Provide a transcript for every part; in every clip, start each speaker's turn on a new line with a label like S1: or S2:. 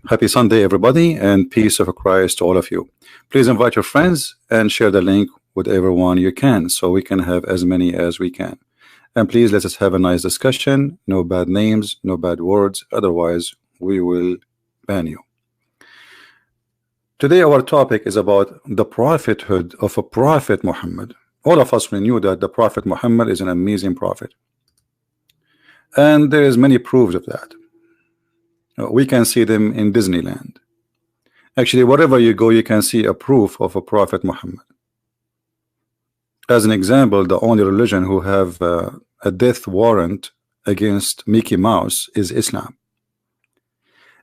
S1: Happy Sunday, everybody, and peace of Christ to all of you. Please invite your friends and share the link with everyone you can so we can have as many as we can. And please let us have a nice discussion. No bad names, no bad words. Otherwise, we will ban you. Today, our topic is about the prophethood of a prophet Muhammad. All of us, we knew that the prophet Muhammad is an amazing prophet. And there is many proofs of that. We can see them in Disneyland. Actually, wherever you go, you can see a proof of a prophet Muhammad. As an example, the only religion who have a death warrant against Mickey Mouse is Islam.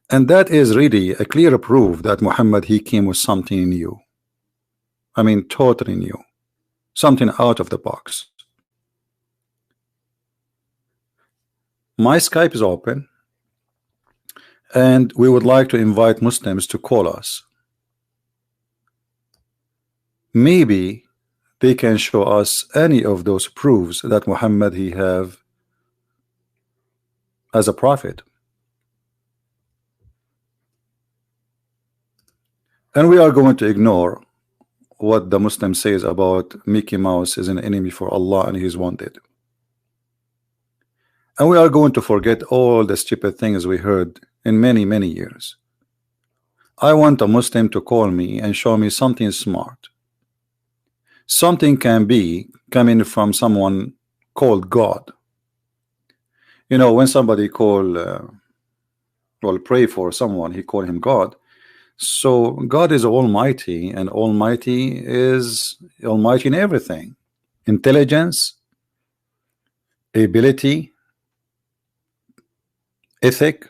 S1: And that is really a clear proof that Muhammad, he came with something new. I mean, totally new. Something out of the box. My Skype is open. And we would like to invite Muslims to call us. Maybe they can show us any of those proofs that Muhammad he have as a prophet. And we are going to ignore what the Muslim says about Mickey Mouse is an enemy for Allah and he is wanted. And we are going to forget all the stupid things we heard in many years. I want a Muslim to call me and show me something smart. Something can be coming from someone called God. You know, when somebody pray for someone, he call him God. So God is almighty, and almighty is almighty in everything. Intelligence, ability, ethic.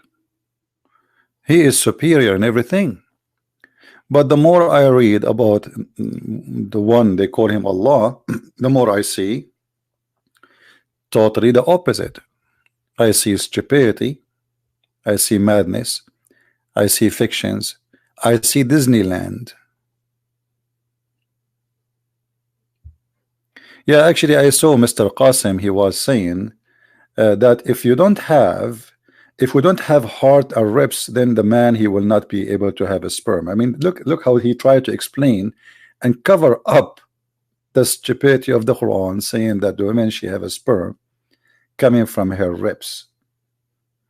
S1: He is superior in everything. But the more I read about the one they call him Allah, the more I see totally the opposite. I see stupidity, I see madness, I see fictions, I see Disneyland. Yeah, actually I saw Mr. Qasim, he was saying that if we don't have heart or ribs, then the man he will not be able to have a sperm. I mean, look how he tried to explain and cover up the stupidity of the Quran, saying that the woman she have a sperm coming from her ribs.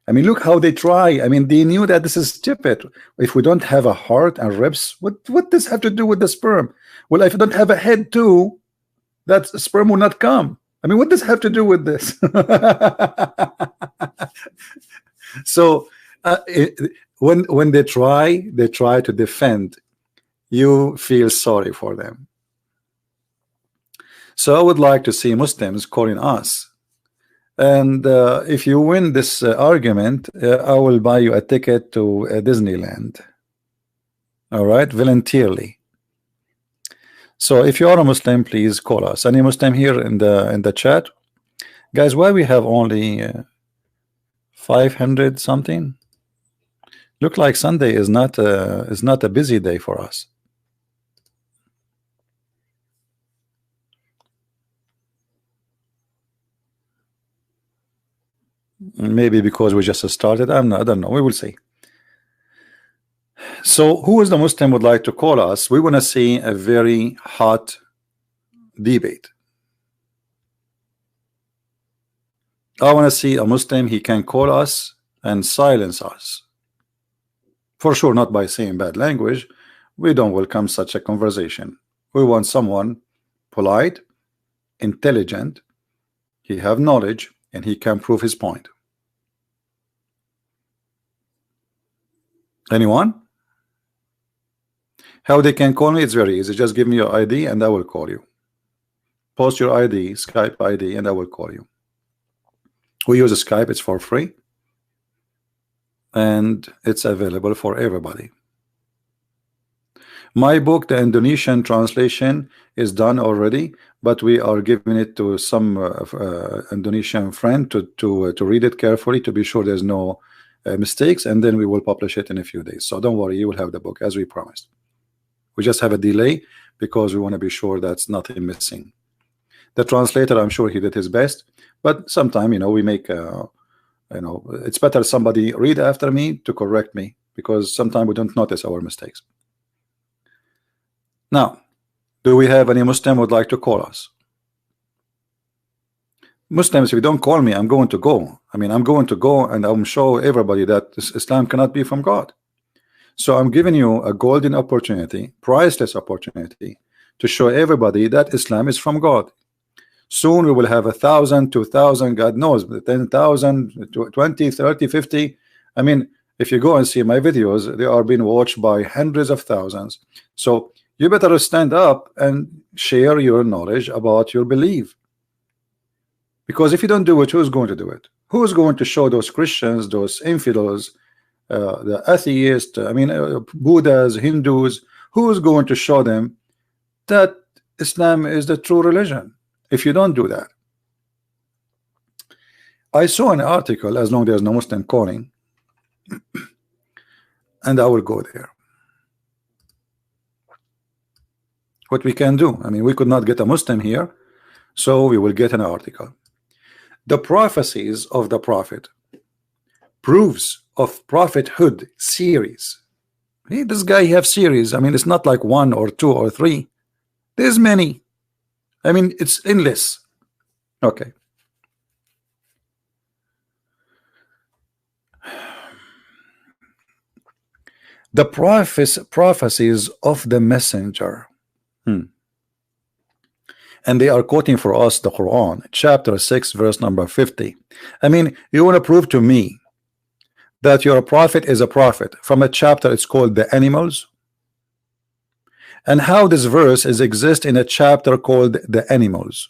S1: I mean, look how they try. I mean, they knew that this is stupid. If we don't have a heart and ribs, what does have to do with the sperm? Well, if you don't have a head too, that sperm will not come. I mean, what does have to do with this? So when they try to defend, you feel sorry for them. So I would like to see Muslims calling us, and if you win this argument, I will buy you a ticket to Disneyland. All right, voluntarily. So if you are a Muslim, please call us. Any Muslim here in the chat, guys? Why we have only 500 something? Look like Sunday is not a busy day for us. Maybe because we just started. I don't know. We will see. So who is the Muslim would like to call us? We want to see a very hot debate. I want to see a Muslim, he can call us and silence us. For sure, not by saying bad language. We don't welcome such a conversation. We want someone polite, intelligent, he have knowledge, and he can prove his point. Anyone? How they can call me? It's very easy. Just give me your ID and I will call you. Post your ID, Skype ID, and I will call you. We use a Skype, it's for free, and it's available for everybody. My book, the Indonesian translation, is done already, but we are giving it to some Indonesian friend to read it carefully to be sure there's no mistakes, and then we will publish it in a few days. So don't worry, you will have the book as we promised. We just have a delay because we want to be sure that's nothing missing. The translator, I'm sure he did his best, but sometimes, you know, we make it's better somebody read after me to correct me because sometimes we don't notice our mistakes. Now, do we have any Muslim would like to call us? Muslims, if you don't call me, I'm going to go. I mean, I'm going to go and I'm show everybody that Islam cannot be from God. So I'm giving you a golden opportunity, priceless opportunity, to show everybody that Islam is from God. Soon we will have 1,000, 2,000, God knows, 10,000, 20, 30, 50. I mean, if you go and see my videos, they are being watched by hundreds of thousands. So you better stand up and share your knowledge about your belief. Because if you don't do it, who's going to do it? Who's going to show those Christians, those infidels, the atheists, I mean, Buddhas, Hindus, who's going to show them that Islam is the true religion if you don't do that? I saw an article, as long as there's no Muslim calling, and I will go there. What we can do, I mean, we could not get a Muslim here, so we will get an article. The prophecies of the prophet, proofs of prophethood series. Hey, this guy have series. I mean, it's not like 1 or 2 or 3. There's many. I mean, it's endless. Okay. The prophecies of the messenger. And they are quoting for us the Quran, chapter 6, verse number 50. I mean, you want to prove to me that your prophet is a prophet from a chapter it's called the animals? And how this verse is exist in a chapter called the animals?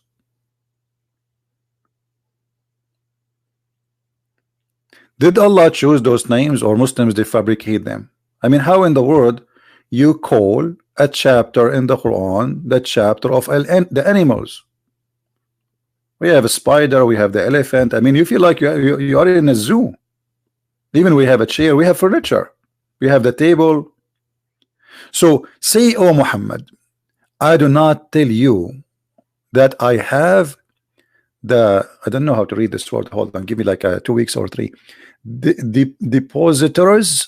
S1: Did Allah choose those names, or Muslims they fabricate them? I mean, how in the world you call a chapter in the Quran the chapter of the animals? We have a spider, we have the elephant. I mean, you feel like you are in a zoo. Even we have a chair, we have furniture, we have the table. So say, oh Muhammad, I do not tell you that I have the, I don't know how to read this word, hold on, give me like 2 weeks or 3. The depositors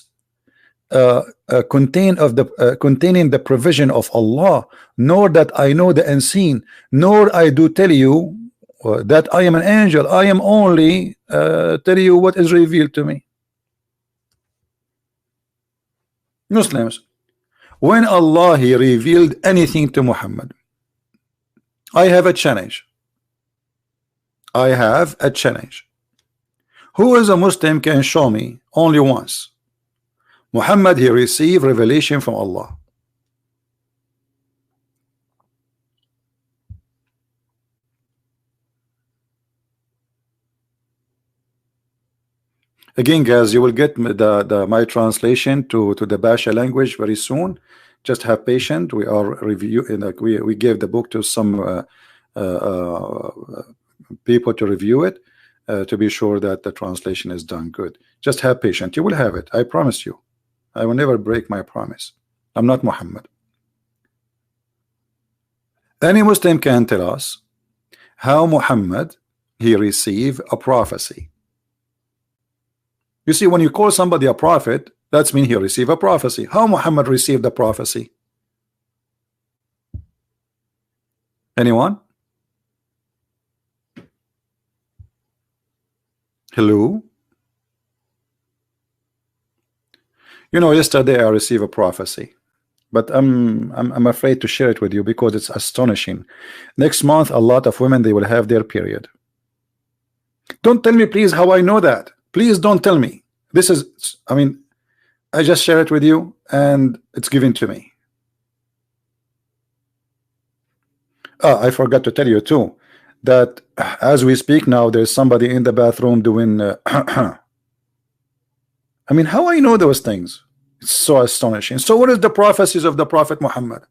S1: containing the provision of Allah, nor that I know the unseen, nor I do tell you that I am an angel. I am only tell you what is revealed to me. Muslims, when Allah he revealed anything to Muhammad, I have a challenge. I have a challenge. Who is a Muslim can show me only once Muhammad he received revelation from Allah? Again, guys, you will get my translation to the Basha language very soon. Just have patience. We are reviewing. Like we gave the book to some people to review it to be sure that the translation is done good. Just have patience. You will have it. I promise you. I will never break my promise. I'm not Muhammad. Any Muslim can tell us how Muhammad he received a prophecy. You see, when you call somebody a prophet, that's mean he received a prophecy. How Muhammad received the prophecy? Anyone? Hello? You know, yesterday I received a prophecy, but I'm afraid to share it with you because it's astonishing. Next month, a lot of women they will have their period. Don't tell me, please, how I know that. Please don't tell me. This is, I mean, I just share it with you and it's given to me. I forgot to tell you too that as we speak now, there's somebody in the bathroom doing I mean, how I know those things? It's so astonishing. So what is the prophecies of the Prophet Muhammad?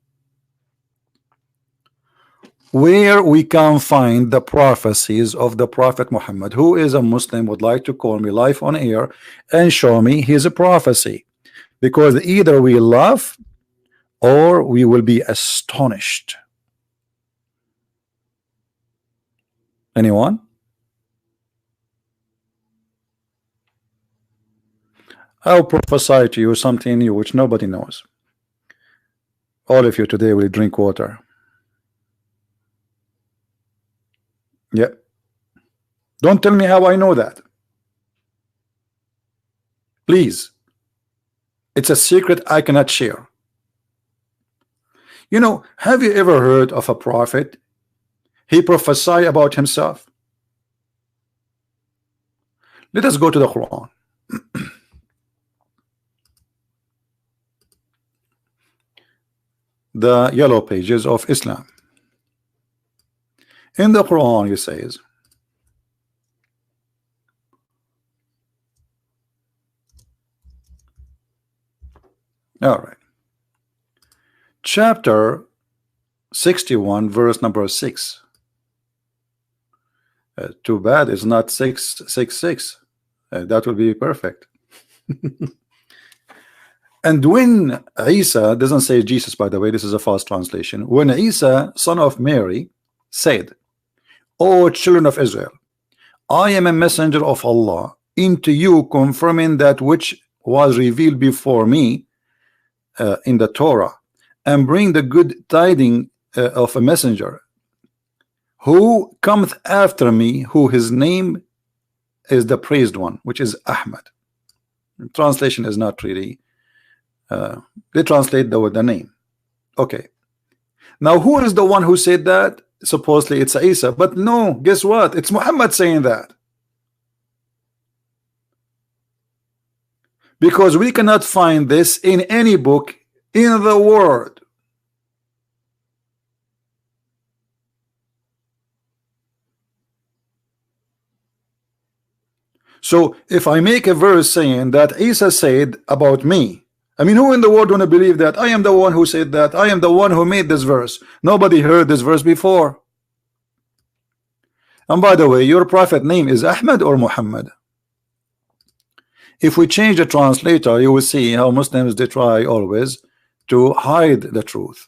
S1: Where we can find the prophecies of the Prophet Muhammad? Who is a Muslim would like to call me live on air and show me his prophecy? Because either we laugh or we will be astonished. Anyone? I'll prophesy to you something new which nobody knows. All of you today will drink water. Yeah. Don't tell me how I know that. Please. It's a secret I cannot share. You know, have you ever heard of a prophet? He prophesied about himself. Let us go to the Quran. The yellow pages of Islam. In the Quran, it says, all right, chapter 61, verse number 6. Too bad it's not 666. That would be perfect. And when Isa, doesn't say Jesus, by the way, this is a false translation. When Isa, son of Mary, said, O children of Israel, I am a messenger of Allah into you, confirming that which was revealed before me in the Torah, and bring the good tidings of a messenger who cometh after me, who his name is the praised one, which is Ahmad. Translation is not really they translate the name. Okay, now who is the one who said that? Supposedly it's Isa, but no, guess what? It's Muhammad saying that, because we cannot find this in any book in the world. So if I make a verse saying that Isa said about me, I mean, who in the world want to believe that I am the one who said that? I am the one who made this verse. Nobody heard this verse before. And by the way, your prophet name is Ahmad or Muhammad? If we change the translator, you will see how Muslims, they try always to hide the truth.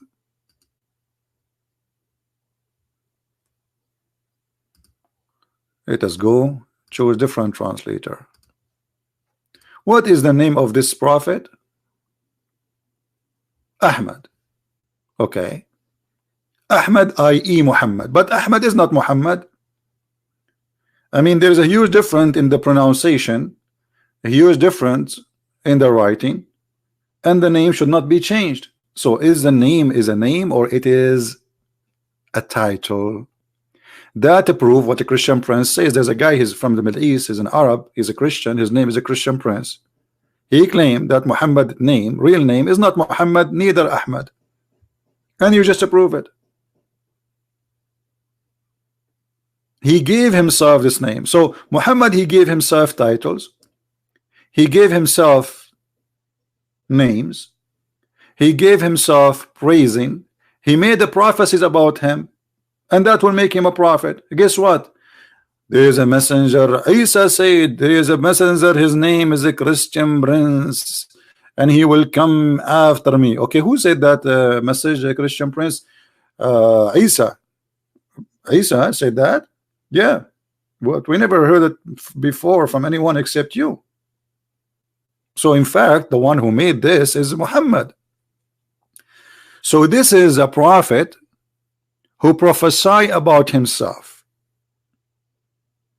S1: Let us go choose different translator. What is the name of this prophet? Ahmad. Okay, Ahmad, i.e. Muhammad, but Ahmad is not Muhammad. I mean, there's a huge difference in the pronunciation, a huge difference in the writing, and the name should not be changed. So is the name a name, or it is a title? That to prove what a Christian prince says. There's a guy, he's from the Middle East, he's an Arab, he's a Christian, his name is a Christian prince. He claimed that Muhammad name, real name, is not Muhammad, neither Ahmad, and you just approve it. He gave himself this name. So Muhammad, he gave himself titles, he gave himself names, he gave himself praising, he made the prophecies about him, and that will make him a prophet. Guess what? There is a messenger. Isa said there is a messenger, his name is a Christian prince, and he will come after me. Okay, who said that message, a Christian prince? Isa said that. Yeah, but we never heard it before from anyone except you. So in fact, the one who made this is Muhammad. So this is a prophet who prophesied about himself,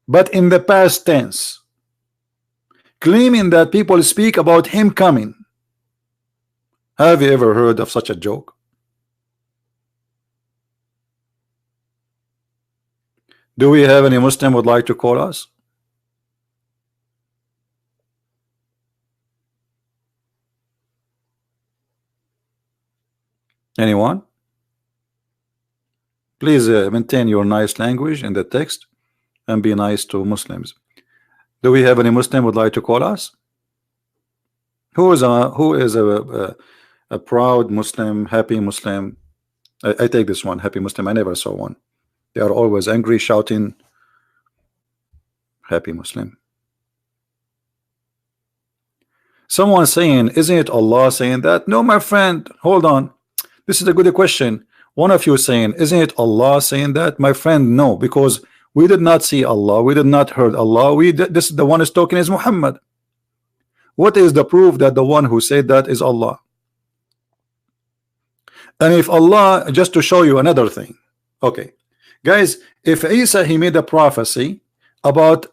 S1: but in the past tense, claiming that people speak about him coming. Have you ever heard of such a joke? Do we have any Muslim would like to call us? Anyone? Please maintain your nice language in the text and be nice to Muslims. Do we have any Muslim would like to call us? Who is a proud Muslim, happy Muslim? I take this one, happy Muslim. I never saw one. They are always angry, shouting. Happy Muslim. Someone saying, isn't it Allah saying that? No, my friend, hold on. This is a good question. One of you saying, isn't it Allah saying that? My friend, no, because we did not see Allah, we did not heard Allah. This is the one is talking is Muhammad. What is the proof that the one who said that is Allah? And if Allah, just to show you another thing, okay, guys, if Isa, he made a prophecy about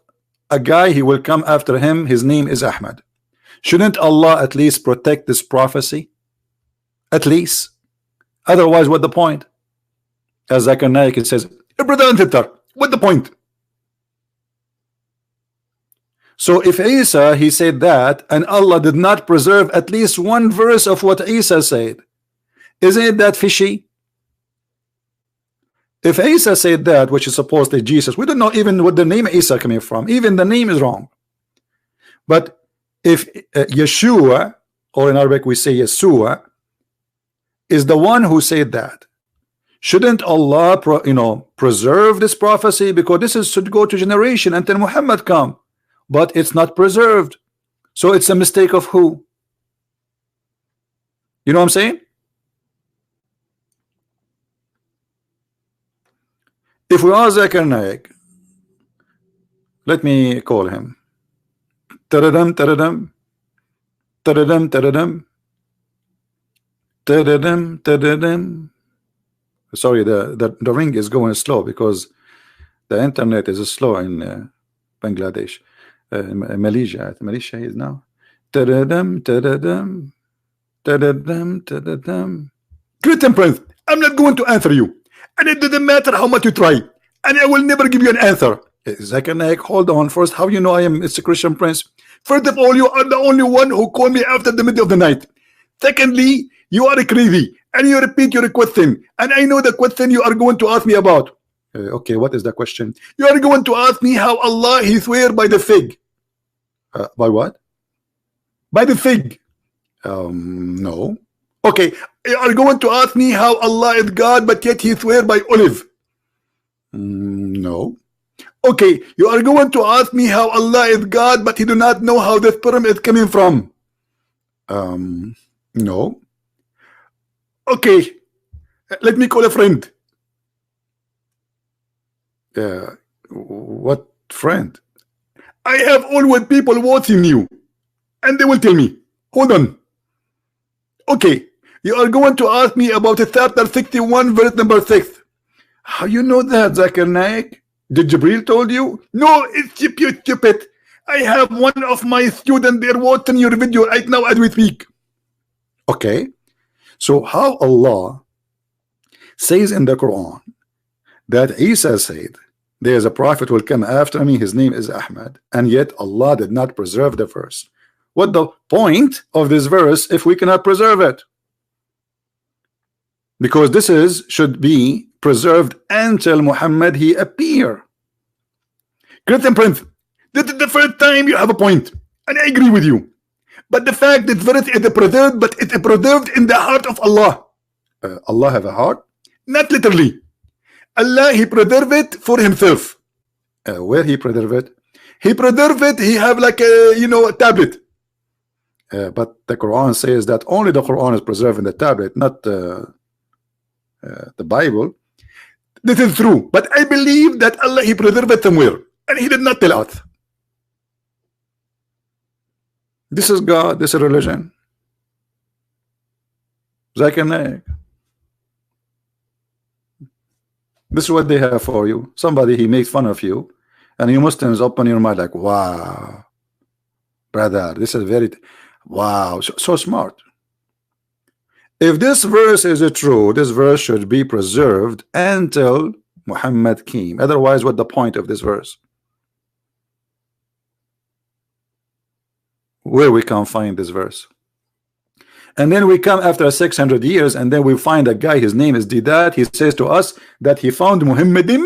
S1: a guy, he will come after him, his name is Ahmad. Shouldn't Allah at least protect this prophecy? At least. Otherwise, what the point? As Zakir Naik, it says, what the point? So if Isa, he said that, and Allah did not preserve at least one verse of what Isa said, isn't it that fishy? If Isa said that, which is supposedly Jesus, we don't know even what the name Isa coming from. Even the name is wrong. But if Yeshua, or in Arabic we say Yeshua, is the one who said that, shouldn't Allah preserve this prophecy? Because this is should go to generation until Muhammad come, but it's not preserved. So it's a mistake of who? You know what I'm saying? If we are Zakir Naik, let me call him. Taradam, taradam, taradam, taradam, taradam, taradam. Sorry, the ring is going slow because the internet is slow in Bangladesh, Malaysia. Malaysia is now. Taradam, taradam, taradam, taradam. Great Prince, I'm not going to answer you. And it doesn't matter how much you try, and I will never give you an answer. Zakir Naik, hold on. First, how you know I am? It's a Christian Prince. First of all, you are the only one who called me after the middle of the night. Secondly, you are crazy, and you repeat your question, and I know the question you are going to ask me about. Okay, what is the question? You are going to ask me how Allah he swear by the fig. By what? By the fig. No. Okay, you are going to ask me how Allah is God, but yet he swear by olive. No. Okay, you are going to ask me how Allah is God, but he do not know how the sperm is coming from. No. Okay, let me call a friend. What friend? I have always people watching you, and they will tell me. Hold on. Okay, you are going to ask me about chapter 61, verse number 6. How you know that, Zakir Naik? Did Jibril told you? No, it's stupid. I have one of my students there watching your video right now as we speak. Okay, so how Allah says in the Quran that Isa said there is a prophet will come after me, his name is Ahmad, and yet Allah did not preserve the verse. What the point of this verse if we cannot preserve it? Because this is should be preserved until Muhammad he appear. Great Prince, this is the first time you have a point, and I agree with you. But the fact that verse is preserved, but it's preserved in the heart of Allah. Allah have a heart? Not literally. Allah he preserve it for himself. Where he preserve it? He preserve it. He have like a a tablet. But the Quran says that only the Quran is preserved in the tablet, not the Bible. This is true, but I believe that Allah he preserved it somewhere, and he did not tell us. This is God, this is religion. Zakir Naik. This is what they have for you. Somebody he makes fun of you, and you Muslims open your mind like, wow, brother, this is very wow, so smart. If this verse is true, this verse should be preserved until Muhammad came. Otherwise, what the point of this verse? Where we can find this verse? And then we come after 600 years, and then we find a guy, his name is Didat. He says to us that he found Muhammadim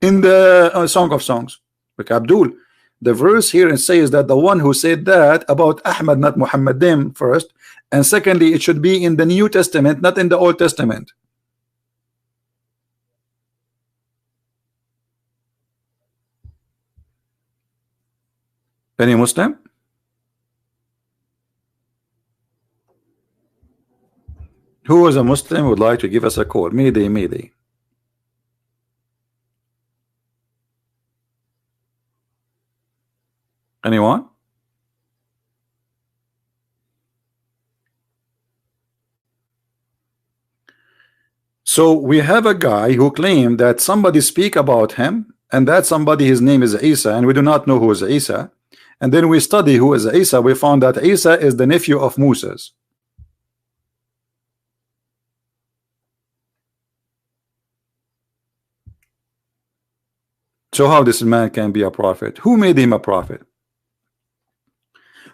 S1: in the Song of Songs. Like Abdul, the verse here it says that the one who said that about Ahmad, not Muhammadim first, and secondly, it should be in the New Testament, not in the Old Testament. Any Muslim? Who is a Muslim would like to give us a call? Mayday, mayday. Anyone? So we have a guy who claimed that somebody speak about him, and that somebody, his name is Isa, and we do not know who is Isa. And then we study who is Isa. We found that Isa is the nephew of Moses. So how this man can be a prophet? Who made him a prophet?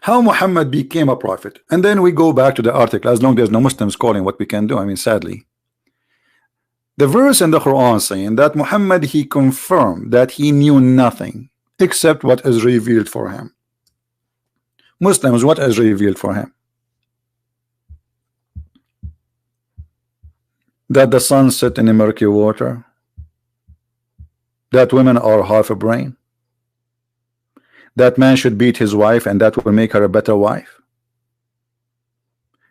S1: How Muhammad became a prophet? And then we go back to the article. As long as there's no Muslims calling, what we can do, I mean, sadly, the verse in the Quran saying that Muhammad, he confirmed that he knew nothing except what is revealed for him. Muslims, what is revealed for him? That the sun set in the murky water, that women are half a brain, that man should beat his wife and that will make her a better wife.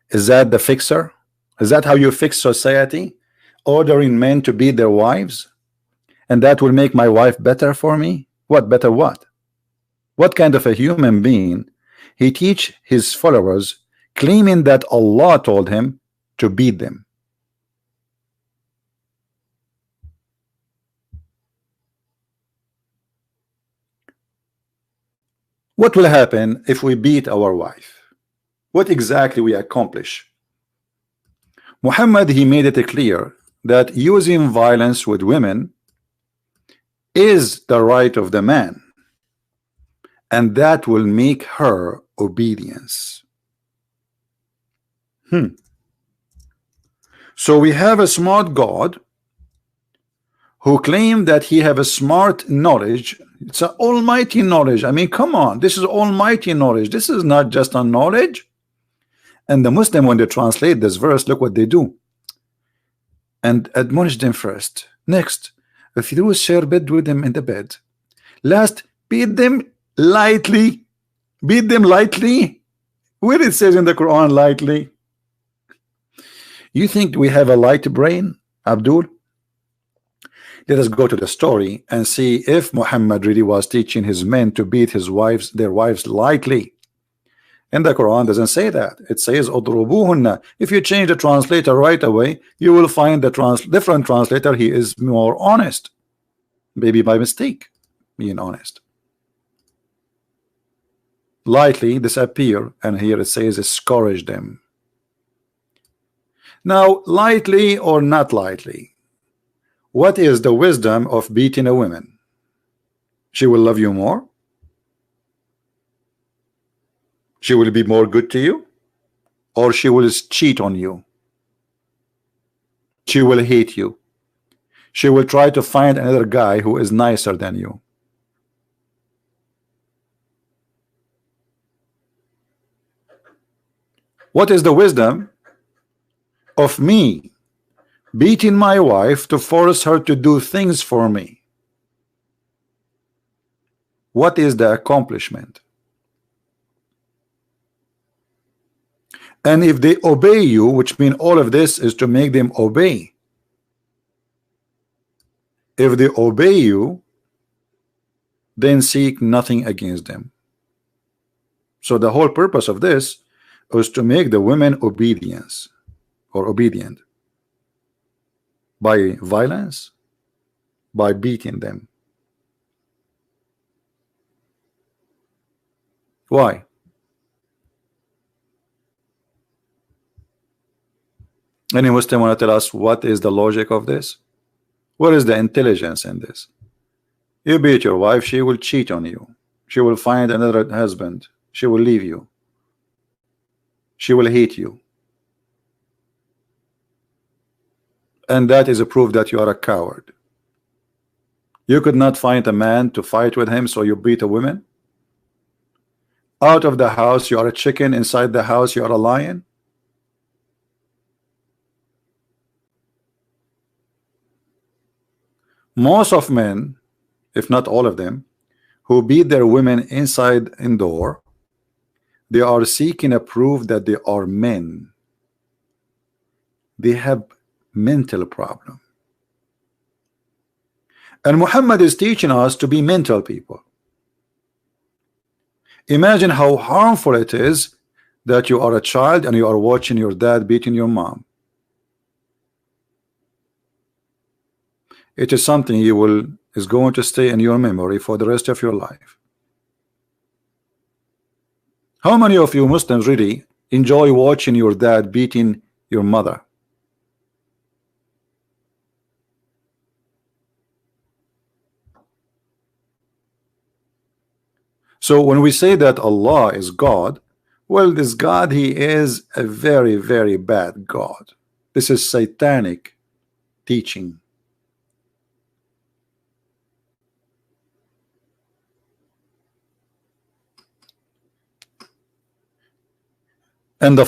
S1: Is that the fixer? Is that how you fix society? Ordering men to beat their wives, and that will make my wife better for me? What better what? What kind of a human being he teach his followers, claiming that Allah told him to beat them? What will happen if we beat our wife? What exactly we accomplish? Muhammad, he made it clear that using violence with women is the right of the man, and that will make her obedience. So we have a smart God who claimed that he have a smart knowledge. It's an almighty knowledge. I mean, come on, this is almighty knowledge. This is not just a knowledge. And the Muslim, when they translate this verse, look what they do. And admonish them first. Next, if you do share bed with them in the bed. Last, beat them lightly. Beat them lightly. Where it says in the Quran lightly? You think we have a light brain, Abdul? Let us go to the story and see if Muhammad really was teaching his men to beat their wives lightly. And the Quran doesn't say that. It says udrubuhunna. If you change the translator right away, you will find the different translator, he is more honest, maybe by mistake being honest. Lightly disappear, and here it says scourge them. Now, lightly or not lightly, what is the wisdom of beating a woman? She will love you more. She will be more good to you, or she will cheat on you. She will hate you. She will try to find another guy who is nicer than you. What is the wisdom of me beating my wife to force her to do things for me? What is the accomplishment? And if they obey you, which means all of this is to make them obey. If they obey you, then seek nothing against them. So the whole purpose of this is to make the women obedient by violence, by beating them. Why? Any Muslim want to tell us what is the logic of this? What is the intelligence in this? You beat your wife, she will cheat on you. She will find another husband. She will leave you. She will hate you. And that is a proof that you are a coward. You could not find a man to fight with him, so you beat a woman. Out of the house, you are a chicken. Inside the house, you are a lion. Most of men, if not all of them, who beat their women inside indoor, they are seeking a proof that they are men. They have mental problem. And Muhammad is teaching us to be mental people. Imagine how harmful it is that you are a child and you are watching your dad beating your mom. it is something you will is going to stay in your memory for the rest of your life. How many of you Muslims really enjoy watching your dad beating your mother? So when we say that Allah is God, well, this God, he is a very, very bad God. This is satanic teaching. And the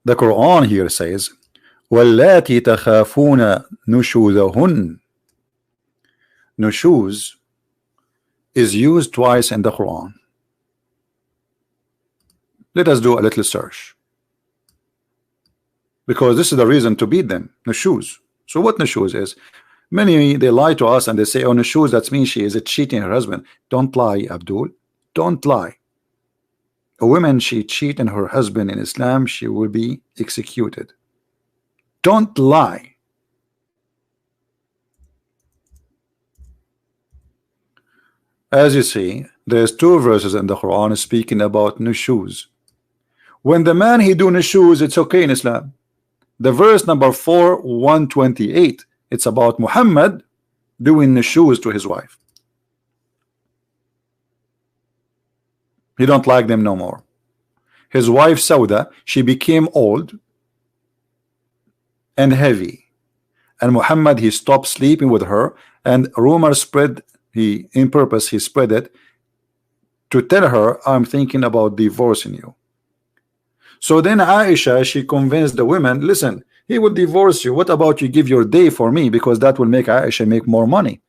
S1: Quran here says, وَاللَّاتِي تَخَافُونَ نُشُوذَهُنَّ. Nushuz is used twice in the Quran. Let us do a little search, because this is the reason to beat them. Nushuz. So what nushuz is? Many, they lie to us and they say, oh, nushuz, that means she is cheating her husband. Don't lie, Abdul. Don't lie. A woman, she cheat on her husband in Islam, she will be executed. Don't lie. As you see, there's two verses in the Quran speaking about nushuz. When the man he do nushuz, it's okay in Islam. The verse number 128, it's about Muhammad doing nushuz to his wife. He don't like them no more. His wife Sauda, she became old and heavy, and Muhammad, he stopped sleeping with her, and rumor spread, he spread it to tell her, I'm thinking about divorcing you. So then Aisha, she convinced the women, listen, he will divorce you, what about you give your day for me, because that will make Aisha make more money.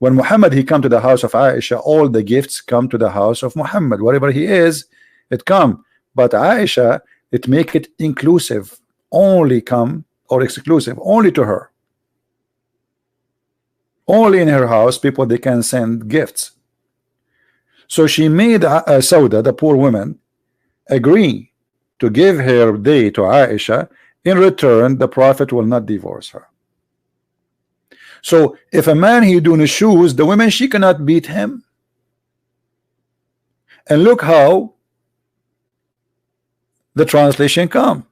S1: When Muhammad, he come to the house of Aisha, all the gifts come to the house of Muhammad. Wherever he is, it come. But Aisha, it make it inclusive, only come, or exclusive, only to her. Only in her house, people, they can send gifts. So she made Sauda, the poor woman, agree to give her day to Aisha. In return, the Prophet will not divorce her. So if a man he do nushuz, the women, she cannot beat him. And look how the translation come.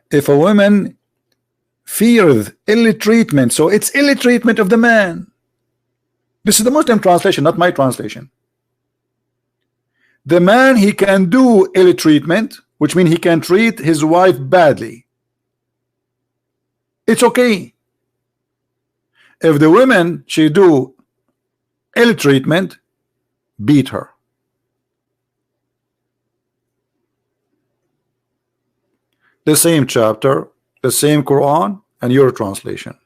S1: If a woman fears ill treatment, so it's ill treatment of the man. This is the Muslim translation, not my translation. The man, he can do ill treatment, which means he can treat his wife badly. It's okay. If the women, she do ill treatment, beat her. The same chapter, the same Quran, and your translation.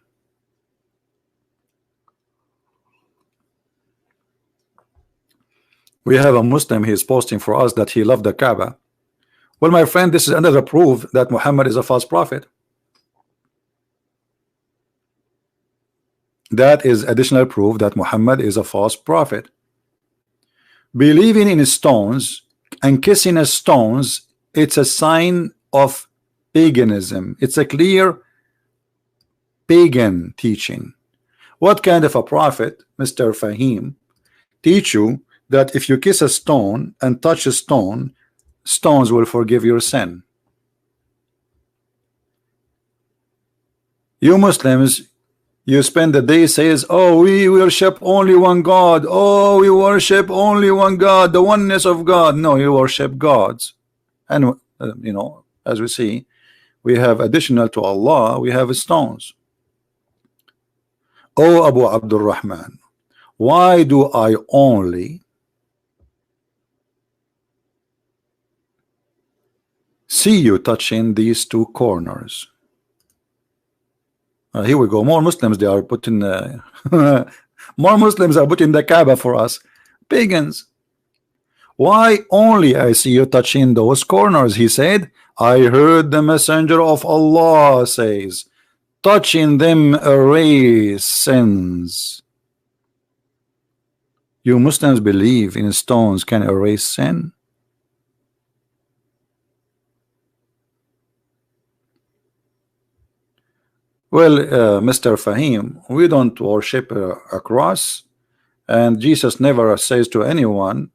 S1: We have a Muslim, he is posting for us that he loved the Kaaba. Well, my friend, this is another proof that Muhammad is a false prophet. That is additional proof that Muhammad is a false prophet. Believing in stones and kissing stones, it's a sign of paganism. It's a clear pagan teaching. What kind of a prophet, Mr. Fahim, teach you that if you kiss a stone and touch a stone, stones will forgive your sin? You Muslims, you spend the day says, oh, we worship only one God. Oh, we worship only one God, the oneness of God. No, you worship gods. And you know, as we see, we have additional to Allah, we have stones. Oh, Abu Abdul Rahman, why do I only see you touching these two corners? Here we go. More Muslims, they are putting more Muslims are putting the Kaaba for us. Pagans. Why only I see you touching those corners? He said, I heard the messenger of Allah says, touching them erase sins. You Muslims believe in stones can erase sin? Well, Mr. Fahim, we don't worship a cross, and Jesus never says to anyone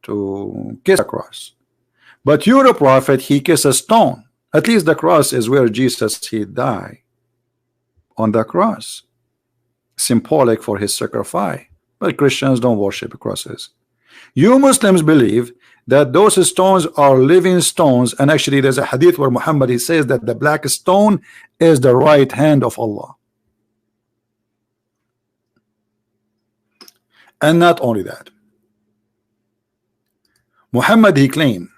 S1: to kiss a cross. But you're a prophet, he kissed a stone. At least the cross is where Jesus he died on the cross, symbolic for his sacrifice. But Christians don't worship crosses. You Muslims believe that those stones are living stones, and actually there's a hadith where Muhammad he says that the black stone is the right hand of Allah. And not only that, Muhammad he claimed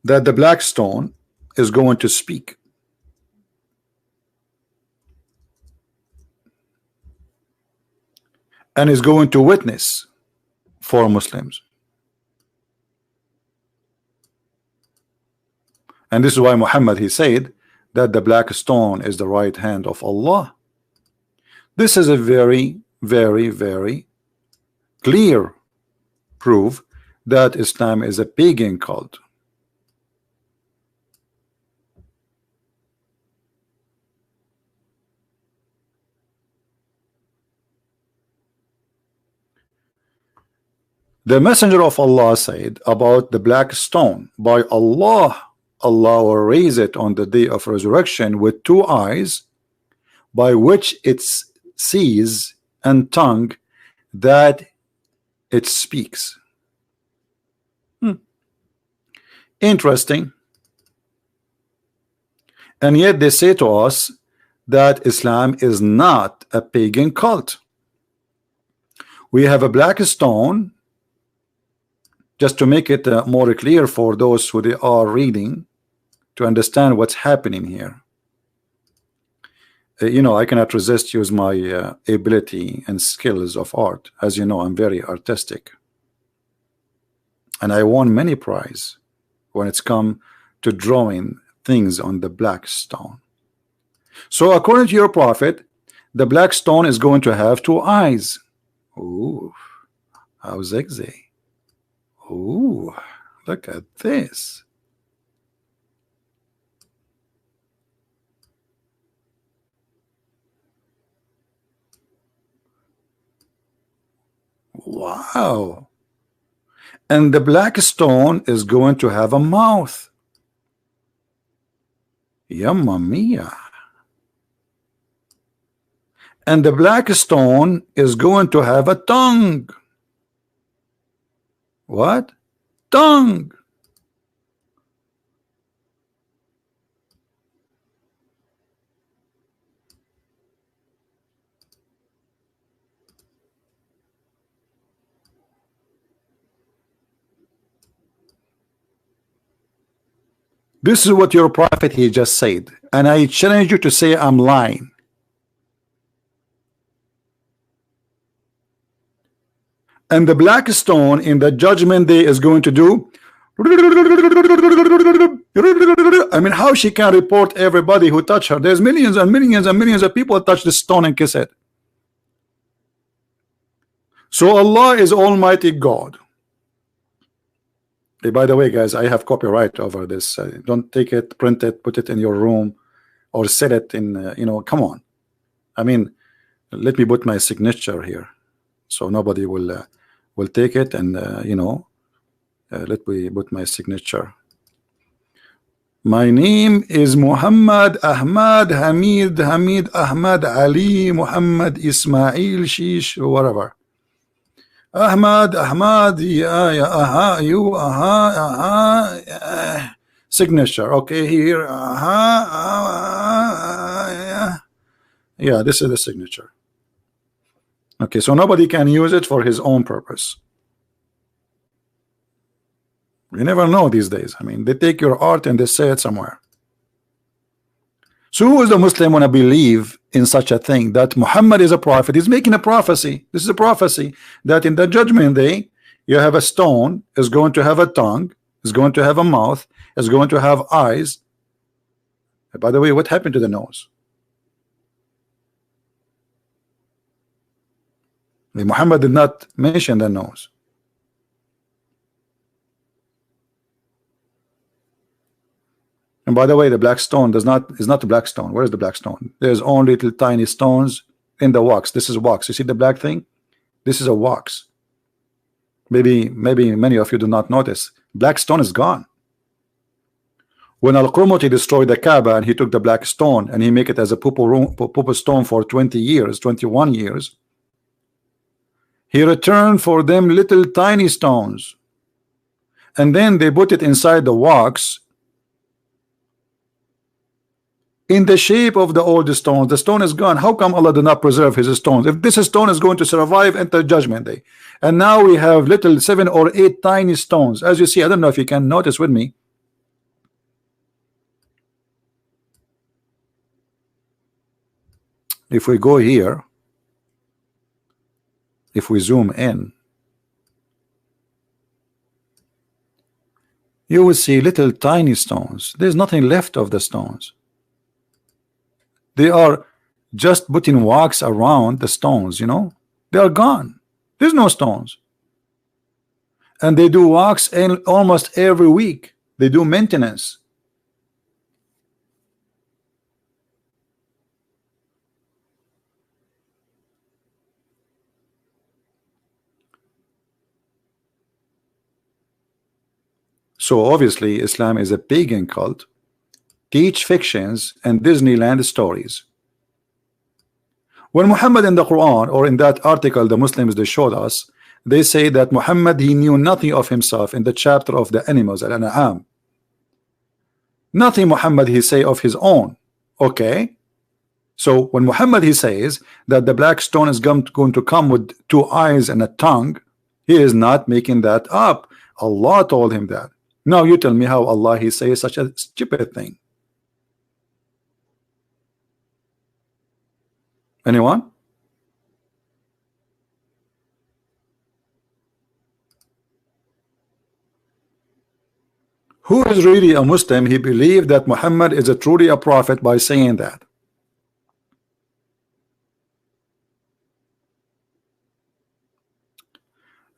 S1: that the black stone is going to speak. And is going to witness for Muslims. And this is why Muhammad he said that the black stone is the right hand of Allah. This is a very, very, very clear proof that Islam is a pagan cult. The messenger of Allah said about the black stone, by Allah, Allah will raise it on the day of resurrection with two eyes, by which it sees, and tongue that it speaks. Interesting. And yet they say to us that Islam is not a pagan cult. We have a black stone. Just to make it more clear for those who they are reading to understand what's happening here. You know, I cannot resist use my ability and skills of art. As you know, I'm very artistic. And I won many prizes when it's come to drawing things on the black stone. So according to your prophet, the black stone is going to have two eyes. Ooh, how sexy. Ooh, look at this. Wow. And the black stone is going to have a mouth. Yamma mia. And the black stone is going to have a tongue. What? Tongue. This is what your prophet he just said, and I challenge you to say I'm lying. And the black stone in the judgment day is going to do. I mean, how she can report everybody who touch her? There's millions and millions and millions of people touch the stone and kiss it. So Allah is Almighty God. Hey, by the way, guys, I have copyright over this. Don't take it, print it, put it in your room, or set it in. You know, come on. I mean, let me put my signature here, so nobody will take it, and you know, let me put my signature. My name is Muhammad Ahmad Hamid Ahmad Ali Muhammad Ismail Shish, whatever. Ahmad, yeah, you, signature, okay, here, yeah, this is the signature. Okay, so nobody can use it for his own purpose. You never know these days. I mean, they take your art and they say it somewhere. So who is the Muslim want to believe in such a thing, that Muhammad is a prophet? He's making a prophecy. This is a prophecy that in the judgment day you have a stone is going to have a tongue, is going to have a mouth, is going to have eyes. And by the way, what happened to the nose? Muhammad did not mention the nose. And by the way, the black stone is not the black stone. Where is the black stone? There's only little tiny stones in the wax. This is wax. You see the black thing? This is a wax. Maybe many of you do not notice. Black stone is gone. When Al-Qurmuti destroyed the Kaaba and he took the black stone and he make it as a purple stone for 20 years, 21 years, he returned for them little tiny stones, and then they put it inside the wax in the shape of the old stones. The stone is gone. How come Allah did not preserve his stones? If this stone is going to survive until judgment day, and now we have little 7 or 8 tiny stones, as you see. I don't know if you can notice with me. If we go here, if we zoom in, you will see little tiny stones. There's nothing left of the stones. They are just putting wax around the stones, you know. They are gone. There's no stones. And they do wax in almost every week. They do maintenance. So obviously Islam is a pagan cult, teach fictions and Disneyland stories. When Muhammad in the Quran, or in that article the Muslims they showed us, they say that Muhammad, he knew nothing of himself in the chapter of the animals, Al-An'am. Nothing Muhammad he say of his own. Okay, so when Muhammad he says that the black stone is going to come with 2 eyes and a tongue, he is not making that up. Allah told him that. Now you tell me how Allah he says such a stupid thing. Anyone? Who is really a Muslim? He believed that Muhammad is a truly a prophet by saying that.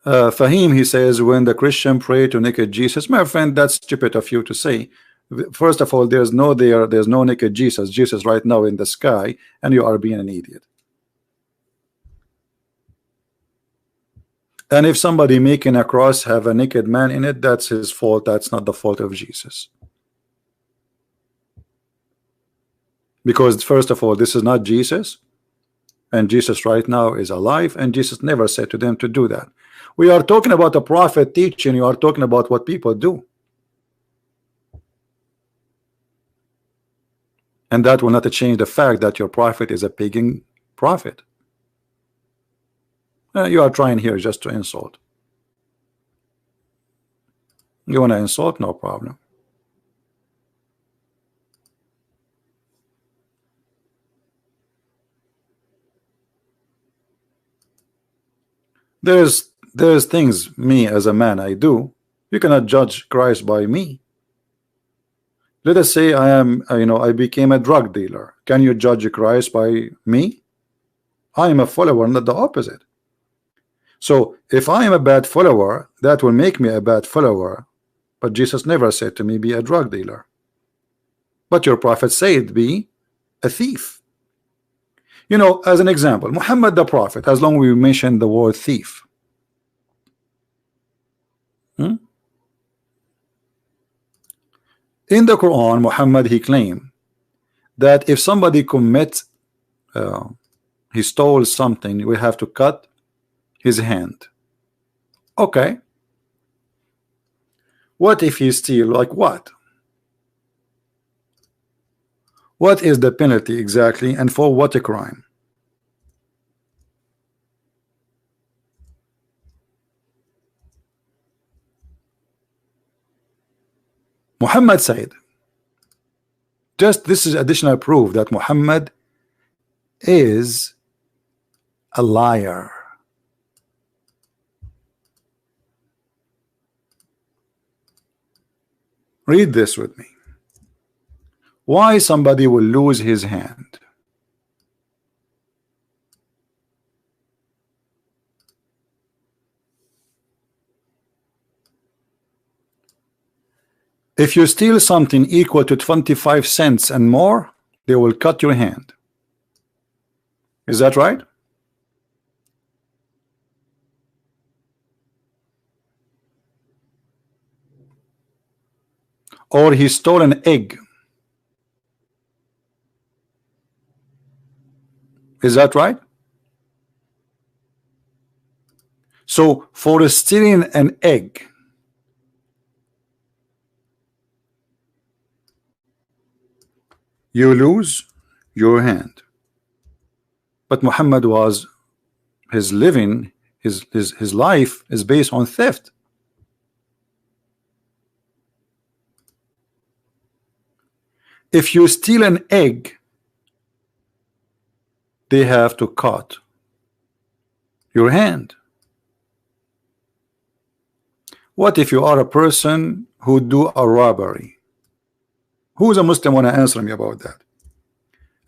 S1: Fahim, he says, when the Christian pray to naked Jesus, my friend, that's stupid of you to say. First of all, there's no naked Jesus. Jesus right now in the sky, and you are being an idiot. And if somebody making a cross have a naked man in it, that's his fault. That's not the fault of Jesus. Because first of all, this is not Jesus, and Jesus right now is alive, and Jesus never said to them to do that. We are talking about a prophet teaching. You are talking about what people do, and that will not change the fact that your prophet is a pagan prophet. You are trying here just to insult. You want to insult? No problem. There's things me as a man I do. You cannot judge Christ by me. Let us say I became a drug dealer. Can you judge Christ by me? I am a follower, not the opposite. So if I am a bad follower, that will make me a bad follower. But Jesus never said to me be a drug dealer. But your prophet said be a thief. You know, as an example, Muhammad the prophet, as long as we mention the word thief. In the Quran, Muhammad he claimed that if somebody commits he stole something, we have to cut his hand. Okay, what if he steal? Like what? What is the penalty exactly, and for what a crime? Muhammad said, just this is additional proof that Muhammad is a liar. Read this with me. Why somebody will lose his hand? If you steal something equal to 25 cents and more, they will cut your hand. Is that right? Or he stole an egg. Is that right? So for stealing an egg, you lose your hand. But Muhammad was his living, his life is based on theft. If you steal an egg, they have to cut your hand. What if you are a person who do a robbery? Who is a Muslim want to answer me about that?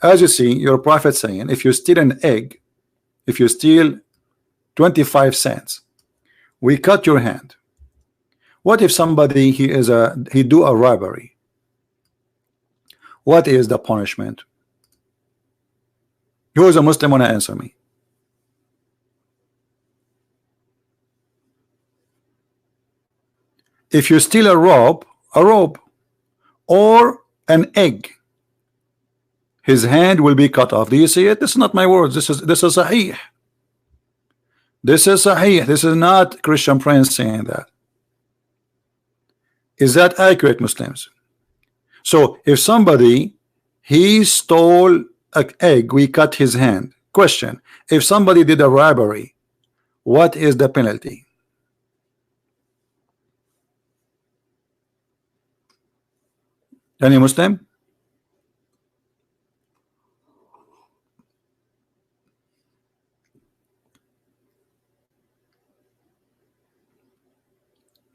S1: As you see, your prophet saying, if you steal an egg, if you steal 25 cents, we cut your hand. What if somebody he do a robbery? What is the punishment? Who is a Muslim want to answer me? If you steal a robe, or an egg, his hand will be cut off. Do you see it? This is not my words. This is Sahih. This is Sahih. This is not Christian Prince saying that. Is that accurate, Muslims? So if somebody he stole an egg, we cut his hand. Question: if somebody did a robbery, what is the penalty? Any Muslim?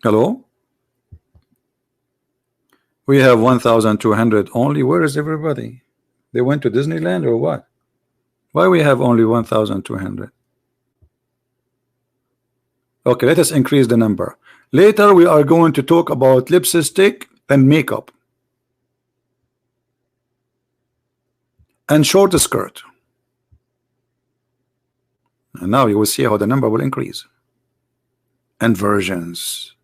S1: Hello? We have 1,200 only. Where is everybody? They went to Disneyland or what? Why we have only 1,200? Okay, let us increase the number. Later we are going to talk about lipstick and makeup and short skirt. And now you will see how the number will increase. And versions,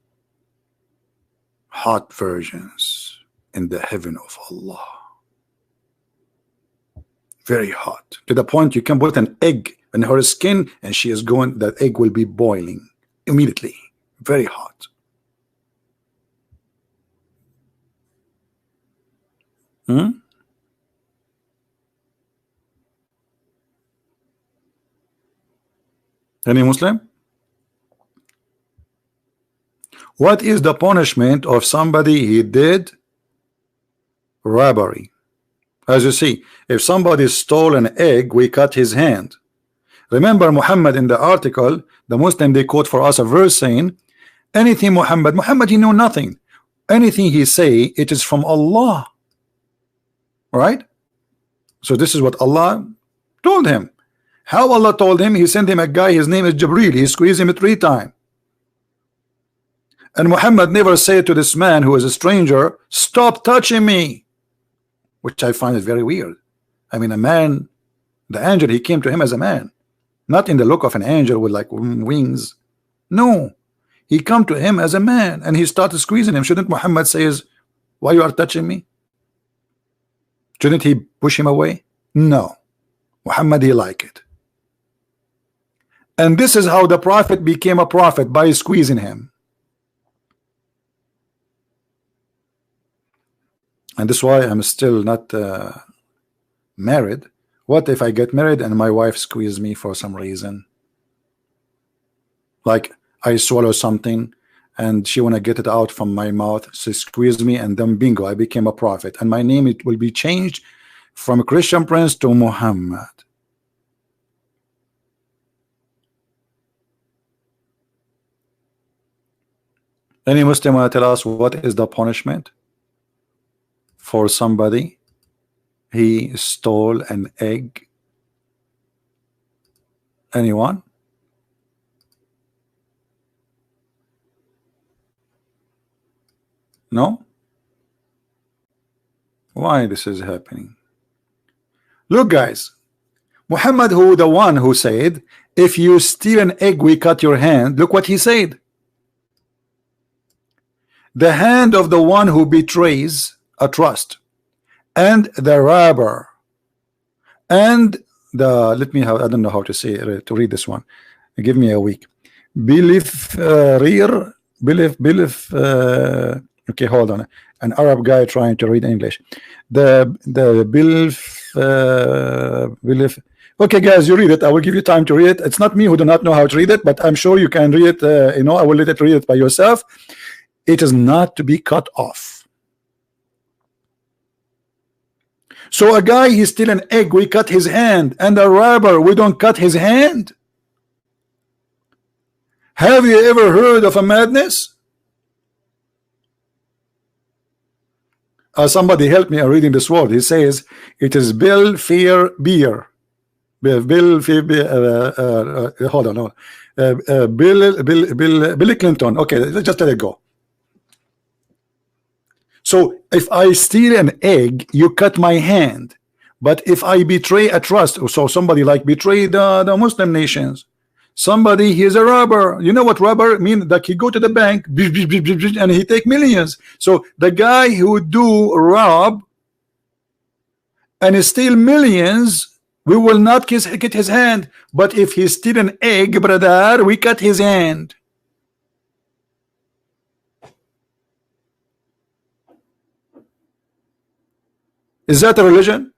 S1: hot versions in the heaven of Allah. Very hot, to the point you can put an egg in her skin and she is going, that egg will be boiling immediately. Very hot. Any Muslim? What is the punishment of somebody he did robbery? As you see, if somebody stole an egg, we cut his hand. Remember Muhammad in the article, the Muslim, they quote for us a verse saying, anything Muhammad he knew nothing. Anything he say, it is from Allah. Right? So this is what Allah told him. How Allah told him? He sent him a guy, his name is Jibreel. He squeezed him 3 times. And Muhammad never said to this man who is a stranger, stop touching me, which I find it very weird. I mean, a man, the angel, he came to him as a man, not in the look of an angel with like wings. No, he come to him as a man and he started squeezing him. Shouldn't Muhammad say, why you are touching me? Shouldn't he push him away? No, Muhammad, he like it. And this is how the prophet became a prophet, by squeezing him. And this is why I'm still not married. What if I get married and my wife squeezes me for some reason? Like I swallow something and she want to get it out from my mouth. She squeezed me and then bingo, I became a prophet. And my name, it will be changed from Christian Prince to Muhammad. Any Muslim want to tell us what is the punishment for somebody he stole an egg? Anyone? No? Why this is happening? Look, guys, Muhammad, who the one who said, if you steal an egg, we cut your hand. Look what he said. The hand of the one who betrays a trust, and the robber, and the, let me have, I don't know how to say it, to read this one. Give me a week. Belief rear, belief. Okay, hold on. An Arab guy trying to read English. The belief. Okay, guys, you read it. I will give you time to read it. It's not me who do not know how to read it, but I'm sure you can read it. You know, I will let it read it by yourself. It is not to be cut off. So a guy, he steal an egg, we cut his hand, and a robber, we don't cut his hand. Have you ever heard of a madness? Somebody help me reading this word. He says it is Bill Fear Beer. Bill Fear hold on. Billy Clinton. Okay, let's just let it go. So if I steal an egg, you cut my hand. But if I betray a trust, so somebody like betray the Muslim nations, somebody, he is a robber. You know what robber mean? That he go to the bank and he take millions. So the guy who do rob and steal millions, we will not get his hand. But if he steal an egg, brother, we cut his hand. Is that a religion?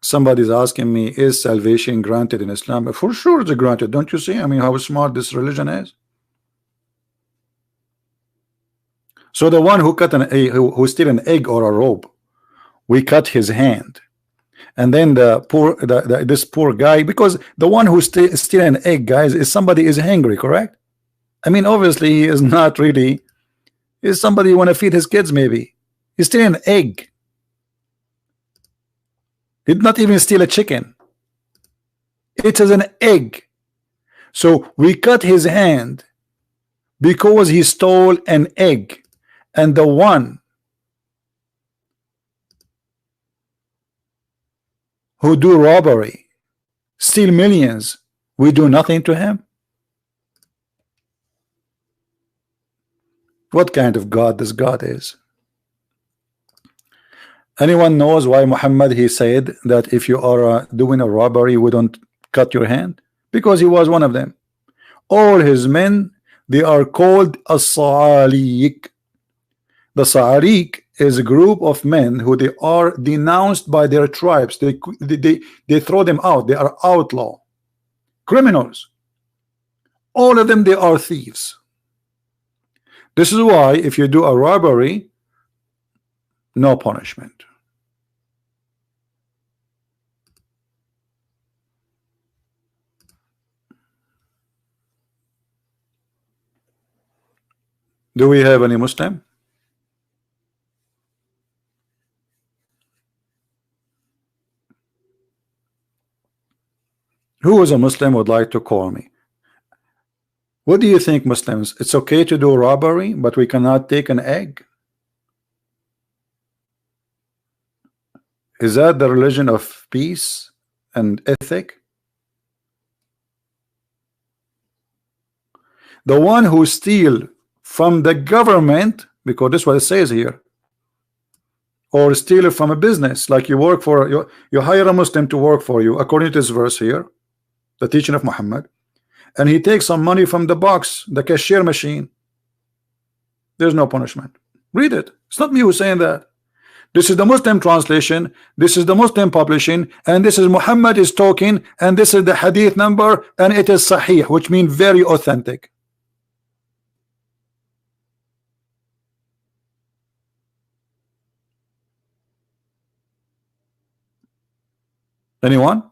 S1: Somebody's asking me, is salvation granted in Islam? For sure it's granted. Don't you see? I mean, how smart this religion is. So the one who cut who steal an egg or a robe, we cut his hand. And then the poor this poor guy, because the one who steal an egg, guys, is somebody is hungry, correct? I mean, obviously he is not really, is somebody want to feed his kids, maybe. He steal an egg. He did not even steal a chicken. It is an egg. So we cut his hand because he stole an egg. And the one who do robbery, steal millions, we do nothing to him. What kind of God this God is? Anyone knows why Muhammad, he said that if you are doing a robbery, we don't cut your hand? Because he was one of them. All his men, they are called as-Sa'aliq. The Sa'ariq is a group of men who they are denounced by their tribes. They throw them out. They are outlaw, criminals. All of them, they are thieves. This is why if you do a robbery, no punishment. Do we have any Muslim? Who is a Muslim would like to call me? What do you think, Muslims? It's okay to do robbery, but we cannot take an egg? Is that the religion of peace and ethic? The one who steal from the government, because this is what it says here, or steal it from a business, like you work for, you hire a Muslim to work for you, according to this verse here, the teaching of Muhammad, and he takes some money from the box, the cashier machine, there's no punishment. Read it. It's not me who's saying that. This is the Muslim translation, this is the Muslim publishing, and this is Muhammad is talking, and this is the hadith number, and it is sahih, which means very authentic. Anyone?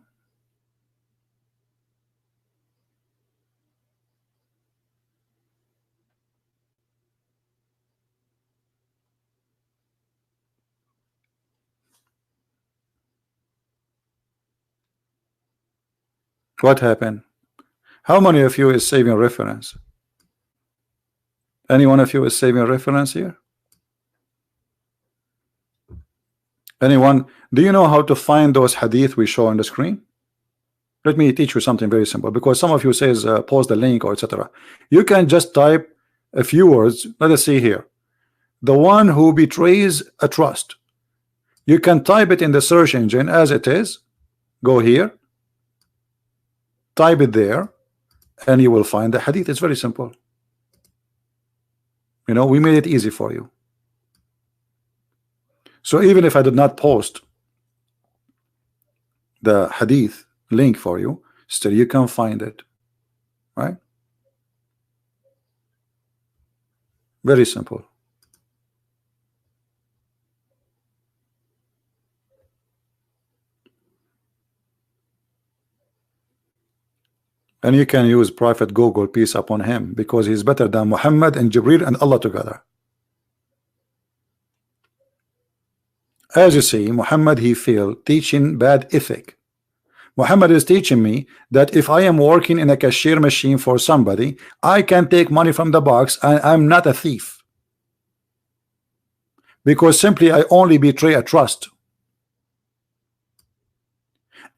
S1: What happened? How many of you is saving reference? Any one of you is saving reference here? Anyone? Do you know how to find those hadith we show on the screen? Let me teach you something very simple, because some of you says post the link or etc. You can just type a few words. Let us see here. The one who betrays a trust. You can type it in the search engine as it is. Go here, type it there, and you will find the hadith. It's very simple. You know, we made it easy for you. So even if I did not post the hadith link for you, still you can find it, right? Very simple. And you can use Prophet Google, peace upon him, because he's better than Muhammad and Jibril and Allah together. As you see, Muhammad, he failed teaching bad ethic. Muhammad is teaching me that if I am working in a cashier machine for somebody, I can take money from the box and I'm not a thief, because simply I only betray a trust.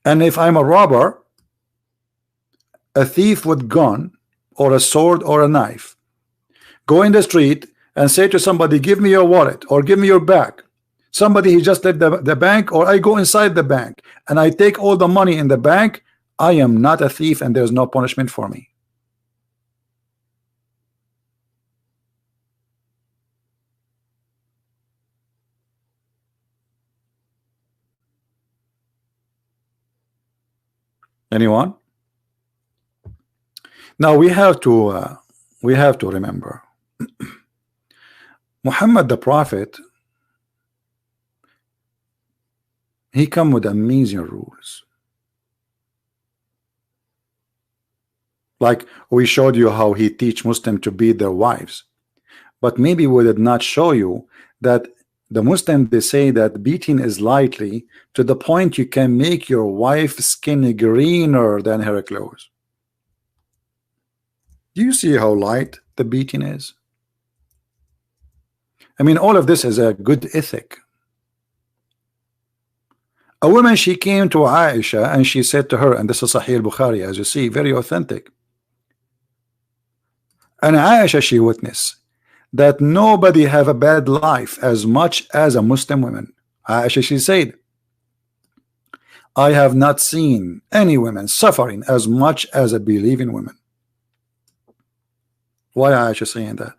S1: And if I'm a robber, a thief with gun or a sword or a knife, go in the street and say to somebody, give me your wallet or give me your bag. Somebody, he just left the bank, or I go inside the bank and I take all the money in the bank, I am not a thief and there's no punishment for me. Anyone? Now we have to remember Muhammad the Prophet, he come with amazing rules. Like we showed you how he teach Muslim to beat their wives, but maybe we did not show you that the Muslim, they say that beating is lightly to the point you can make your wife skin greener than her clothes. Do you see how light the beating is? I mean, all of this is a good ethic. A woman, she came to Aisha and she said to her, and this is Sahih Bukhari, as you see, very authentic. And Aisha, she witnessed that nobody have a bad life as much as a Muslim woman. Aisha, she said, I have not seen any women suffering as much as a believing woman. Why Aisha saying that?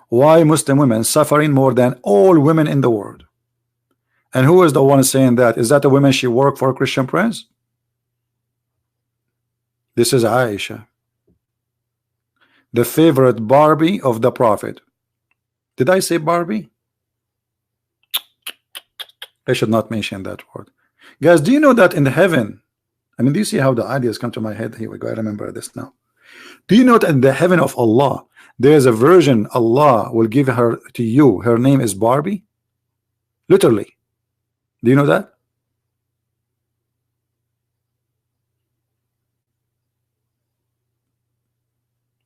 S1: Why Muslim women suffering more than all women in the world? And who is the one saying that? Is that the woman she worked for, Christian Prince? This is Aisha, the favorite Barbie of the Prophet. Did I say Barbie? I should not mention that word. Guys, do you know that in heaven, I mean, do you see how the ideas come to my head? Here we go, I remember this now. Do you know that in the heaven of Allah, there is a version Allah will give her to you? Her name is Barbie. Literally. Do you know that?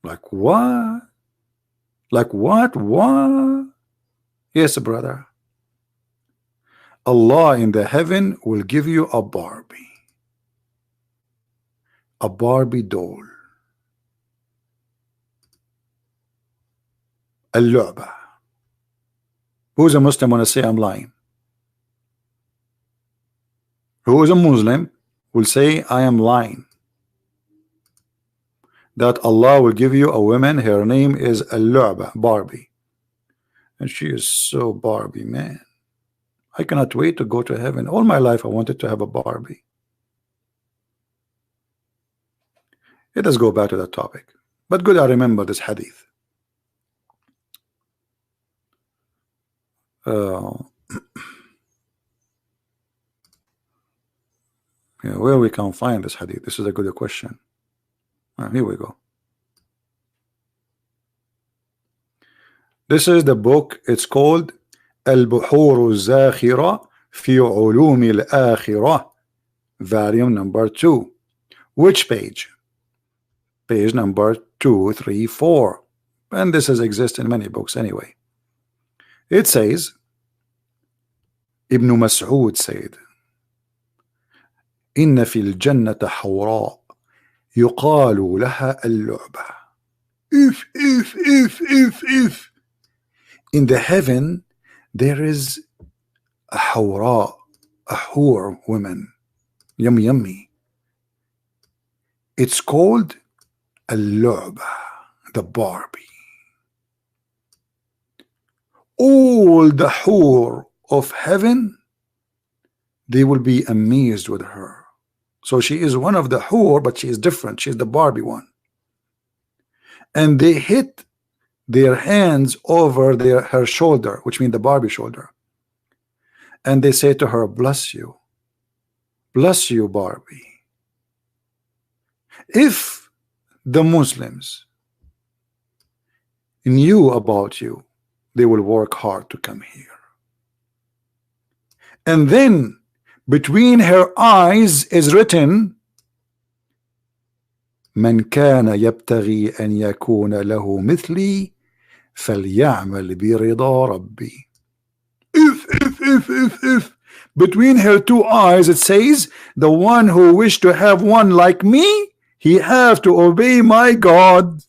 S1: Like what? Like what? What? Yes, brother. Allah in the heaven will give you a Barbie. A Barbie doll. اللعبة. Who's a Muslim when I say I'm lying? Who is a Muslim will say I am lying? That Allah will give you a woman, her name is اللعبة, Barbie. And she is so Barbie, man. I cannot wait to go to heaven. All my life I wanted to have a Barbie. Let us go back to that topic. But good, I remember this hadith. Yeah, where we can find this hadith? This is a good question. Here we go. This is the book. It's called البحور الزاخرة في علوم الآخرة volume number 2. Which page? Page number 234. And this exists in many books anyway. It says, Ibn Mas'ud said, إن في الجنة حوراء يقال لها اللعبة. If. In the heaven, there is a حوراء, a whore woman. Yummy. It's called اللعبة, the Barbie. All the whore of heaven, they will be amazed with her. So she is one of the whore, but she is different. She is the Barbie one. And they hit their hands over her shoulder, which means the Barbie shoulder. And they say to her, bless you, Barbie. If the Muslims knew about you, they will work hard to come here. And then between her eyes is written, من كان يبتغي أن يكون له مثلي فليعمل برضا ربي. If between her two eyes it says, the one who wished to have one like me, he have to obey my God.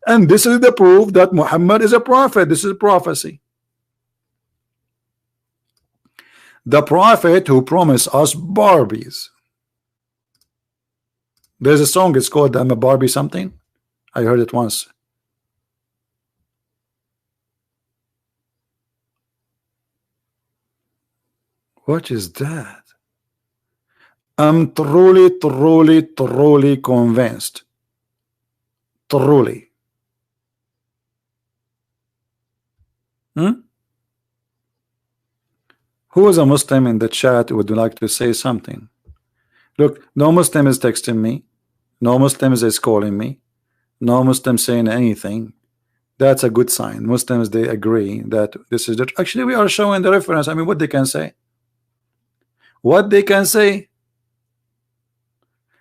S1: And this is the proof that Muhammad is a prophet. This is prophecy. The prophet who promised us Barbies. There's a song, it's called I'm a Barbie something. I heard it once. What is that? I'm truly convinced. Truly. Who is a Muslim in the chat would like to say something? Look, no Muslim is texting me. No Muslims is calling me. No Muslim saying anything. That's a good sign. Muslims, they agree that this is the... Actually, we are showing the reference. I mean, what they can say. What they can say.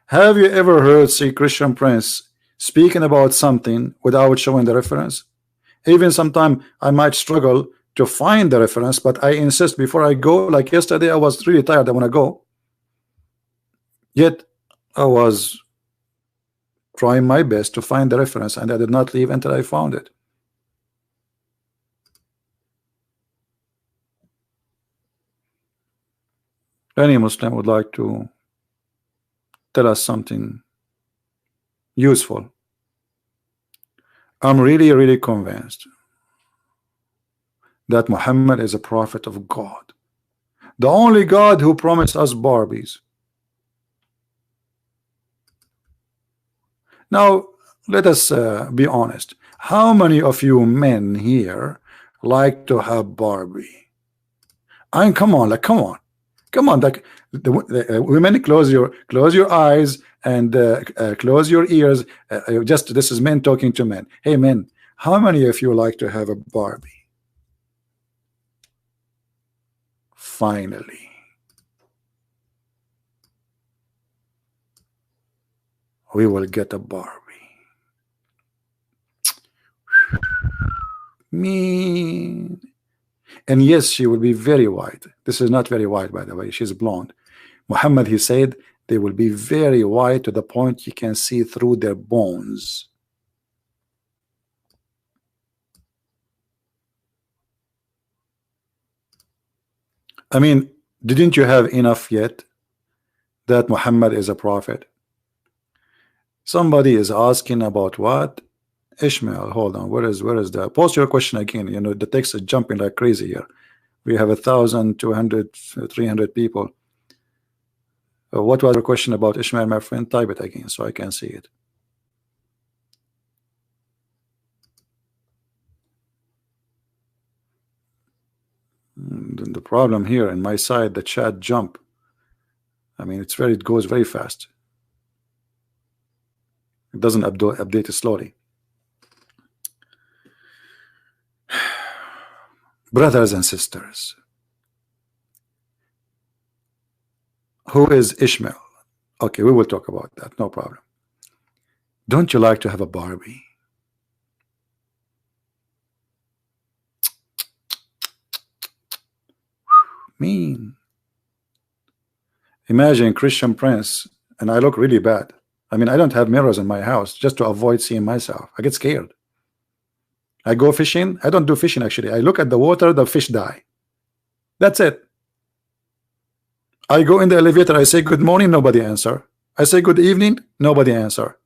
S1: Have you ever heard see Christian Prince speaking about something without showing the reference? Even sometime I might struggle to find the reference, but I insist before I go. Like yesterday, I was really tired. I want to go. Yet I was trying my best to find the reference, and I did not leave until I found it. Any Muslim would like to tell us something useful? I'm really convinced that Muhammad is a prophet of God, the only God who promised us Barbies. Now let us be honest. How many of you men here like to have Barbie? I mean, come on, like the women, close your eyes and close your ears. Just this is men talking to men. Hey men, how many of you like to have a Barbie? Finally, we will get a Barbie. Mean. And yes, she will be very white. This is not very white, by the way. She's blonde. Muhammad, he said, they will be very white to the point you can see through their bones. I mean, didn't you have enough yet that Muhammad is a prophet? Somebody is asking about what? Ishmael, hold on. Where is the post your question again? You know, the text is jumping like crazy here. We have 1,200, 300 people. What was your question about Ishmael, my friend? Type it again so I can see it. The problem here in my side, the chat jump. I mean, it goes very fast. It doesn't update slowly. Brothers and sisters, Who is Ishmael? Okay, we will talk about that, no problem. Don't you like to have a Barbie? Mean. Imagine Christian Prince, and I look really bad. I mean, I don't have mirrors in my house just to avoid seeing myself. I get scared. I go fishing. I don't do fishing actually. I look at the water, the fish die. That's it. I go in the elevator. I say good morning, nobody answer. I say good evening, nobody answer.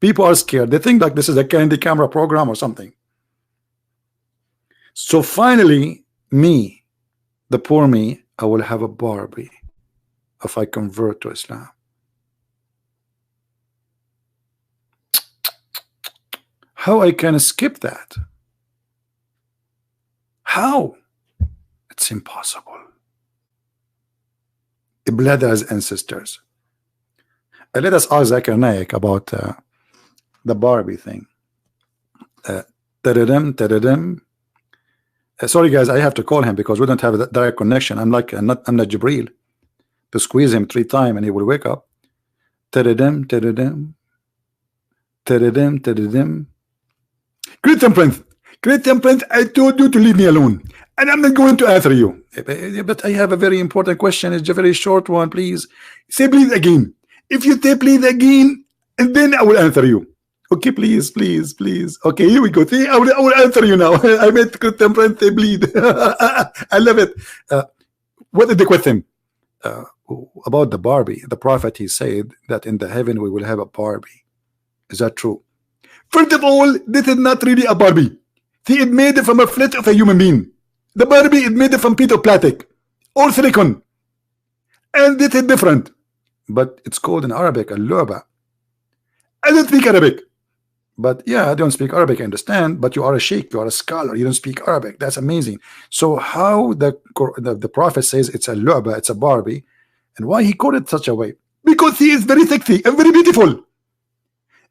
S1: People are scared. They think like this is a candy camera program or something. So finally, me, the poor me, I will have a Barbie if I convert to Islam. How I can skip that? How? It's impossible. Brothers and sisters, let us ask Zakir Naik about the Barbie thing. Sorry guys, I have to call him because we don't have a direct connection. I'm not Jibreel to squeeze him 3 times and he will wake up. Christian Prince, I told you to leave me alone and I'm not going to answer you. But I have a very important question. It's a very short one. Please say please again. If you say please again, and then I will answer you. Okay, please. Okay, here we go. See, I will answer you now. I made Christian Prince say bleed. I love it. What is the question? About the Barbie. The prophet, he said that in the heaven we will have a Barbie. Is that true? First of all, this is not really a Barbie. See, it's made from a flesh of a human being. The Barbie is made from piece of plastic or silicon. And this is different. But it's called in Arabic al-lu'ba. I don't speak Arabic. But yeah, I don't speak Arabic, I understand. But you are a sheikh, you are a scholar, you don't speak Arabic. That's amazing. So how the prophet says it's a lu'ba, it's a Barbie, and why he called it such a way? Because he is very sexy and very beautiful.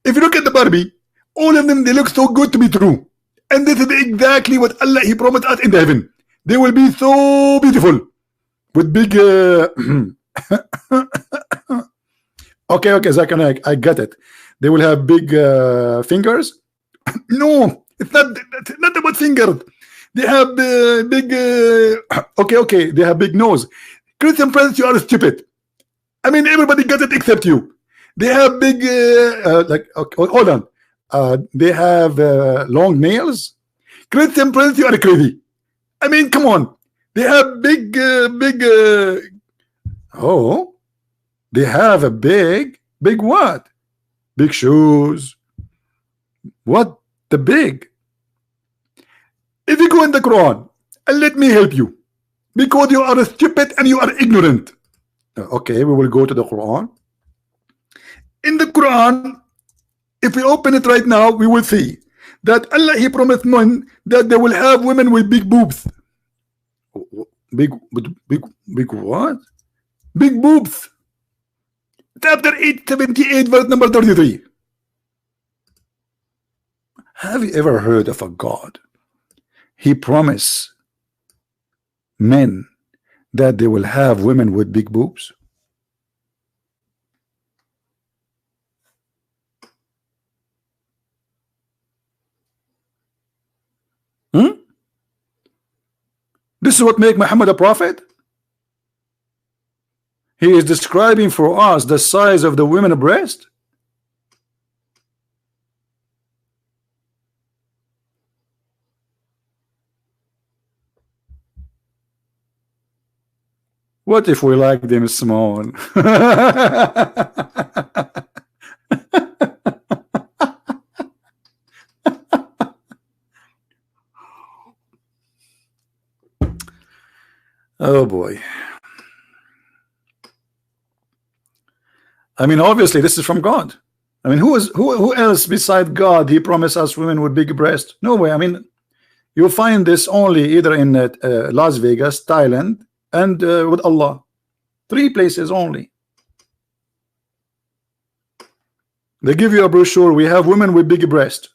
S1: If you look at the Barbie, all of them, they look so good to be true. And this is exactly what Allah, he promised us in the heaven. They will be so beautiful with big okay, Zakir, I get it. They will have big fingers. No, it's not about fingers. They have big okay, they have big nose. Christian Prince, you are stupid. I mean, everybody got it except you. They have big like okay, hold on. They have long nails. Christian Prince, you are crazy. I mean, come on. They have big oh, they have a big what? Big shoes. What? The big? If you go in the Quran, and let me help you, because you are stupid and you are ignorant. Okay, we will go to the Quran. In the Quran, if we open it right now, we will see that Allah, he promised men that they will have women with big boobs. Big what? Big boobs. Chapter 878, verse number 33. Have you ever heard of a God? He promised men that they will have women with big boobs. This is what makes Muhammad a prophet. He is describing for us the size of the women's breast. What if we like them small? Oh boy. I mean, obviously this is from God. I mean, who else beside God he promised us women with big breasts? No way. I mean, you'll find this only either in Las Vegas, Thailand, and with Allah. 3 places only. They give you a brochure. We have women with big breasts.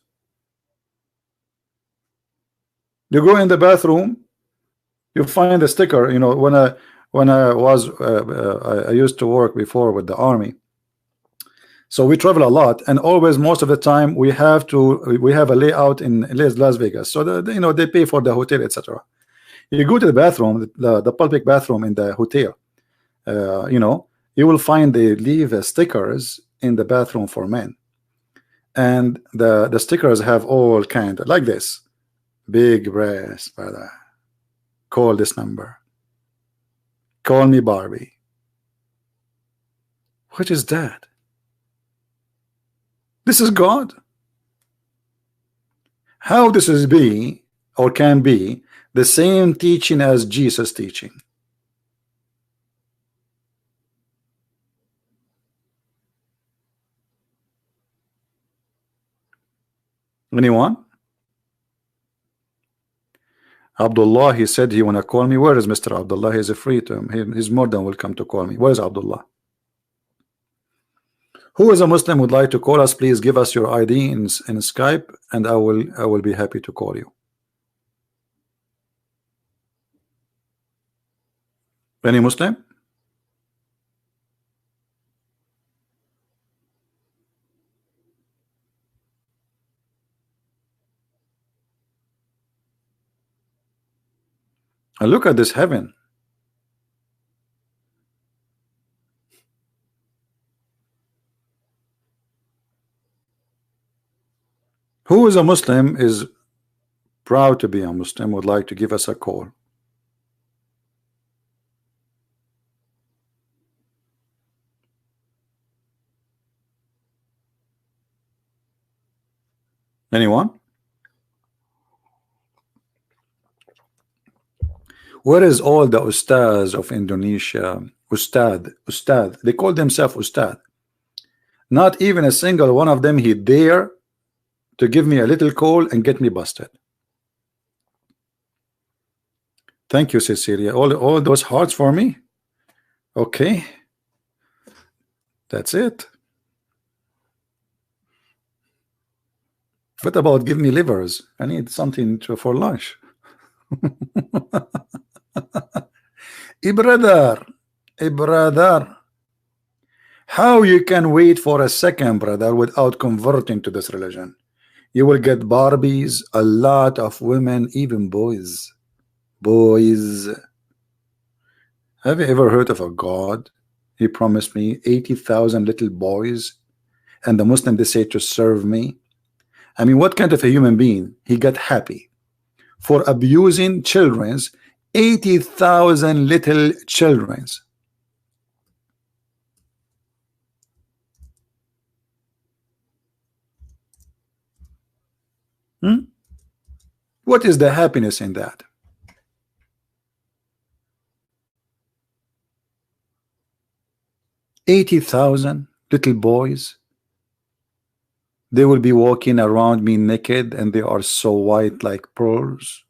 S1: You go in the bathroom, you find a sticker. You know, when I was I used to work before with the army. So we travel a lot, and always most of the time we have a layout in Las Vegas. So you know, they pay for the hotel, etc. You go to the bathroom, the public bathroom in the hotel. You know, you will find they leave stickers in the bathroom for men, and the stickers have all kind like this: big breast, brother. Call this number. Call me Barbie. What is that? This is God. How this is be or can be the same teaching as Jesus teaching? Anyone? Abdullah, he said he wanna call me. Where is Mr. Abdullah? He's free to him. He's more than welcome to call me. Where is Abdullah? Who is a Muslim would like to call us? Please give us your ID in Skype, and I will be happy to call you. Any Muslim? And look at this heaven. Who is a Muslim, is proud to be a Muslim, would like to give us a call? Anyone? Where is all the ustads of Indonesia? Ustad. They call themselves ustad. Not even a single one of them he dare to give me a little call and get me busted. Thank you, Cecilia. All those hearts for me. Okay, that's it. What about give me livers? I need something for lunch. brother, how you can wait for a second, brother, without converting to this religion? You will get Barbies, a lot of women, even boys. Have you ever heard of a God? He promised me 80,000 little boys, and the Muslim they say to serve me. I mean, what kind of a human being he got happy for abusing children's 80,000 little children's? What is the happiness in that? 80,000 little boys, they will be walking around me naked, and they are so white like pearls.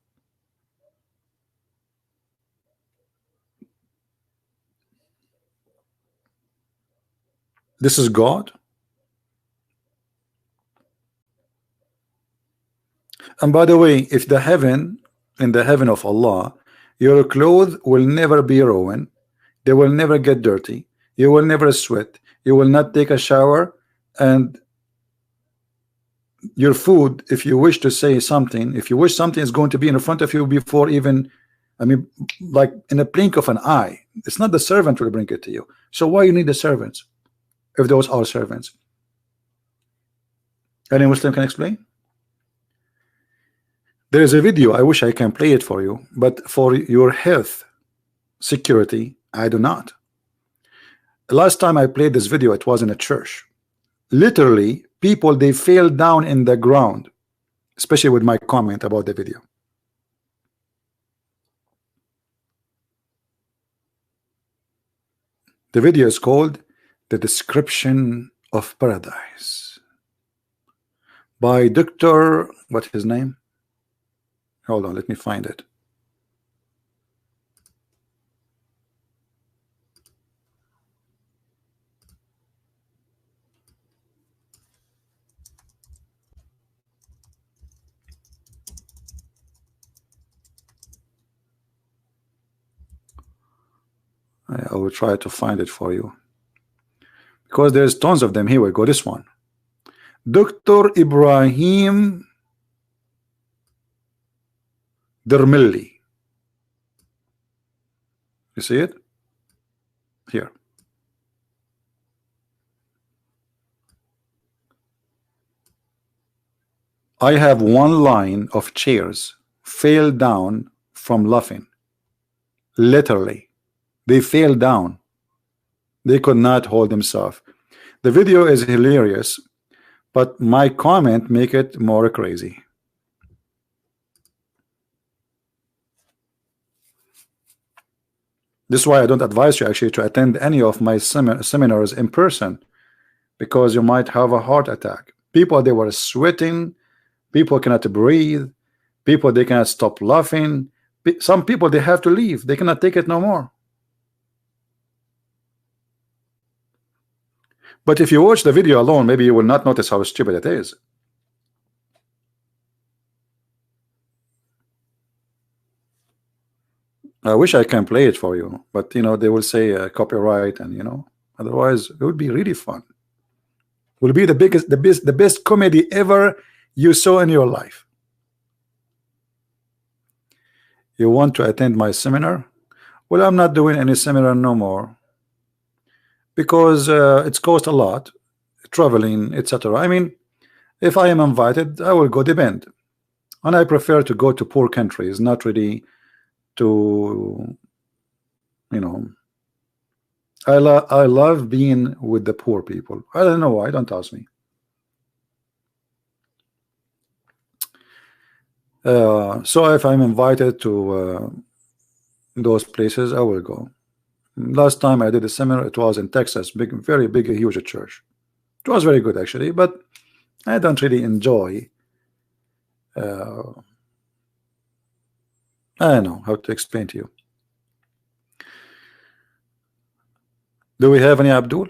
S1: This is God. And by the way, if the heaven, in the heaven of Allah, your clothes will never be ruined, they will never get dirty, you will never sweat, you will not take a shower, and your food, if you wish to say something, if you wish something is going to be in front of you before even, I mean, like in a blink of an eye, it's not the servant will bring it to you. So why you need the servants if those are servants? Any Muslim can explain? There is a video, I wish I can play it for you, but for your health security, I do not. Last time I played this video, it was in a church. Literally, people, they fell down in the ground, especially with my comment about the video. The video is called The Description of Paradise by Dr. What's his name? Hold on, let me find it. I will try to find it for you because there's tons of them. Here we go. This one, Dr. Ibrahim Dermilli. You see it here. I have one line of chairs fell down from laughing. Literally, they fell down. They could not hold themselves. The video is hilarious, but my comment make it more crazy. This is why I don't advise you actually to attend any of my seminars in person, because you might have a heart attack. People, they were sweating. People cannot breathe. People, they cannot stop laughing. Some people, they have to leave. They cannot take it no more. But if you watch the video alone, maybe you will not notice how stupid it is. I wish I can play it for you, but you know, they will say copyright, and you know, otherwise it would be really fun. It will be the best comedy ever you saw in your life. You want to attend my seminar? Well, I'm not doing any seminar no more because it's cost a lot, traveling, etc. I mean, if I am invited, I will go, depend, and I prefer to go to poor countries, not really to, you know, I love being with the poor people. I don't know why, don't ask me. So if I'm invited to those places, I will go. Last time I did a seminar, it was in Texas, big, very big, huge church. It was very good actually, but I don't really enjoy. I don't know how to explain to you. Do we have any Abdul?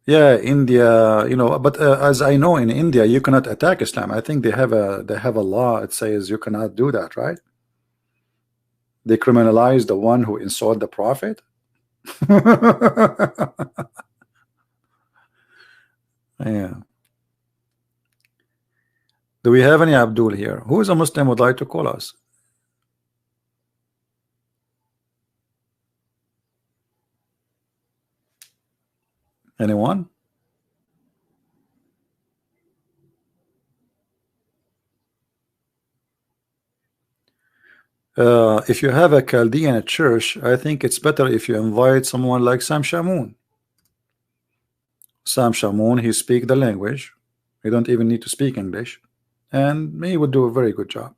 S1: Yeah, India, you know, but as I know, in India you cannot attack Islam. I think they have a law. It says you cannot do that, right? They criminalize the one who insult the Prophet. Yeah. Do we have any Abdul here? Who is a Muslim would like to call us? Anyone? If you have a Chaldean church, I think it's better if you invite someone like Sam Shamoun. Sam Shamoun, he speak the language. You don't even need to speak English, and he would do a very good job.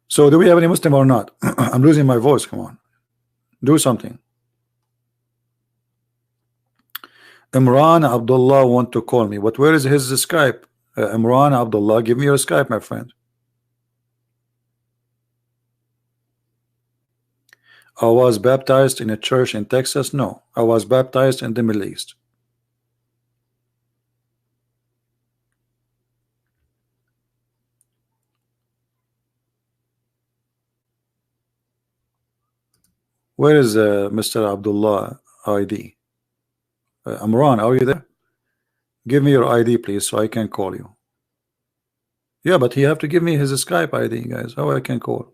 S1: So do we have any Muslim or not? I'm losing my voice. Come on, do something. Imran Abdullah want to call me, but where is his Skype? Imran Abdullah, give me your Skype, my friend. I was baptized in a church in Texas. No, I was baptized in the Middle East. Where is Mr. Abdullah ID? Imran, are you there? Give me your ID, please, so I can call you. Yeah, but he have to give me his Skype ID, guys. How I can call?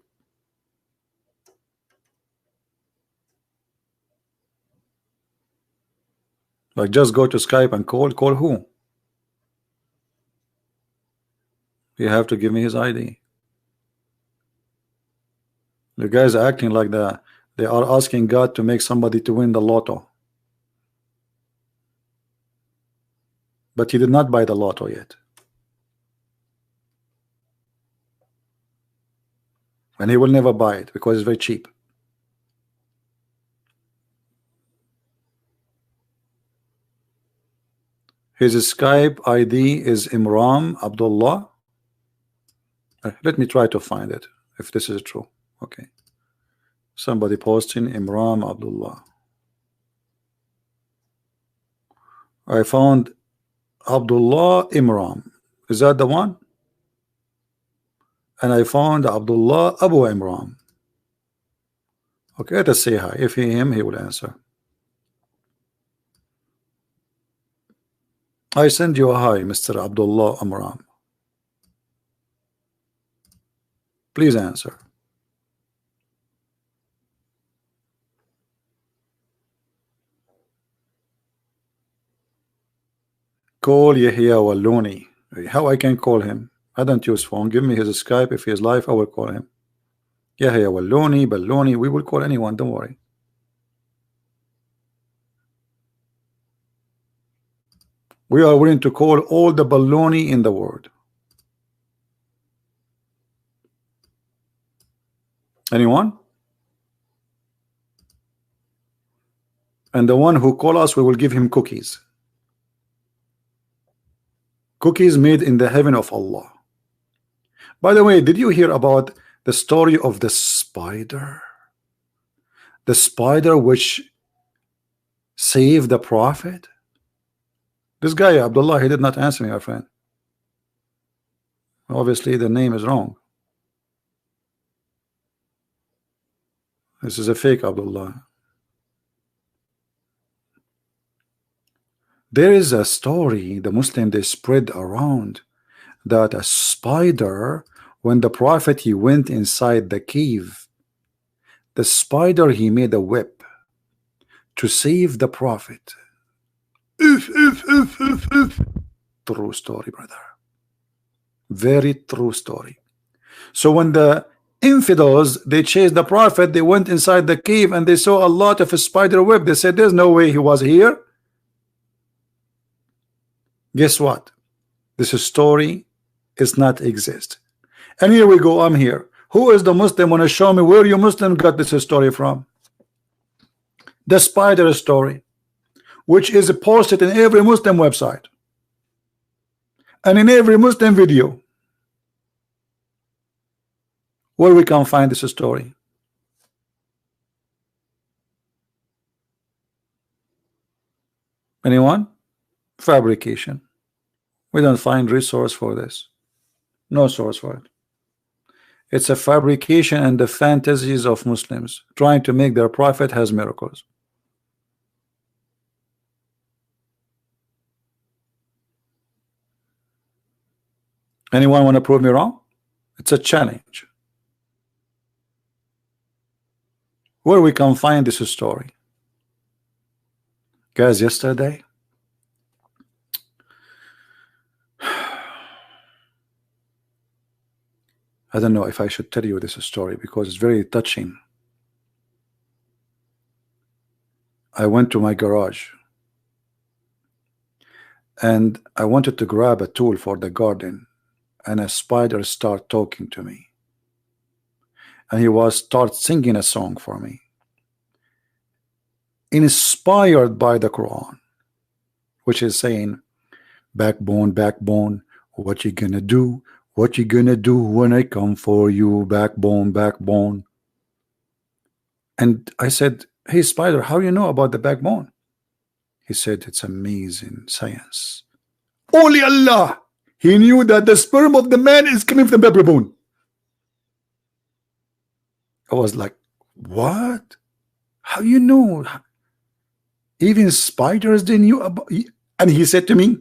S1: Like, just go to Skype and call. Call who? You have to give me his ID. The guys are acting like they are asking God to make somebody to win the lotto. But he did not buy the lotto yet. And he will never buy it because it's very cheap. His Skype ID is Imran Abdullah. Let me try to find it if this is true. Okay. Somebody posting Imran Abdullah. I found Abdullah Imran. Is that the one? And I found Abdullah Abu Imran. Okay, let us say hi. If him, he will answer. I send you a hi, Mr. Abdullah Amram. Please answer. Call Yahya Walloni. How I can call him? I don't use phone. Give me his Skype. If he is live, I will call him. Yahya Walloni, Balloni. We will call anyone. Don't worry. We are willing to call all the Balloni in the world. Anyone? And the one who call us, we will give him cookies. Cookies made in the heaven of Allah. By the way, did you hear about the story of the spider? The spider which saved the Prophet? This guy, Abdullah, he did not answer me, my friend. Obviously, the name is wrong. This is a fake Abdullah. There is a story the Muslim they spread around that a spider, when the Prophet he went inside the cave, the spider he made a whip to save the Prophet. True story, brother. Very true story. So when the infidels they chased the Prophet, they went inside the cave and they saw a lot of a spider web. They said there's no way he was here. Guess what? This story is not exist. And here we go. I'm here. Who is the Muslim? Want to show me where you Muslim got this story from? The spider story, which is posted in every Muslim website and in every Muslim video. Where we can find this story? Anyone? Fabrication. We don't find resource for this. No source for it. It's a fabrication and the fantasies of Muslims trying to make their Prophet has miracles. Anyone want to prove me wrong? It's a challenge. Where we can find this story? Guys, yesterday I don't know if I should tell you this story because it's very touching. I went to my garage and I wanted to grab a tool for the garden, and a spider started talking to me, and he was start singing a song for me, inspired by the Quran, which is saying, backbone, backbone, what you gonna do? What you gonna do when I come for you? Backbone, backbone. And I said, hey spider, how you know about the backbone? He said, it's amazing science. Only Allah, he knew that the sperm of the man is coming from the backbone. I was like, what? How you know? Even spiders they knew about. And he said to me,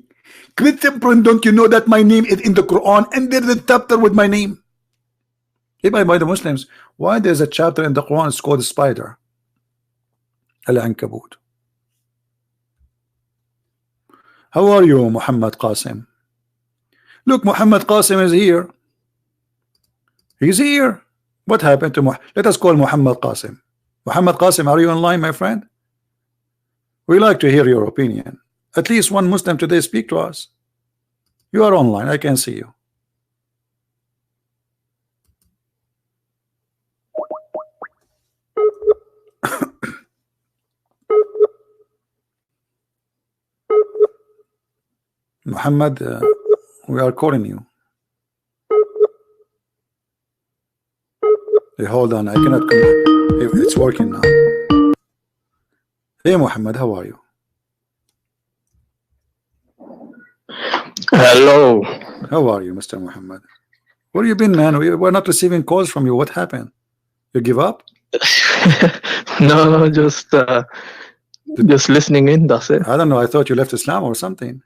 S1: Christian, don't you know that my name is in the Quran and there's a chapter with my name? Hey, by the Muslims, why there's a chapter in the Quran it's called spider? Al-Ankabut. How are you, Muhammad Qasim? Look, Muhammad Qasim is here. He's here. What happened to Muhammad? Let us call Muhammad Qasim. Muhammad Qasim, are you online, my friend? We like to hear your opinion. At least one Muslim today speak to us. You are online. I can see you. Muhammad, we are calling you. Hey, hold on. I cannot come. It's working now. Hey, Muhammad, how are you?
S2: Hello.
S1: How are you, Mr. Muhammad? Where you been, man? We're not receiving calls from you. What happened? You give up?
S2: No, just listening in. That's it.
S1: I don't know. I thought you left Islam or something.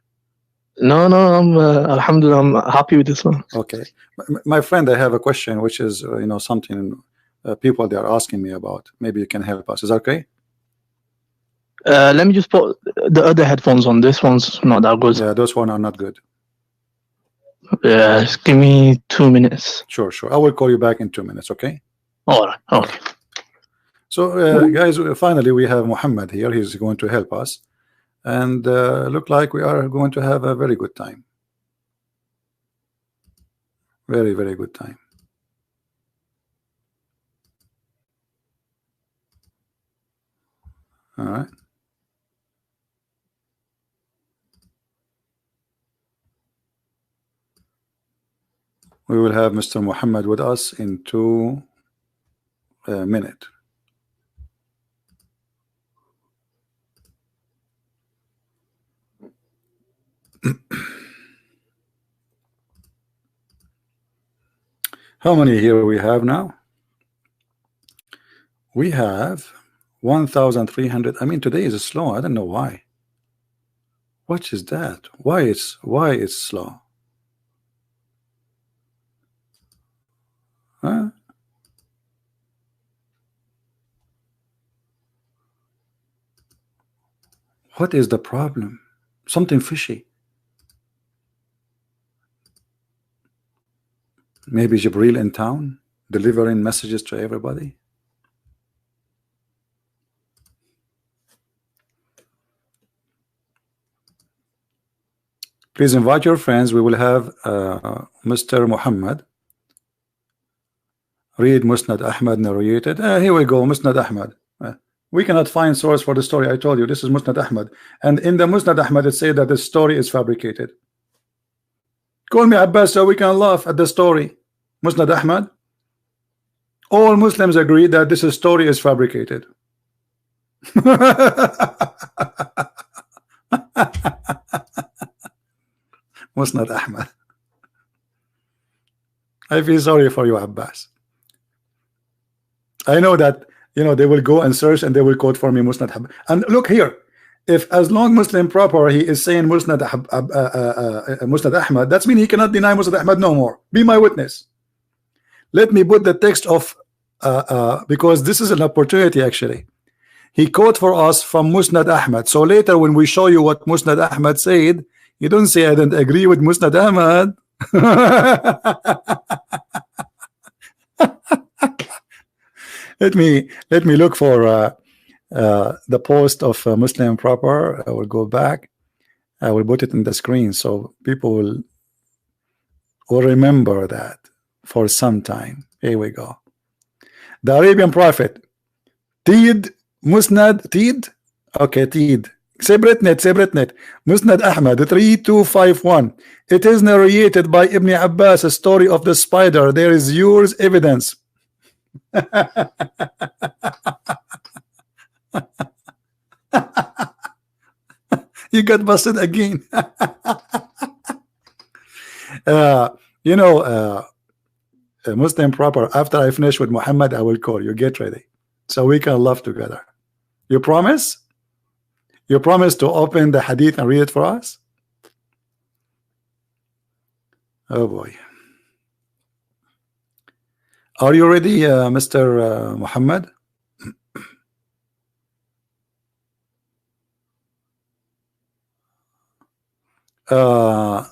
S2: No, I'm alhamdulillah, I'm happy with this one.
S1: Okay, my friend, I have a question, which is something people they are asking me about. Maybe you can help us. Is that okay?
S2: Let me just put the other headphones on. This one's not that good.
S1: Yeah, those one are not good.
S2: Yeah, just give me 2 minutes.
S1: Sure. I will call you back in 2 minutes. Okay.
S2: All right. Okay.
S1: So, guys, finally we have Muhammad here. He's going to help us, and look like we are going to have a very good time. Very, very good time. All right. We will have Mr. Muhammad with us in 2 minutes. How many here we have now? We have 1,300. I mean, today is slow. I don't know why. What is that? Why it's slow? Huh? What is the problem? Something fishy. Maybe Jibril in town delivering messages to everybody. Please invite your friends. We will have Mr. Muhammad read Musnad Ahmad narrated. Here we go, Musnad Ahmad. We cannot find source for the story. I told you this is Musnad Ahmad, and in the Musnad Ahmad it says that the story is fabricated. Call me Abbas so we can laugh at the story. Musnad Ahmad. All Muslims agree that this story is fabricated. Musnad Ahmad. I feel sorry for you, Abbas. I know that they will go and search and they will quote for me Musnad Ahmad. And look here, if as long Muslim proper he is saying Musnad Ahmad, that's mean he cannot deny Musnad Ahmad no more. Be my witness. Let me put the text of because this is an opportunity actually. He quote for us from Musnad Ahmad. So later when we show you what Musnad Ahmad said, you don't say I don't agree with Musnad Ahmad. Let me look for the post of Muslim proper. I will go back. I will put it in the screen so people will remember that for some time. Here we go. The Arabian Prophet. Tid Musnad Tid. Okay, Tid. Separate net. Musnad Ahmad 3251. It is narrated by Ibn Abbas, a story of the spider. There is yours evidence. You got busted again. Muslim proper, after I finish with Muhammad I will call you. Get ready so we can laugh together. You promise? You promise to open the hadith and read it for us? Oh boy. Are you ready, Mr. Muhammad?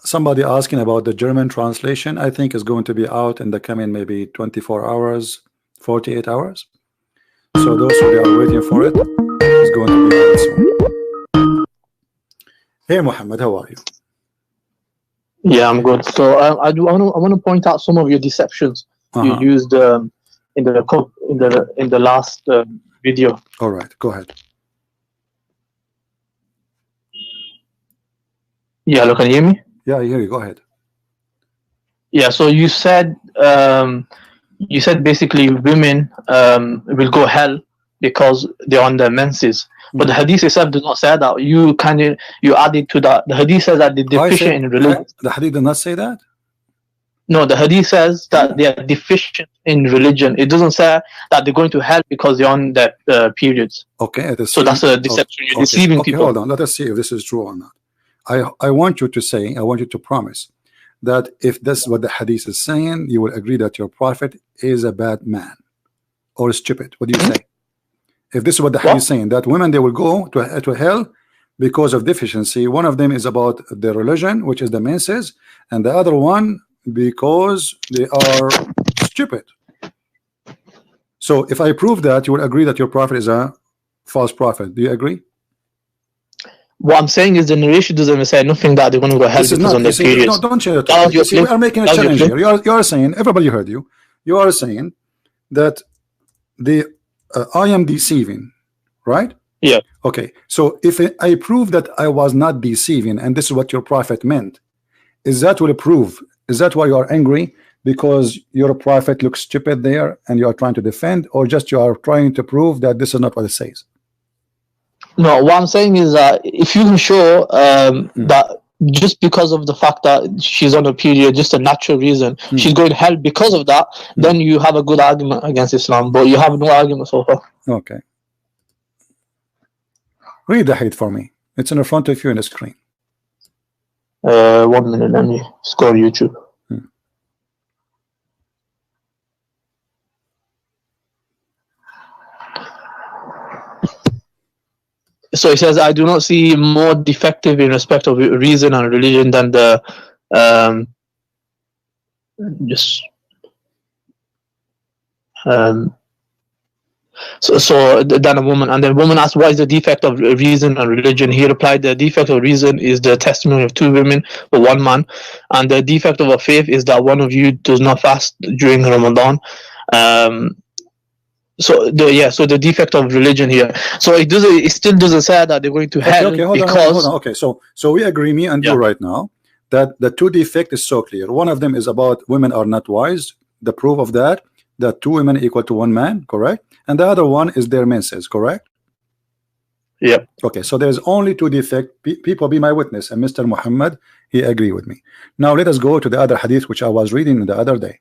S1: Somebody asking about the German translation. I think is going to be out in the coming maybe 24 hours, 48 hours. So those who are waiting for it is going to be out soon. Hey Muhammad, how are you?
S2: Yeah, I'm good. So I want to point out some of your deceptions you used in the last video.
S1: All right, go ahead.
S2: Yeah, look, can you hear me?
S1: Yeah, I hear you. Go ahead.
S2: Yeah, so you said basically women will go hell because they're on their menses. But the hadith itself does not say that. You added to that. The hadith says that they're deficient in religion.
S1: The hadith did not say that?
S2: No, the hadith says that they are deficient in religion. It doesn't say that they're going to hell because they're on their periods.
S1: Okay,
S2: so that's a deception. You're deceiving people.
S1: Hold on, let us see if this is true or not. I want you to say, I want you to promise that if this is what the hadith is saying, you will agree that your prophet is a bad man or stupid. What do you say? If this is what the hadith is saying, that women, they will go to hell because of deficiency. One of them is about their religion, which is the menses, and the other one because they are stupid. So if I prove that, you will agree that your prophet is a false prophet. Do you agree?
S2: What I'm saying is the narration doesn't say nothing that they're going to go hell because on their periods.
S1: No, don't change it. We are making a challenge here. You are saying, everybody heard you. You are saying that I am deceiving, right?
S2: Yeah.
S1: Okay. So if I prove that I was not deceiving, and this is what your prophet meant, is that will prove? Is that why you are angry? Because your prophet looks stupid there, and you are trying to defend, or just you are trying to prove that this is not what it says?
S2: No, what I'm saying is that if you can show that just because of the fact that she's on a period, just a natural reason, she's going to hell because of that, then you have a good argument against Islam, but you have no argument so far.
S1: Okay. Read the hadith for me. It's in front of you on the screen.
S2: 1 minute, let me score YouTube. So it says, I do not see more defective in respect of reason and religion than the than a woman. And the woman asked, what is the defect of reason and religion? He replied, the defect of reason is the testimony of 2 women or 1 man, and the defect of a faith is that one of you does not fast during Ramadan. So the defect of religion here. So it still doesn't say that they're going to hell.
S1: Okay, hold on. Okay, so we agree, me and you right now, that the 2 defect is so clear. One of them is about women are not wise. The proof of that 2 women equal to 1 man, correct? And the other one is their menses, correct?
S2: Yeah.
S1: Okay, so there's only 2 defect. People be my witness, and Mr. Muhammad, he agree with me. Now let us go to the other hadith which I was reading the other day.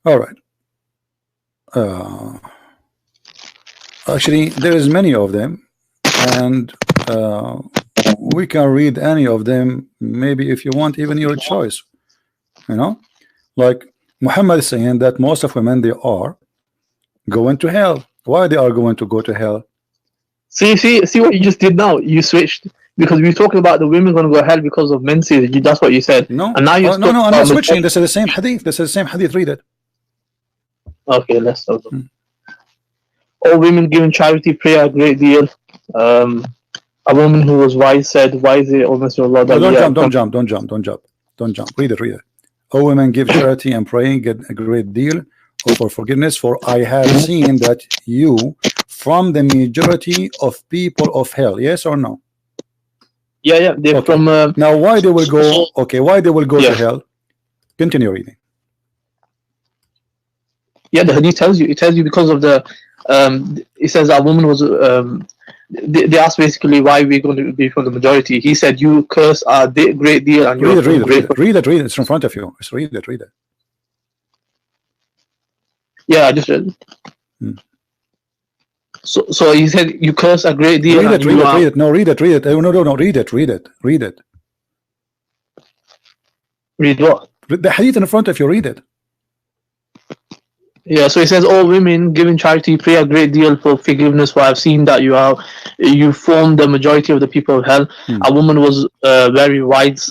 S1: All right. Actually, there is many of them, and we can read any of them. Maybe if you want, even your choice. You know, like Muhammad is saying that most of women, they are going to hell. Why they are going to go to hell?
S2: See what you just did now. You switched because we were talking about the women going to go to hell because of menses. That's what you said.
S1: No,
S2: and now you're
S1: no, I'm not switching. This is the same hadith. This is the same hadith. Read it.
S2: Okay, let's start. All women giving charity pray a great deal. A woman who was wise said, "Why is it, O Messenger of Allah?"
S1: Don't jump. Read it. All women give charity and pray, get a great deal for forgiveness. For I have seen that you from the majority of people of hell. Yes or no?
S2: Yeah. They're
S1: okay.
S2: From.
S1: Now, why they will go? Okay, why they will go to hell? Continue reading.
S2: Yeah, the hadith tells you. It tells you because of the. It says that woman was. They asked basically why we're going to be from the majority. He said, "You curse a great deal, and
S1: read it. It's in front of you. Just read it.
S2: Yeah, I just read it. So he said, "You curse a great deal."
S1: Read it. No, read it. No, read it.
S2: Read what?
S1: The hadith in front of you. Read it.
S2: Yeah, so it says, all women giving charity pray a great deal for forgiveness, for I've seen that you form the majority of the people of hell. A woman was very wise,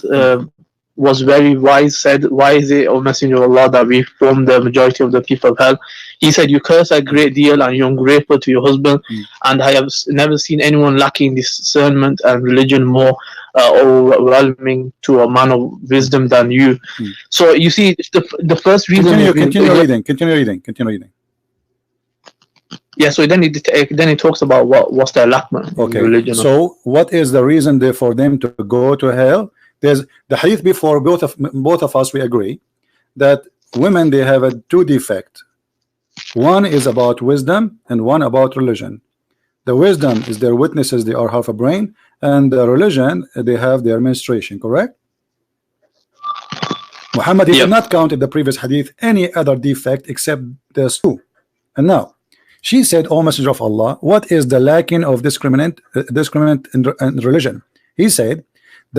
S2: said, why is it, O Messenger of Allah, that we form the majority of the people of hell? He said, you curse a great deal and you're ungrateful to your husband, and I have never seen anyone lacking discernment and religion more overwhelming to a man of wisdom than you. So you see, the first reason.
S1: Continue reading.
S2: Yeah, so then it talks about what's their lack, man.
S1: Okay.
S2: Religion.
S1: So what is the reason there for them to go to hell? There's the hadith before. Both of us, we agree that women, they have a 2 defect. One is about wisdom and one about religion. The wisdom is their witnesses, they are half a brain, and the religion, they have their menstruation, correct? Muhammad, he did not count in the previous hadith any other defect except those two. And now she said, "O Messenger of Allah, what is the lacking of discriminant in religion?" He said,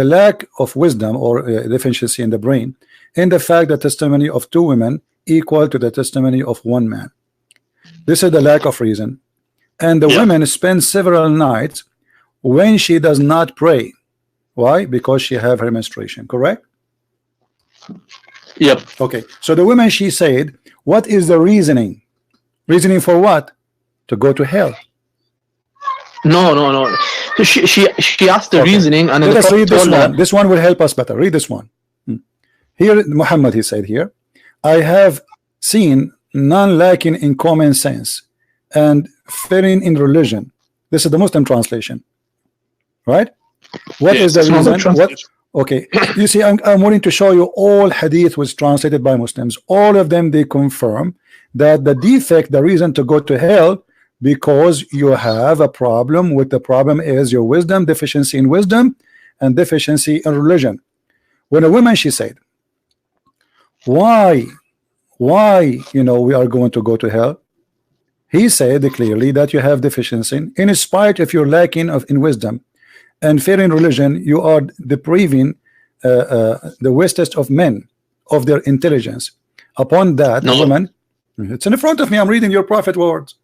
S1: the lack of wisdom or deficiency in the brain, in the fact that testimony of two women equal to the testimony of one man. This is the lack of reason. And the women spend several nights when she does not pray. Why? Because she have her menstruation, correct?
S2: Yep.
S1: Okay, so the women, she said, what is the reasoning? Reasoning for what? To go to hell.
S2: No. So she asked the reasoning, and
S1: let us read this one. This one will help us better. Read this one. Here, Muhammad, he said here, I have seen none lacking in common sense and fearing in religion. This is the Muslim translation, right? What is the reason? What? Okay, you see, I'm wanting to show you all hadith was translated by Muslims. All of them, they confirm that the defect, the reason to go to hell, because you have a problem with the problem is your wisdom, deficiency in wisdom, and deficiency in religion. When a woman, she said, why, you know, we are going to go to hell? He said clearly that you have deficiency in spite of your lacking in wisdom and fear in religion. You are depriving the wisest of men of their intelligence. Upon that, the woman, it's in front of me, I'm reading your prophet words.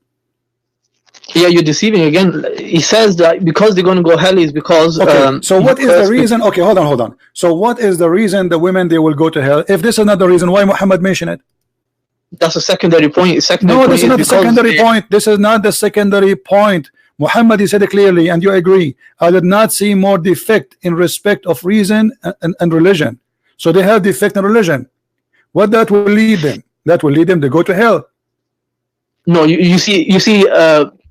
S2: Yeah, you're deceiving again. He says that because they're going to go hell is because
S1: so what is the reason? Okay, hold on. So what is the reason the women, they will go to hell? If this is not the reason, why Muhammad mentioned it?
S2: That's a secondary point.
S1: No, this is not the secondary point. This is not the secondary point. Muhammad, he said it clearly, and you agree. I did not see more defect in respect of reason and religion. So they have defect in religion. What that will lead them? That will lead them to go to hell.
S2: No, you see,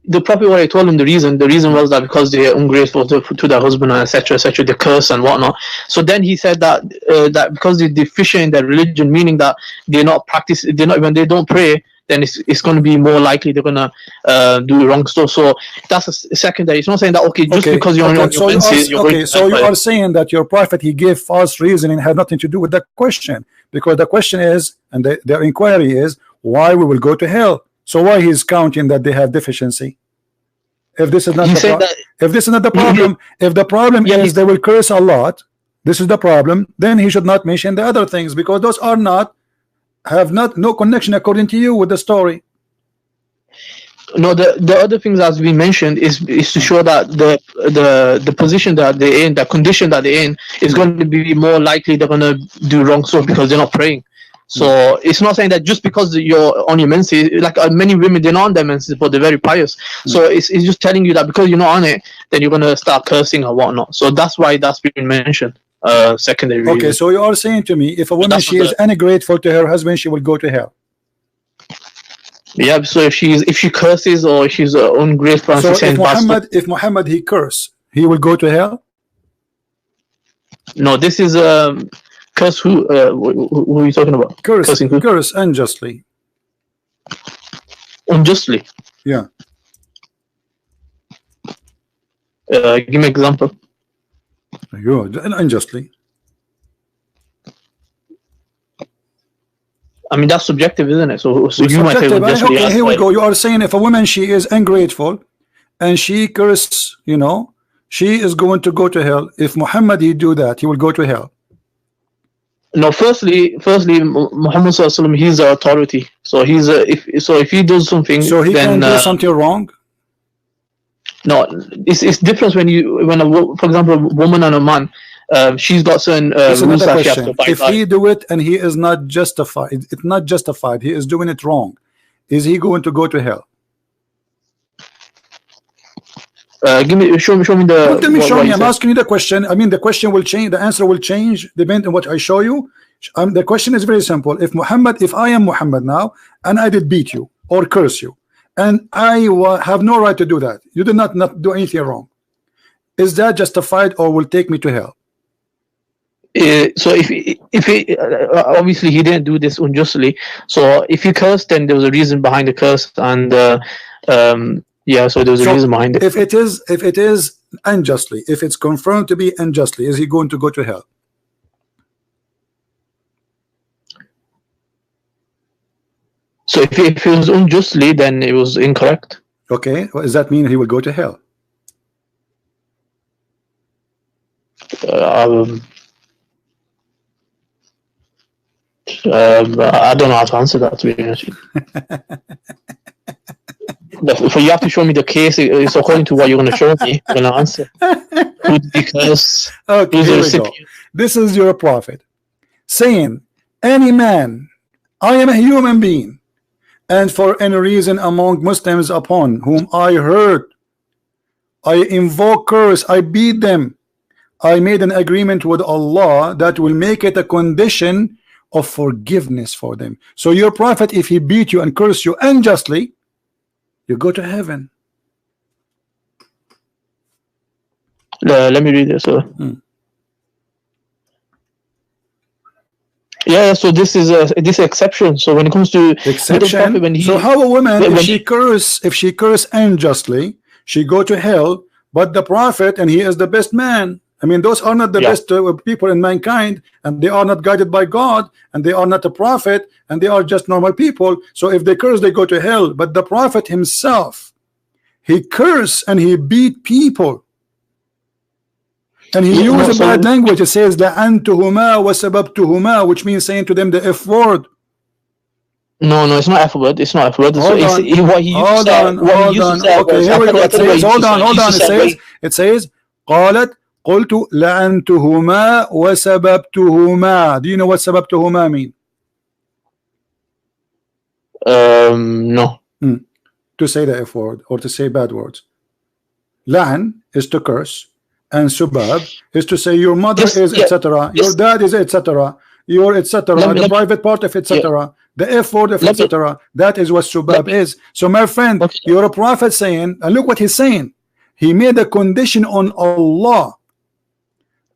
S2: the Prophet, what I told him, the reason was that because they are ungrateful to their husband, and etc., the curse and whatnot. So then he said that that because they're deficient in their religion, meaning that when they don't pray, then it's going to be more likely they're going to do wrong stuff. So that's a secondary. It's not saying that because you're on your senses,
S1: so you are saying that your prophet, he gave false reasoning, had nothing to do with the question, because the question is, and their inquiry is, why we will go to hell. So why he's counting that they have deficiency? If this is not the problem, if the problem is they will curse a lot, this is the problem, then he should not mention the other things, because those are no connection according to you with the story.
S2: No, the other things as we mentioned is to show that the position that they're in, the condition that they're in, is going to be more likely they're going to do wrong stuff because they're not praying. So it's not saying that just because you're on your menses, like many women, they're not on their menses, but they're very pious. So it's just telling you that because you're not on it, then you're gonna start cursing or whatnot. So that's why that's been mentioned. Secondary reason.
S1: Okay, so you are saying to me, if a woman she is ungrateful to her husband, she will go to hell.
S2: Yeah. So if she curses or she's ungrateful,
S1: so if Muhammad he curse, he will go to hell.
S2: No, this is curse who are you talking about?
S1: Curse unjustly.
S2: Unjustly?
S1: Yeah.
S2: Give me an example.
S1: Unjustly.
S2: I mean, that's subjective, isn't it? So you might say unjustly.
S1: Okay, here we go. You are saying if a woman, she is ungrateful and she curses, you know, she is going to go to hell. If Muhammad he do that, he will go to hell.
S2: No, firstly, Muhammad Sallallahu Alaihi Wasallam, he's the authority. So he's if he does something,
S1: so he can do something wrong.
S2: No, it's different when for example, a woman and a man, she's got certain rules that she has to abide by.
S1: If he do it and he is not justified, it's not justified. He is doing it wrong. Is he going to go to hell?
S2: Show me the.
S1: Tell me, show me. I'm asking you the question. I mean, the question will change. The answer will change depending on what I show you. The question is very simple. If I am Muhammad now, and I did beat you or curse you, and I have no right to do that, you did not do anything wrong. Is that justified or will take me to hell?
S2: So if he obviously he didn't do this unjustly. So if he cursed, then there was a reason behind the curse, and yeah, so there's a reason behind it.
S1: If it is unjustly, if it's confirmed to be unjustly, is he going to go to hell?
S2: So if it was unjustly, then it was incorrect.
S1: Okay, what does that mean? He will go to hell.
S2: I don't know how to answer that, to be honest. So you have to show me the case. It's according to what you're going to show me. I'm going to answer. Who did he curse?
S1: Okay,
S2: Who's the
S1: here we go.
S2: recipient?
S1: This is your prophet saying, any man, I am a human being, and for any reason among Muslims upon whom I hurt, I invoke curse, I beat them, I made an agreement with Allah that will make it a condition of forgiveness for them. So your prophet, if he beat you and curse you unjustly, you go to heaven.
S2: Let me read this. Yeah, so this is this exception. So when it comes to
S1: exception,
S2: when he,
S1: so how a woman,
S2: when
S1: if she curse unjustly, she go to hell, but the prophet, and he is the best man. I mean, those are not the best people in mankind, and they are not guided by God, and they are not a prophet, and they are just normal people. So if they curse, they go to hell. But the prophet himself, he cursed and he beat people. And he used a bad language. It says la'antuhuma wa sababtuhuma, which means saying to them the F word.
S2: No, it's not F word. It's not F word.
S1: Hold on. Hold on. Okay, here we go. It says, hold on. It says قالت قلت لعنتهما وسببتهما. Do you know what سببتهما mean?
S2: No.
S1: To say the F word or to say bad words. La'an is to curse, and subab is to say your mother is etc. Your dad is etc. Your etc. The private part of etc. The F word of etc. That is what subab is. So my friend, you're a prophet saying, and look what he's saying. He made a condition on Allah.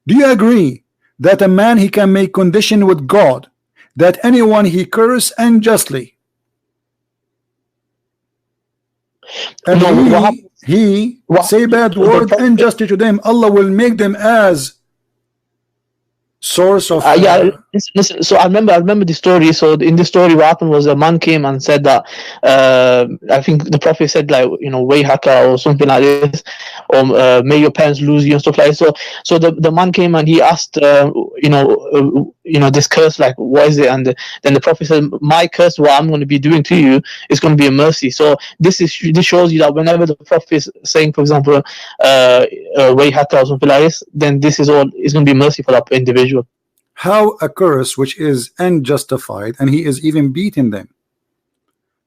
S1: Do you agree that a man, he can make condition with God that anyone he curse unjustly, and he say bad word unjustly to them, Allah will make them as source of
S2: listen, so I remember the story. So in the story, what happened was a man came and said that I think the prophet said, like, you know, way haka or something like this, or may your parents lose you and stuff like that. So the man came and he asked you know, this curse, like, what is it? And then the prophet said, my curse, what I'm going to be doing to you is going to be a mercy. So this shows you that whenever the prophet is saying, for example, way haka or something like this, then this is going to be mercy for that individual.
S1: How a curse which is unjustified, and he is even beating them.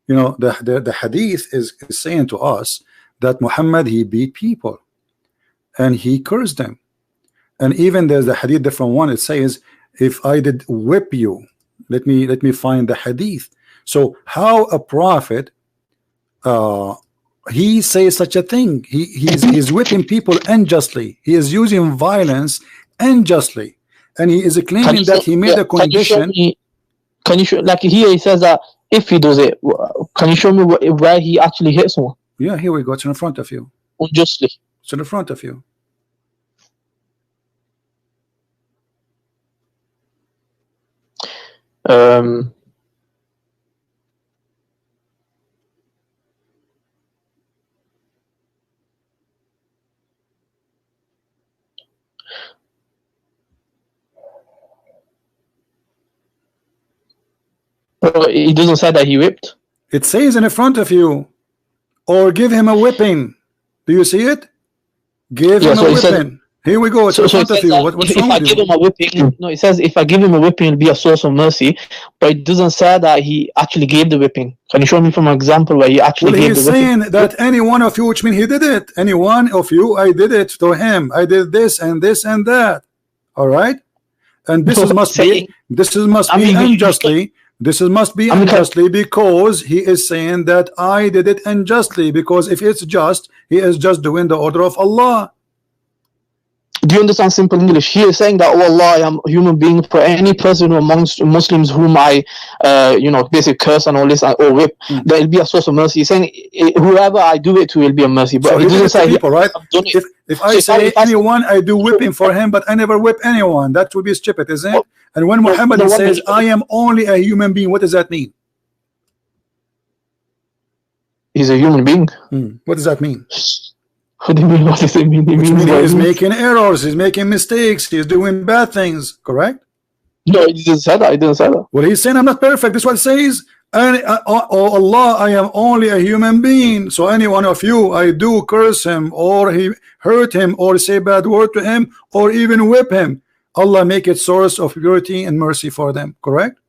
S1: You know, the hadith is saying to us that Muhammad, he beat people and he cursed them. And even there's the hadith different one. It says, if I did whip you, let me find the hadith. So how a prophet he says such a thing? He's whipping people unjustly. He is using violence unjustly. And he is claiming that he made a condition.
S2: Can you show, like here he says that if he does it, can you show me where he actually hit someone?
S1: Yeah, here we go. It's in front of you.
S2: Unjustly.
S1: It's in front of you.
S2: He doesn't say that he whipped.
S1: It says in front of you, or give him a whipping. Do you see it? Give him a whipping. Here we go. It's in front of you. What's wrong with you?
S2: Him a whipping, no, it says if I give him a whipping, it'll be a source of mercy. But it doesn't say that he actually gave the whipping. Can you show me from an example where he actually gave the whipping?
S1: He's saying that any one of you, which means he did it. Any one of you, I did it to him. I did this and this and that. All right. And this must be unjustly. This must be unjustly, because he is saying that I did it unjustly, because if it's just, he is just doing the order of Allah.
S2: Do you understand simple English? He is saying that, oh Allah, I am a human being. For any person amongst Muslims whom I you know, basically curse and all this or whip, there will be a source of mercy. He's saying whoever I do it to will be a mercy. But
S1: so he doesn't say people, right? If I say anyone, I do whipping for him, but I never whip anyone, that would be stupid, isn't it? And when Muhammad says I am only a human being, what does that mean?
S2: He's a human being.
S1: What does that mean?
S2: What do you mean? What does it mean?
S1: Which means he is making errors, he's making mistakes, he's doing bad things, correct?
S2: No, he didn't say that. I didn't say that.
S1: Well, he's saying I'm not perfect. This is what it says. And oh Allah, I am only a human being. So any one of you, I do curse him, or he hurt him, or say bad word to him, or even whip him. Allah make it source of purity and mercy for them. Correct?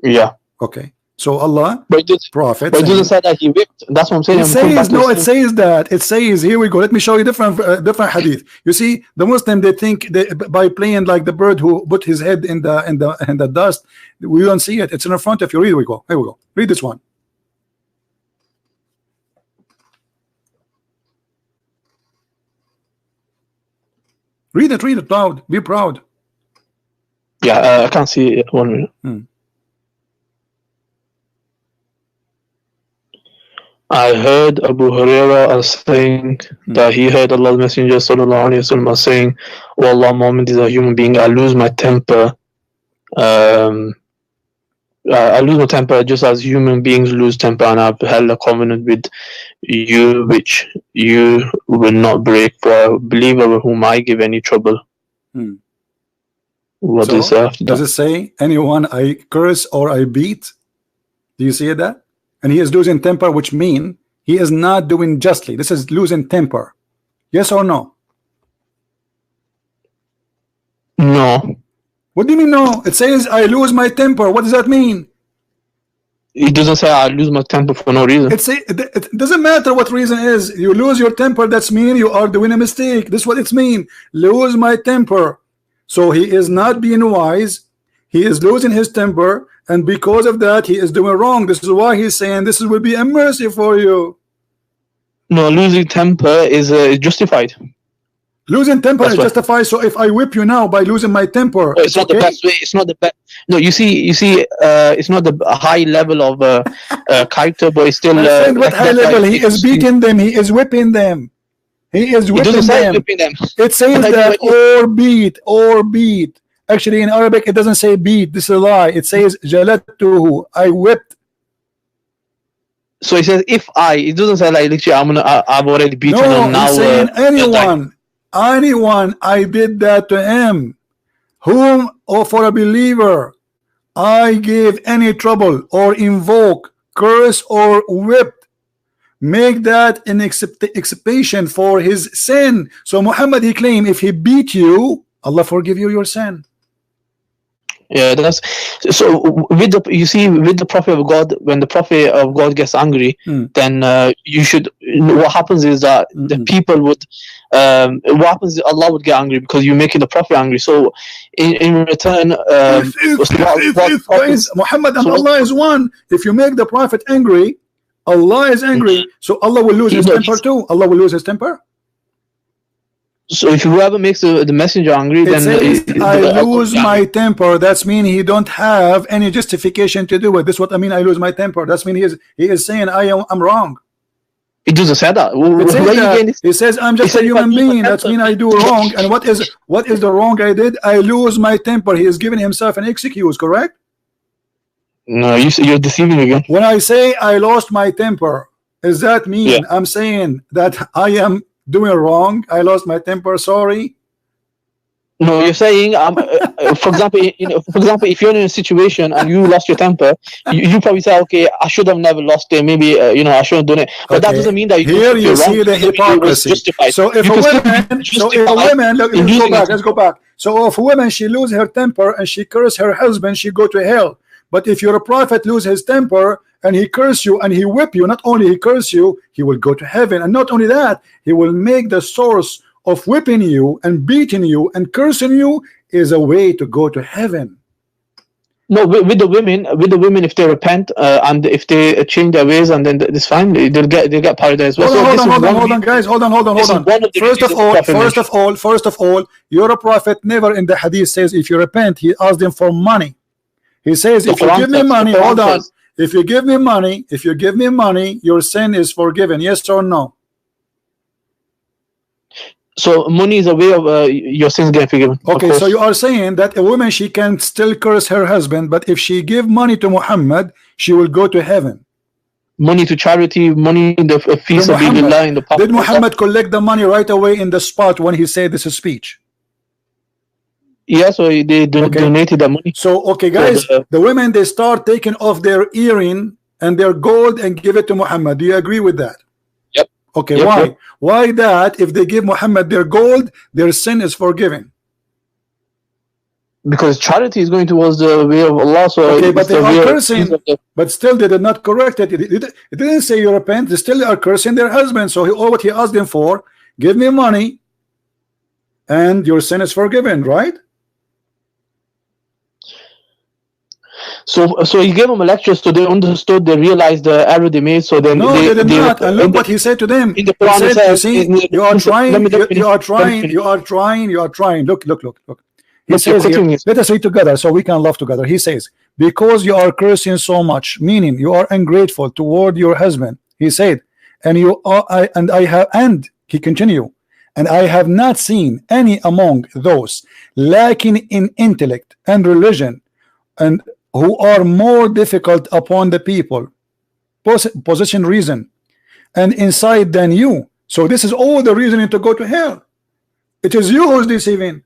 S2: Yeah.
S1: Okay. So Allah, Prophet,
S2: but it doesn't say that he whipped. That's what I'm saying.
S1: It says, no, it says that. It says, here we go. Let me show you different hadith. You see, the Muslim, they think by playing like the bird who put his head in the dust. We don't see it. It's in front of you. Here we go. Here we go. Read this one. Read it. Read it loud. Be proud.
S2: Yeah, I can't see it. 1 minute. I heard Abu Hurairah saying that he heard Allah's Messenger sallallahu alaihi wasallam saying, "Oh Allah, Muhammad is a human being. I lose my temper. I lose my temper just as human beings lose temper, and I've held a covenant with you which you will not break for a believer whom I give any trouble." What
S1: so,
S2: is after
S1: does it say anyone I curse or I beat? Do you see that? And he is losing temper, which mean he is not doing justly. This is losing temper. Yes or no?
S2: No.
S1: What do you mean no? It says I lose my temper. What does that mean?
S2: It doesn't say I lose my temper for no reason.
S1: It doesn't matter what reason is. You lose your temper, that's mean you are doing a mistake. This is what it's mean. Lose my temper. So he is not being wise. He is losing his temper, and because of that he is doing wrong. This is why he's saying this will be a mercy for you.
S2: No, losing temper is justified.
S1: Losing temper is justified. So if I whip you now by losing my temper,
S2: it's not okay. The best way. It's not the best. No, you see, it's not the high level of character, but it's still.
S1: What high level? He is beating them. He is whipping them. He is whipping them. It says that or beat. Actually, in Arabic, it doesn't say beat. This is a lie. It says jalattuhu. I whipped.
S2: So it says if I. It doesn't say like literally I've already beaten him now.
S1: No, it's saying anyone I did that to him, whom or for a believer I gave any trouble or invoke, curse or whipped, make that an expiation for his sin. So Muhammad, he claimed if he beat you, Allah forgive you your sin.
S2: Yeah, that's so. With the Prophet of God, when the Prophet of God gets angry, then you should. What happens is that the people would. What happens is Allah would get angry because you're making the Prophet angry. So, in return,
S1: Muhammad and Allah is one. If you make the Prophet angry, Allah is angry. So Allah will lose his temper too. Allah will lose his temper.
S2: So if whoever makes the messenger angry, then
S1: I lose my temper. That's mean he don't have any justification to do it. This is what I mean. I lose my temper. That's mean he is saying I'm wrong.
S2: It doesn't say that.
S1: He says I'm just a human being. That's mean I do wrong. And what is the wrong I did? I lose my temper. He is giving himself an excuse. Correct?
S2: No, you're deceiving again.
S1: When I say I lost my temper, does that mean I'm saying that I am doing wrong? I lost my temper. Sorry.
S2: No, you're saying, for example, if you're in a situation and you lost your temper, you probably say, okay, I should have never lost it. Maybe I shouldn't have done it. But that doesn't mean that
S1: you see the hypocrisy. So if a woman, look, let's go back. So if a woman she lose her temper and she curse her husband, she go to hell. But if your prophet lose his temper and he curse you and he whip you, not only he curse you, he will go to heaven. And not only that, he will make the source of whipping you and beating you and cursing you is a way to go to heaven.
S2: No, with the women, if they repent and if they change their ways, and then it's fine. They'll get paradise.
S1: Hold on, guys. Hold on. First of all, your prophet never in the hadith says if you repent, he asked them for money. He says if you give me money, hold on. If you give me money, your sin is forgiven. Yes or no?
S2: So money is a way of your sins getting forgiven.
S1: Okay, so you are saying that a woman, she can still curse her husband, but if she give money to Muhammad, she will go to heaven.
S2: money to charity, money in the fi sabilillah in the path.
S1: Did Muhammad collect the money right away in the spot when he said this speech?
S2: Yeah, so they donated the money.
S1: So okay, guys, the women, they start taking off their earring and their gold and give it to Muhammad. Do you agree with that?
S2: Yep.
S1: Okay,
S2: yep,
S1: why?
S2: Yep.
S1: Why that if they give Muhammad their gold, their sin is forgiven?
S2: Because charity is going towards the way of Allah. So
S1: okay, but they are cursing, but still they did not correct it. It didn't say you repent. They still are cursing their husband. So all what he asked them for, give me money and your sin is forgiven, right?
S2: So he gave them a lecture, so they understood, they realized the error they made. So then
S1: no, they did not. And look what he said to them. In the Quran, he said, you see, you are trying. Look. He says here, let us read together so we can love together. He says, because you are cursing so much, meaning you are ungrateful toward your husband. He said, and he continued, and I have not seen any among those lacking in intellect and religion, and who are more difficult upon the people, position, reason, and insight than you. So this is all the reasoning to go to hell. It is you who's deceiving.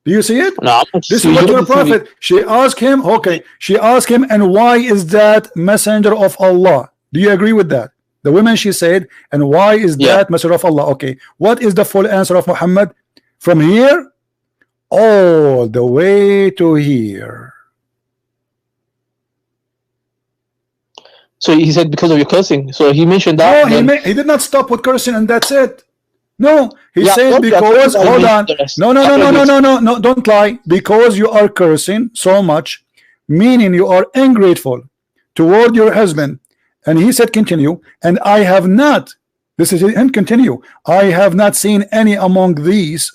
S1: Do you see it?
S2: No,
S1: this is what your prophet. She asked him, okay, she asked him, and why is that messenger of Allah? Do you agree with that? The women, she said, and why is that messenger of Allah? Okay, what is the full answer of Muhammad? From here all the way to here.
S2: So he said because of your cursing. So he mentioned that.
S1: No, he did not stop with cursing and that's it. No, he said because hold on. No, don't lie. Because you are cursing so much, meaning you are ungrateful toward your husband. And he said, continue. And I have not, this is and continue. I have not seen any among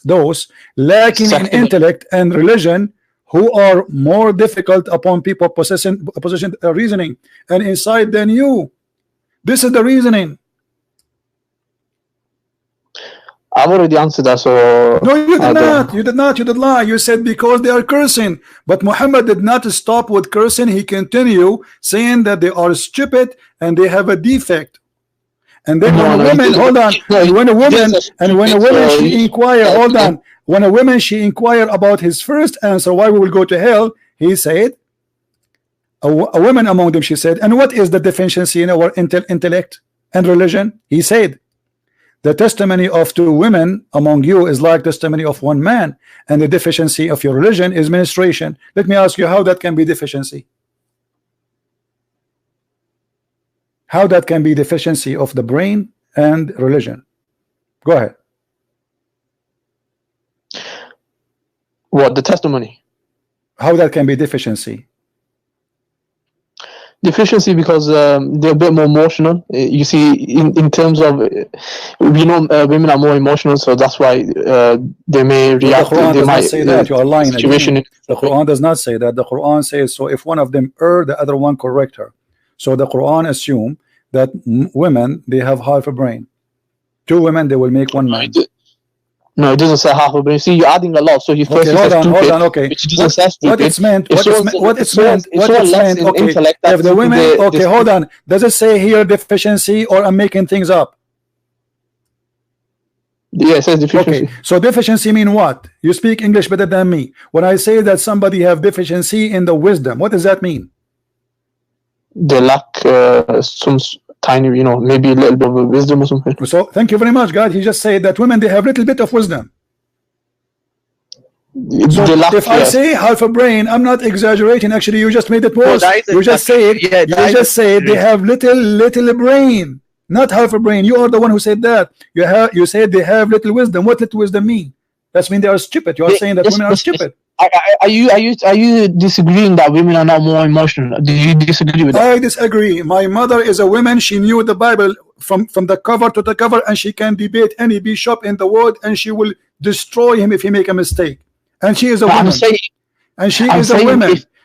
S1: those lacking in intellect and religion, who are more difficult upon people possessing reasoning and insight than you. This is the reasoning.
S2: I've already answered that. So
S1: no, you did not. You did not. You did lie. You said because they are cursing. But Muhammad did not stop with cursing. He continued saying that they are stupid and they have a defect. And then when a woman, hold on, and when a woman she inquire, hold on. When a woman she inquired about his first answer, why we will go to hell, he said, a woman among them, she said, and what is the deficiency in our intellect and religion? He said, the testimony of 2 women among you is like testimony of 1 man, and the deficiency of your religion is menstruation. Let me ask you how that can be deficiency. How that can be deficiency of the brain and religion. Go ahead.
S2: What, the testimony?
S1: How that can be deficiency?
S2: Deficiency because they're a bit more emotional. You see, in terms of, we know women are more emotional, so that's why they may react.
S1: The Quran does not say that. You are lying.
S2: The
S1: Quran does not say that. The Quran says, so if one of them err, the other one correct her. So the Quran assume that women, they have half a brain. 2 women, they will make 1 man.
S2: No, it doesn't say half a brain. See, you're adding a lot. So he first
S1: hold on, okay. What it's meant, okay. If the women, okay, hold on. Does it say here deficiency, or I'm making things up?
S2: Yeah, it says deficiency.
S1: Okay, so deficiency mean what? You speak English better than me. When I say that somebody have deficiency in the wisdom, what does that mean?
S2: They lack some tiny, maybe a little bit of wisdom or something.
S1: So thank you very much, God. He just said that women, they have little bit of wisdom. So if I say half a brain, I'm not exaggerating. Actually, you just made it worse. You just said they have little brain, not half a brain. You are the one who said that. You said they have little wisdom. What little wisdom mean? That means they are stupid. You are saying that women are stupid.
S2: Are you disagreeing that women are not more emotional? Do you disagree with that?
S1: I disagree. My mother is a woman. She knew the Bible from the cover to the cover, and she can debate any bishop in the world, and she will destroy him if he make a mistake. And she is a woman.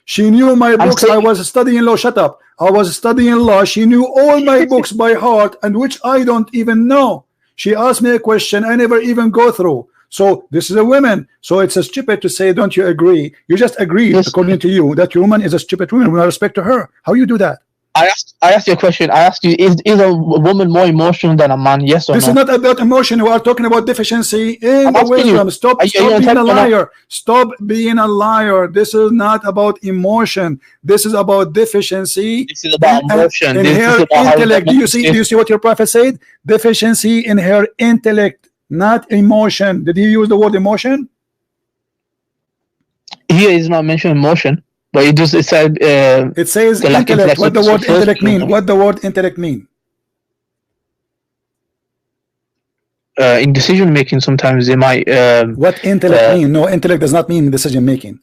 S1: She knew my books. I was studying law. Shut up. I was studying law. She knew all my books by heart, and which I don't even know. She asked me a question I never even go through. So this is a woman. So it's a stupid to say, don't you agree? You just agreed, according to you, that your woman is a stupid woman with respect to her. How you do that?
S2: I asked you a question. I asked you, is a woman more emotional than a man? Yes or
S1: This
S2: no?
S1: is not about emotion. We are talking about deficiency in
S2: I'm
S1: the
S2: asking you.
S1: wisdom. Stop being a liar. Stop being a liar. This is not about emotion. This is about deficiency.
S2: This is about emotion.
S1: In her intellect. Do you see what your prophet said? Deficiency in her intellect, not emotion. Did he use the word emotion?
S2: Here is not mentioned emotion, but it said
S1: it says intellect. What the word intellect mean? What the word intellect mean?
S2: In decision making, sometimes they might.
S1: What intellect mean? No, intellect does not mean decision making.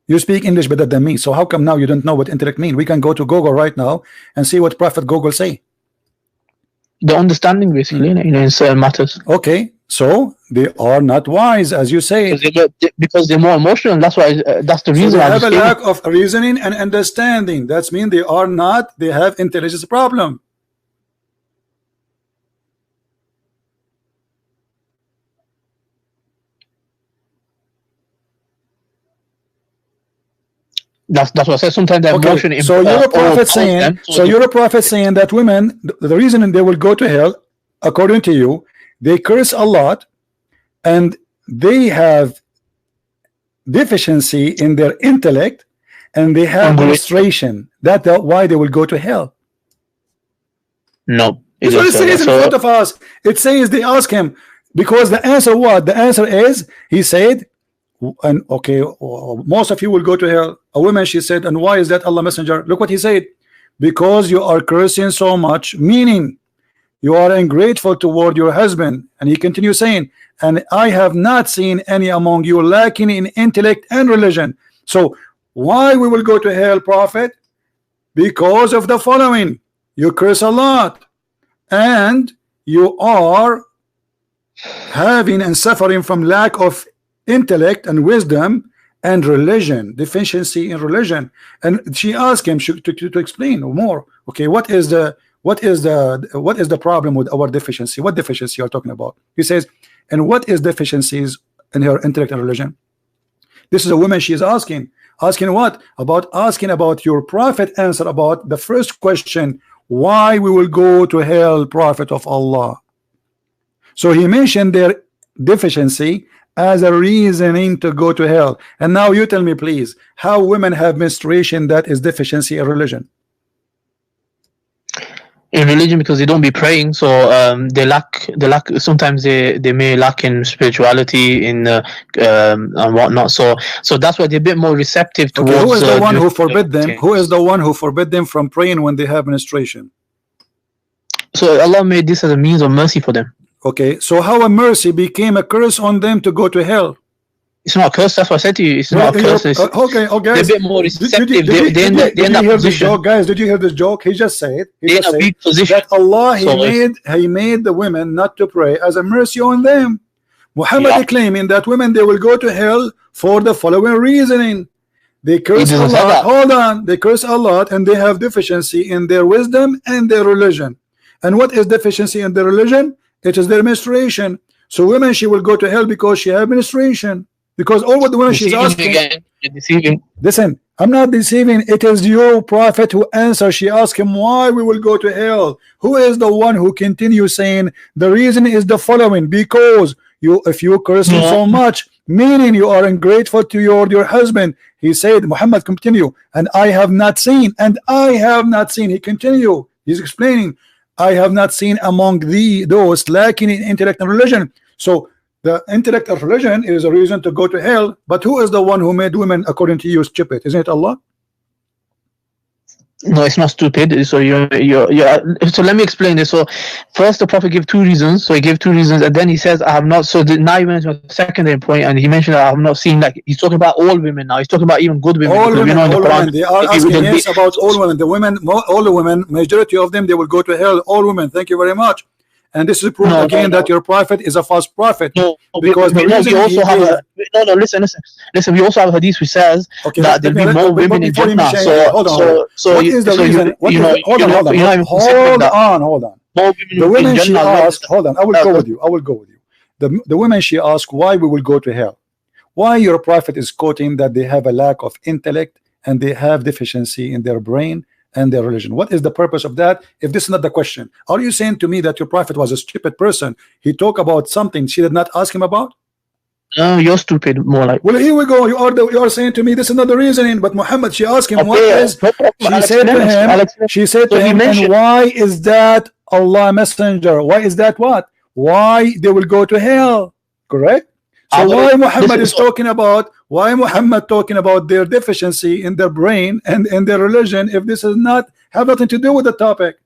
S1: You speak English better than me, so how come now you don't know what intellect mean? We can go to Google right now and see what Prophet Google say.
S2: The understanding, basically, in certain matters.
S1: Okay, so they are not wise, as you say,
S2: because they're more emotional. That's why. That's the reason.
S1: So they have a lack of reasoning and understanding. That's mean they are not. They have intelligence problem.
S2: That's what I said. Sometimes the emotion.
S1: So you're a prophet saying. So you're a prophet saying that women, the reason they will go to hell, according to you, they curse a lot, and they have deficiency in their intellect, and they have frustration. That's why they will go to hell.
S2: No,
S1: it's what it says in front of us. It says they ask him, because the answer what? The answer is, he said, and okay, most of you will go to hell. A woman, she said, and why is that, Allah Messenger? Look what he said, because you are cursing so much, meaning you are ungrateful toward your husband. And he continues saying, and I have not seen any among you lacking in intellect and religion. So why we will go to hell, Prophet? Because of the following: you curse a lot, and you are having and suffering from lack of intellect and wisdom and religion, deficiency in religion. And she asked him to explain more. Okay, what is the problem with our deficiency? What deficiency are you talking about? He says, and what is deficiencies in her intellect and religion? This is a woman. She is asking what? Asking about your prophet answer about the first question, why we will go to hell, Prophet of Allah. So he mentioned their deficiency as a reasoning to go to hell. And now you tell me, please, how women have menstruation that is deficiency in religion?
S2: In religion, because they don't be praying, so they lack. Sometimes they may lack in spirituality, in and whatnot. So that's why they're a bit more receptive towards.
S1: Okay, who is the one who forbid them? Who is the one who forbid them from praying when they have menstruation?
S2: So Allah made this as a means of mercy for them.
S1: Okay, so how a mercy became a curse on them to go to hell?
S2: It's not a curse. That's what I said to you. It's not a curse.
S1: Okay,
S2: they're a bit more receptive. Did you
S1: hear this joke, guys? Did you hear this joke? He just said that Allah he made the women not to pray as a mercy on them. Muhammad claiming that women, they will go to hell for the following reasoning: they curse a lot. Hold on, they curse a lot, and they have deficiency in their wisdom and their religion. And what is deficiency in their religion? It is their menstruation. So women, she will go to hell because she have menstruation. Because all what the women she's asking.
S2: You're deceiving.
S1: Listen, I'm not deceiving. It is your prophet who answers. She asked him why we will go to hell. Who is the one who continues saying the reason is the following: because if you curse him so much, meaning you are ungrateful to your husband. He said, Muhammad, continue, and I have not seen, he continue. He's explaining, I have not seen among those lacking in intellect and religion. So the intellect of religion is a reason to go to hell. But who is the one who made women, according to you, stupid? Isn't it Allah?
S2: No, it's not stupid. So so let me explain this. So first, the Prophet gave two reasons. So he gave two reasons, and then he says, I have not. So now he went to a secondary point, and he mentioned that I have not seen. Like, he's talking about all women now. He's talking about even good women.
S1: All women, all women. They are asking yes about all women. The women, all the women, majority of them, they will go to hell. All women. Thank you very much. And this is proof again that your prophet is a false prophet. Because the reason
S2: we also have listen. We also have a hadith which says that there will be more women in Jannah. So
S1: what is the reason? Hold on. The women she asked. Hold on. I will go with you. The women she asked why we will go to hell. Why your prophet is quoting that they have a lack of intellect and they have deficiency in their brain and their religion. What is the purpose of that if this is not the question? Are you saying to me that your prophet was a stupid person? He talked about something she did not ask him about?
S2: You're stupid, more like.
S1: Well, here we go. You are saying to me this is not the reasoning. But Muhammad, she asked him,
S2: Okay,
S1: what is? She said to him, and why is that Allah Messenger? Why is that what? Why they will go to hell? Correct? So why Muhammad is talking about? Why Muhammad talking about their deficiency in their brain and in their religion if this is not have nothing to do with the topic?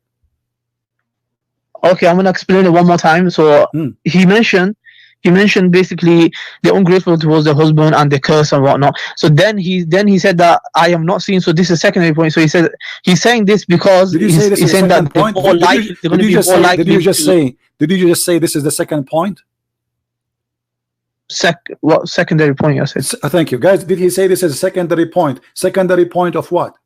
S2: Okay, I'm gonna explain it one more time. So he mentioned basically the ungrateful towards the husband and the curse and whatnot. So then he said that I am not seeing. So this is a secondary point. So he said he's saying this because he's saying that
S1: point? Did you just say this is the second point?
S2: What secondary point you said?
S1: Thank you, guys. Did he say this is a secondary point? Secondary point of what?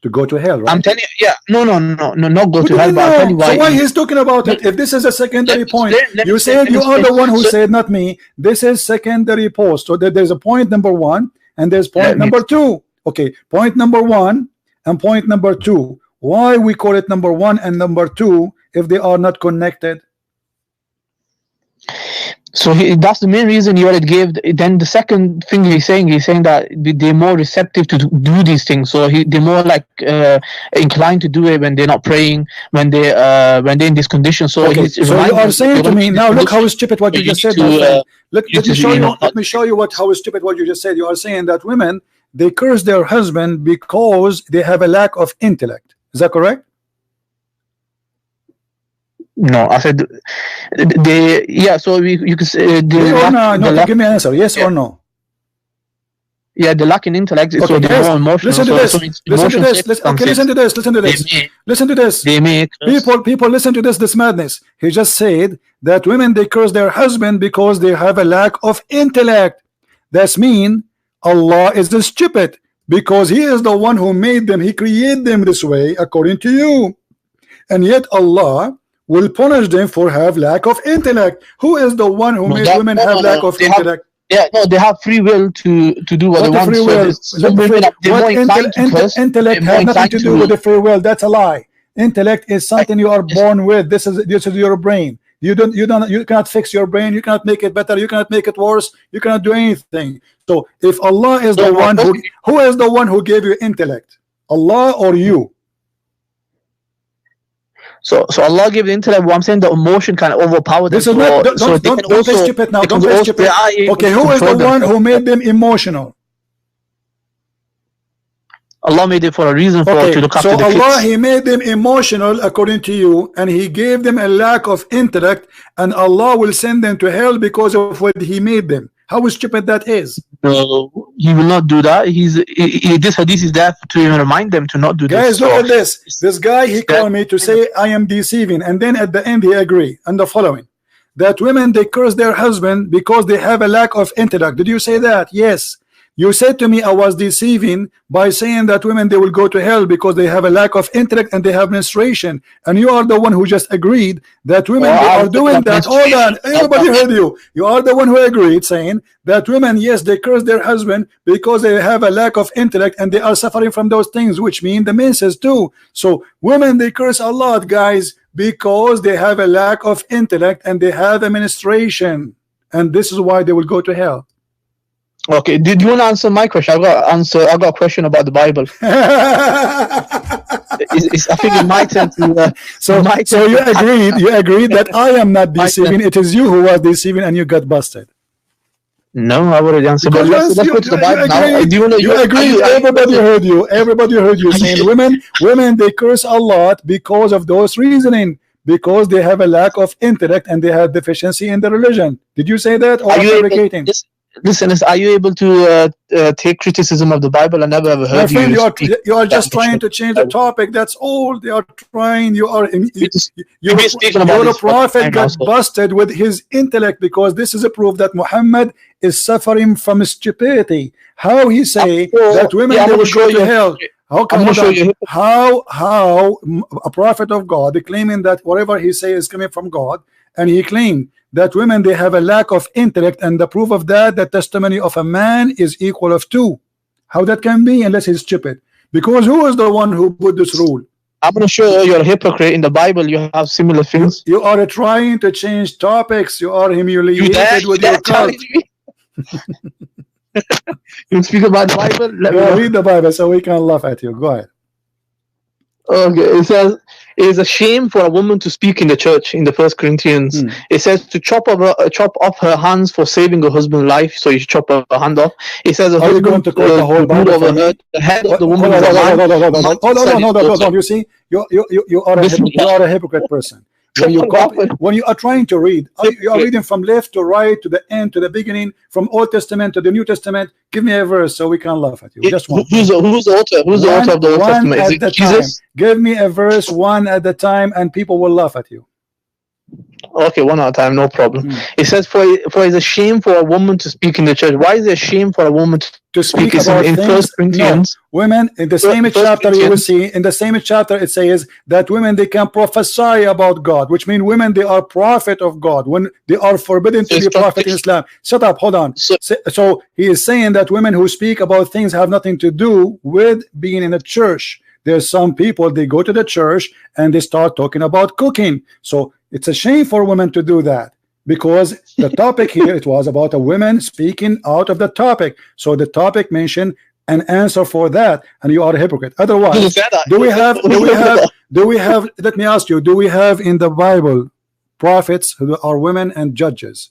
S1: To go to hell, right?
S2: I'm telling you, yeah, no, not go to hell. But I'll tell you why.
S1: So why he's talking about it? If this is a secondary point, you said you are the one who said, not me. This is secondary post. So there's a point number one and there's point number two. Okay, point number one and point number two. Why we call it number one and number two if they are not connected?
S2: So that's the main reason you already gave. Then the second thing he's saying that they're more receptive to do these things. So they're more like inclined to do it when they're not praying, when they're in this condition. So
S1: okay. So you are saying to me now, look how stupid what you just said. Let me show you how stupid what you just said. You are saying that women, they curse their husband because they have a lack of intellect. Is that correct?
S2: No, I said so you can say
S1: give me an answer. Yes or no?
S2: Yeah, the lack in intellect is so they're more emotional.
S1: Listen to this. Listen to this.
S2: They make
S1: people listen to this madness. He just said that women, they curse their husband because they have a lack of intellect. That's mean Allah is the stupid because he is the one who made them. He created them this way according to you, and yet Allah will punish them for have lack of intellect. Who is the one who made women have lack of intellect?
S2: They have free will to do what they want.
S1: Free will? Intellect has nothing to do with the free will. That's a lie. Intellect is something you are born with. This is your brain. You cannot fix your brain. You cannot make it better. You cannot make it worse. You cannot do anything. So if Allah is the one who is the one who gave you intellect, Allah or you?
S2: So Allah gave the intellect. What I'm saying, the emotion kind of overpowered them.
S1: Don't play stupid now. Don't play stupid. Okay, who is the one who made them emotional?
S2: Allah made it for a reason to look after the kids.
S1: So Allah, He made them emotional according to you, and He gave them a lack of intellect, and Allah will send them to hell because of what He made them. How stupid that is.
S2: No, He will not do that. This hadith is there to remind them to not do
S1: this. Guys, look at this. This guy, he called me to say I am deceiving, and then at the end he agreed. And the following, that women, they curse their husband because they have a lack of intellect. Did you say that? Yes. You said to me I was deceiving by saying that women, they will go to hell because they have a lack of intellect and they have menstruation, and you are the one who just agreed that women, they are doing that. Hold on, everybody heard you. You are the one who agreed, saying that women, yes, they curse their husband because they have a lack of intellect and they are suffering from those things, which mean the menses too. So women, they curse a lot, guys, because they have a lack of intellect and they have a menstruation, and this is why they will go to hell.
S2: Okay, did you want to answer my question? I got a question about the Bible. I think it might turn to.
S1: So you agreed that I am not deceiving. It is you who was deceiving, and you got busted.
S2: No, I already answered. But let's go to the Bible now.
S1: You agreed. Everybody heard you. Everybody heard you saying women, they curse a lot because of those reasoning. Because they have a lack of intellect and they have deficiency in the religion. Did you say that, or are you fabricating?
S2: Listen, are you able to take criticism of the Bible? I never ever heard
S1: you. You are just trying to change the topic. That's all they are trying. Your prophet got busted with his intellect because this is a proof that Muhammad is suffering from stupidity. How he say that women, they will go to hell? How a prophet of God claiming that whatever he say is coming from God, and he claimed that women, they have a lack of intellect, and the proof of that, the testimony of a man is equal of 2. How that can be unless he's stupid? Because who is the one who put this rule?
S2: I'm going to show you're a hypocrite. In the Bible, you have similar things.
S1: You are trying to change topics. You are humiliated with your cult.
S2: You speak about the Bible? Let me
S1: read the Bible so we can laugh at you. Go ahead.
S2: Okay, it says it is a shame for a woman to speak in the church in the 1 Corinthians. It says to chop off her hands for saving her husband's life, so you chop her hand off. It says a husband
S1: going to quote the whole Bible
S2: over her, the head of the woman is a man.
S1: Hold on. You see, you are a hypocrite person. When you are trying to read, you are reading from left to right to the end to the beginning, from Old Testament to the New Testament. Give me a verse so we can laugh at you. Just one.
S2: Who's the author? Who's the author of the Old Testament? Is it Jesus?
S1: Give me a verse one at a time, and people will laugh at you.
S2: Okay, one at a time, no problem. It says, for it's a shame for a woman to speak in the church. Why is it a shame for a woman to speak
S1: about
S2: in 1 Corinthians?
S1: No. Women, in the same chapter, you will see, in the same chapter, it says that women, they can prophesy about God, which means women, they are prophet of God, when they are forbidden to be prophet in Islam. Shut up, hold on. So he is saying that women who speak about things have nothing to do with being in a church. There's some people, they go to the church and they start talking about cooking. So it's a shame for women to do that, because the topic here, it was about a woman speaking out of the topic. So the topic mentioned an answer for that, and you are a hypocrite. Otherwise, do we have, let me ask you, do we have in the Bible prophets who are women and judges?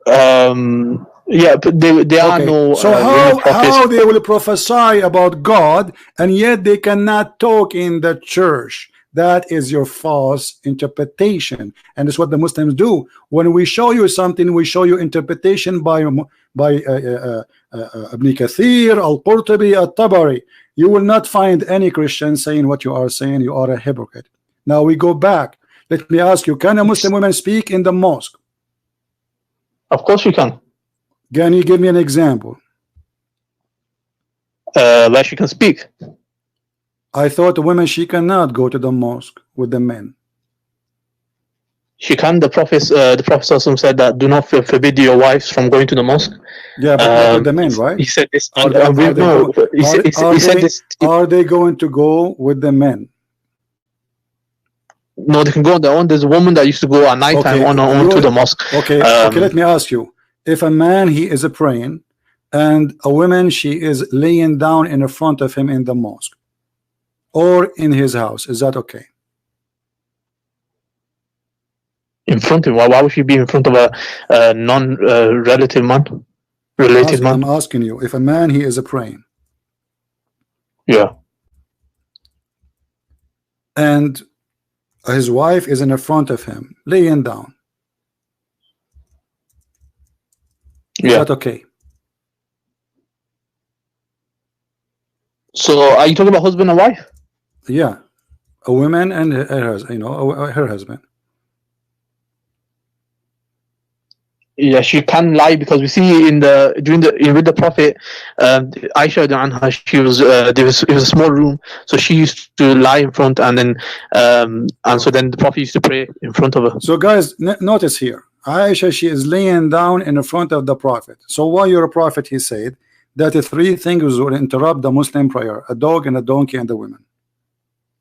S2: Yeah, but they are no.
S1: So how they will prophesy about God and yet they cannot talk in the church? That is your false interpretation, and it's what the Muslims do. When we show you something, we show you interpretation by Ibn Kathir, Al-Qurtubi, Al-Tabari. You will not find any Christian saying what you are saying. You are a hypocrite. Now we go back. Let me ask you, can a Muslim woman speak in the mosque?
S2: Of course we can.
S1: Can you give me an example?
S2: Where she can speak.
S1: I thought the women, she cannot go to the mosque with the men.
S2: She can. The Prophet said that do not forbid your wives from going to the mosque.
S1: Yeah, but not with the men, right?
S2: He said this.
S1: Are they going to go with the men?
S2: No, they can go on their own. There's a woman that used to go at night time on her own to the mosque.
S1: Okay, let me ask you. If a man, he is praying, and a woman, she is laying down in front of him in the mosque or in his house, is that okay?
S2: In front of him? Why would she be in front of a non-relative man? Related man?
S1: I'm asking you, if a man, he is praying.
S2: Yeah.
S1: And his wife is in front of him, laying down. Is that okay?
S2: So are you talking about husband and wife?
S1: Yeah, a woman and her husband.
S2: Yeah, she can lie, because we see with the Prophet, Aisha anha, she was it was a small room, so she used to lie in front, and then so then the Prophet used to pray in front of her.
S1: So guys, notice here, Aisha, she is laying down in front of the Prophet. So while you're a prophet, he said that the three things will interrupt the Muslim prayer: a dog and a donkey and the women.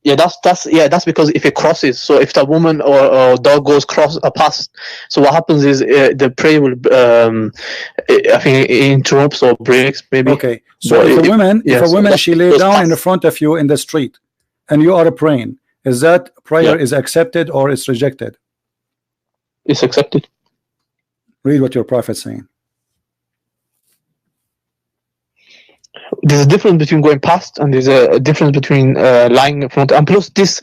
S2: Yeah, that's because if it crosses, so if the woman or dog goes past, so what happens is the prayer will I think it interrupts or breaks maybe.
S1: Okay, so if a woman she lay down in the front of you in the street and you are praying, is that prayer is accepted or it's rejected?
S2: It's accepted.
S1: Read what your prophet is saying.
S2: There's a difference between going past, and there's a difference between lying in front. And plus, the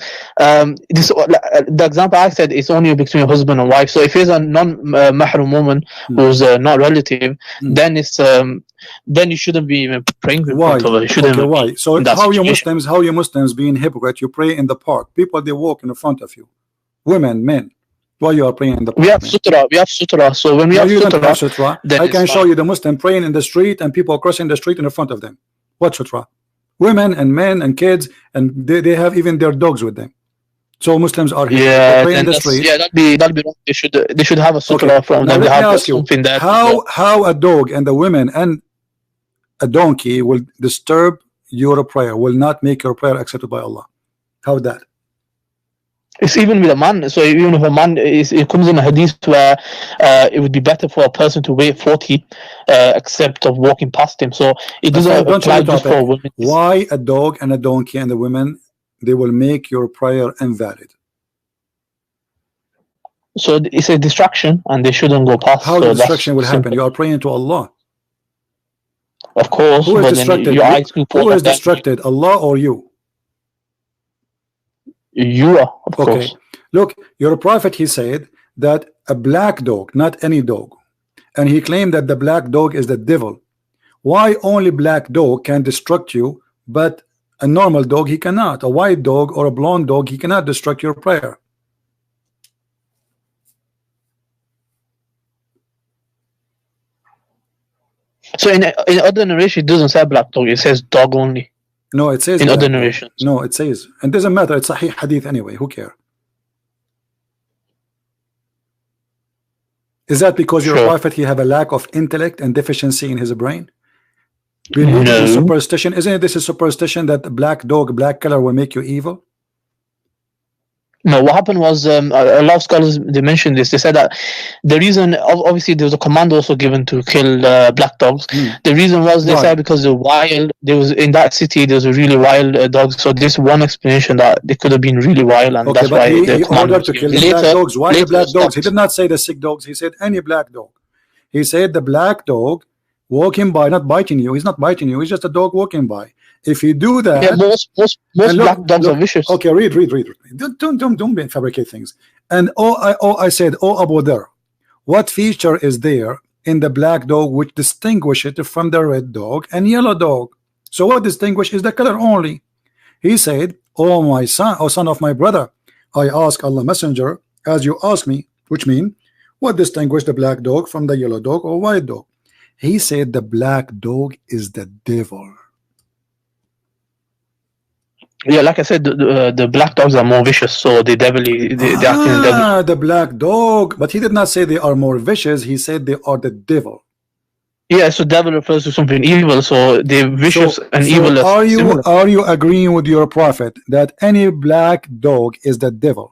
S2: example I said is only between husband and wife. So if it's a non-mahram woman who's not relative, then it's then you shouldn't be even praying in front of her. You shouldn't.
S1: Why? So how you Muslims being hypocrite? You pray in the park. People, they walk in front of you. Women, men. Why you are praying in the park?
S2: We have sutra. So when we have sutra,
S1: I can show you the Muslim praying in the street and people crossing the street in front of them. What sutra? Women and men and kids, and they have even their dogs with them. So Muslims are here.
S2: Yeah,
S1: praying in the street.
S2: Yeah, that'd be wrong. They should have a sutra from them.
S1: Let me ask you, how a dog and the women and a donkey will disturb your prayer, will not make your prayer accepted by Allah. How that?
S2: It's even with a man. So even if a man it comes in a hadith where it would be better for a person to wait 40 except of walking past him. So it doesn't apply just for women.
S1: Why a dog and a donkey and the women, they will make your prayer invalid?
S2: So it's a distraction and they shouldn't go past.
S1: How
S2: so
S1: the distraction will happen? You are praying to Allah.
S2: Of course.
S1: Who is distracted? Who is distracted? Allah or you?
S2: You are, of course.
S1: Look, your prophet, he said that a black dog, not any dog, and he claimed that the black dog is the devil. Why only black dog can destruct you, but a normal dog he cannot? A white dog or a blonde dog, he cannot destruct your prayer.
S2: So in other narration it doesn't say black dog, it says dog only.
S1: No, it says
S2: in other narrations.
S1: No, it says, and it doesn't matter. It's Sahih Hadith anyway. Who cares? Is that because your prophet he have a lack of intellect and deficiency in his brain? Believe in superstition. Isn't this a superstition that the black dog, black color will make you evil?
S2: No, what happened was a lot of scholars, they mentioned this. They said that the reason, obviously there was a command also given to kill black dogs. The reason was they said because the wild, there was in that city there was a really wild dogs. So this one explanation that they could have been really wild, and that's why
S1: he ordered to kill the black dogs. Why the black dogs? He did not say the sick dogs. He said any black dog. He said the black dog walking by, not biting you. He's not biting you. He's just a dog walking by. If you do that,
S2: yeah, most black dogs are vicious.
S1: Okay, read. Don't fabricate things. And I said, Abu Dhar, what feature is there in the black dog which distinguishes it from the red dog and yellow dog? So what distinguishes the color only? He said, oh my son, oh son of my brother, I ask Allah Messenger as you ask me, which mean what distinguishes the black dog from the yellow dog or white dog? He said the black dog is the devil.
S2: Yeah, like I said, the black dogs are more vicious, so they devilly. They
S1: the black dog, but he did not say they are more vicious. He said they are the devil.
S2: Yeah, so devil refers to something evil, so they're vicious and evil.
S1: Are you agreeing with your prophet that any black dog is the devil?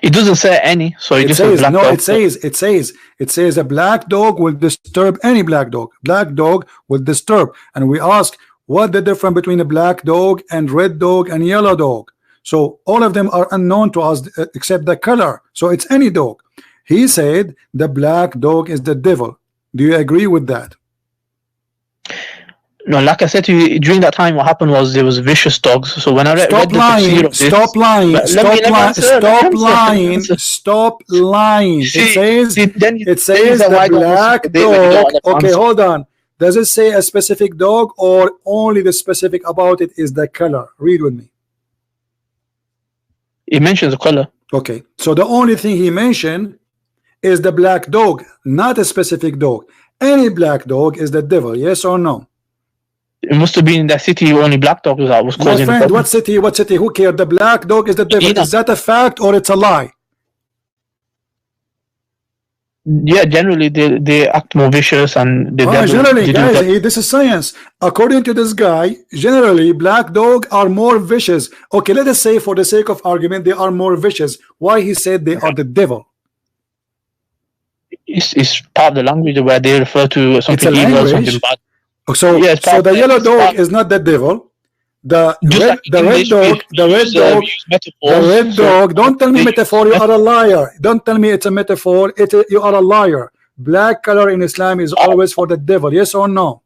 S2: It doesn't say any, so it just says black dog.
S1: It says a black dog will disturb any black dog. Black dog will disturb, and we ask, what the difference between a black dog and red dog and yellow dog? So all of them are unknown to us except the color. So it's any dog. He said the black dog is the devil. Do you agree with that?
S2: No, like I said to you, during that time, what happened was there was vicious dogs. So when I read
S1: stop lying. It says the black dog. Okay, hold on. Does it say a specific dog or only the specific about it is the color? Read with me.
S2: He mentions the color.
S1: Okay, so the only thing he mentioned is the black dog, not a specific dog. Any black dog is the devil, yes or no?
S2: It must have been in that city only black dog was causing.
S1: My friend, what city? Who cares? The black dog is the devil. Is that a fact or it's a lie?
S2: Yeah, generally they act more vicious and
S1: generally, guys, this is science. According to this guy, generally black dog are more vicious. Okay, let us say for the sake of argument they are more vicious. Why he said they are the devil?
S2: It's part of the language where they refer to something evil, something bad.
S1: So, yeah, so the yellow dog is not the devil. The red dog. Don't tell me metaphor. You are a liar. Don't tell me it's a metaphor. You are a liar. Black color in Islam is always for the devil. Yes or no?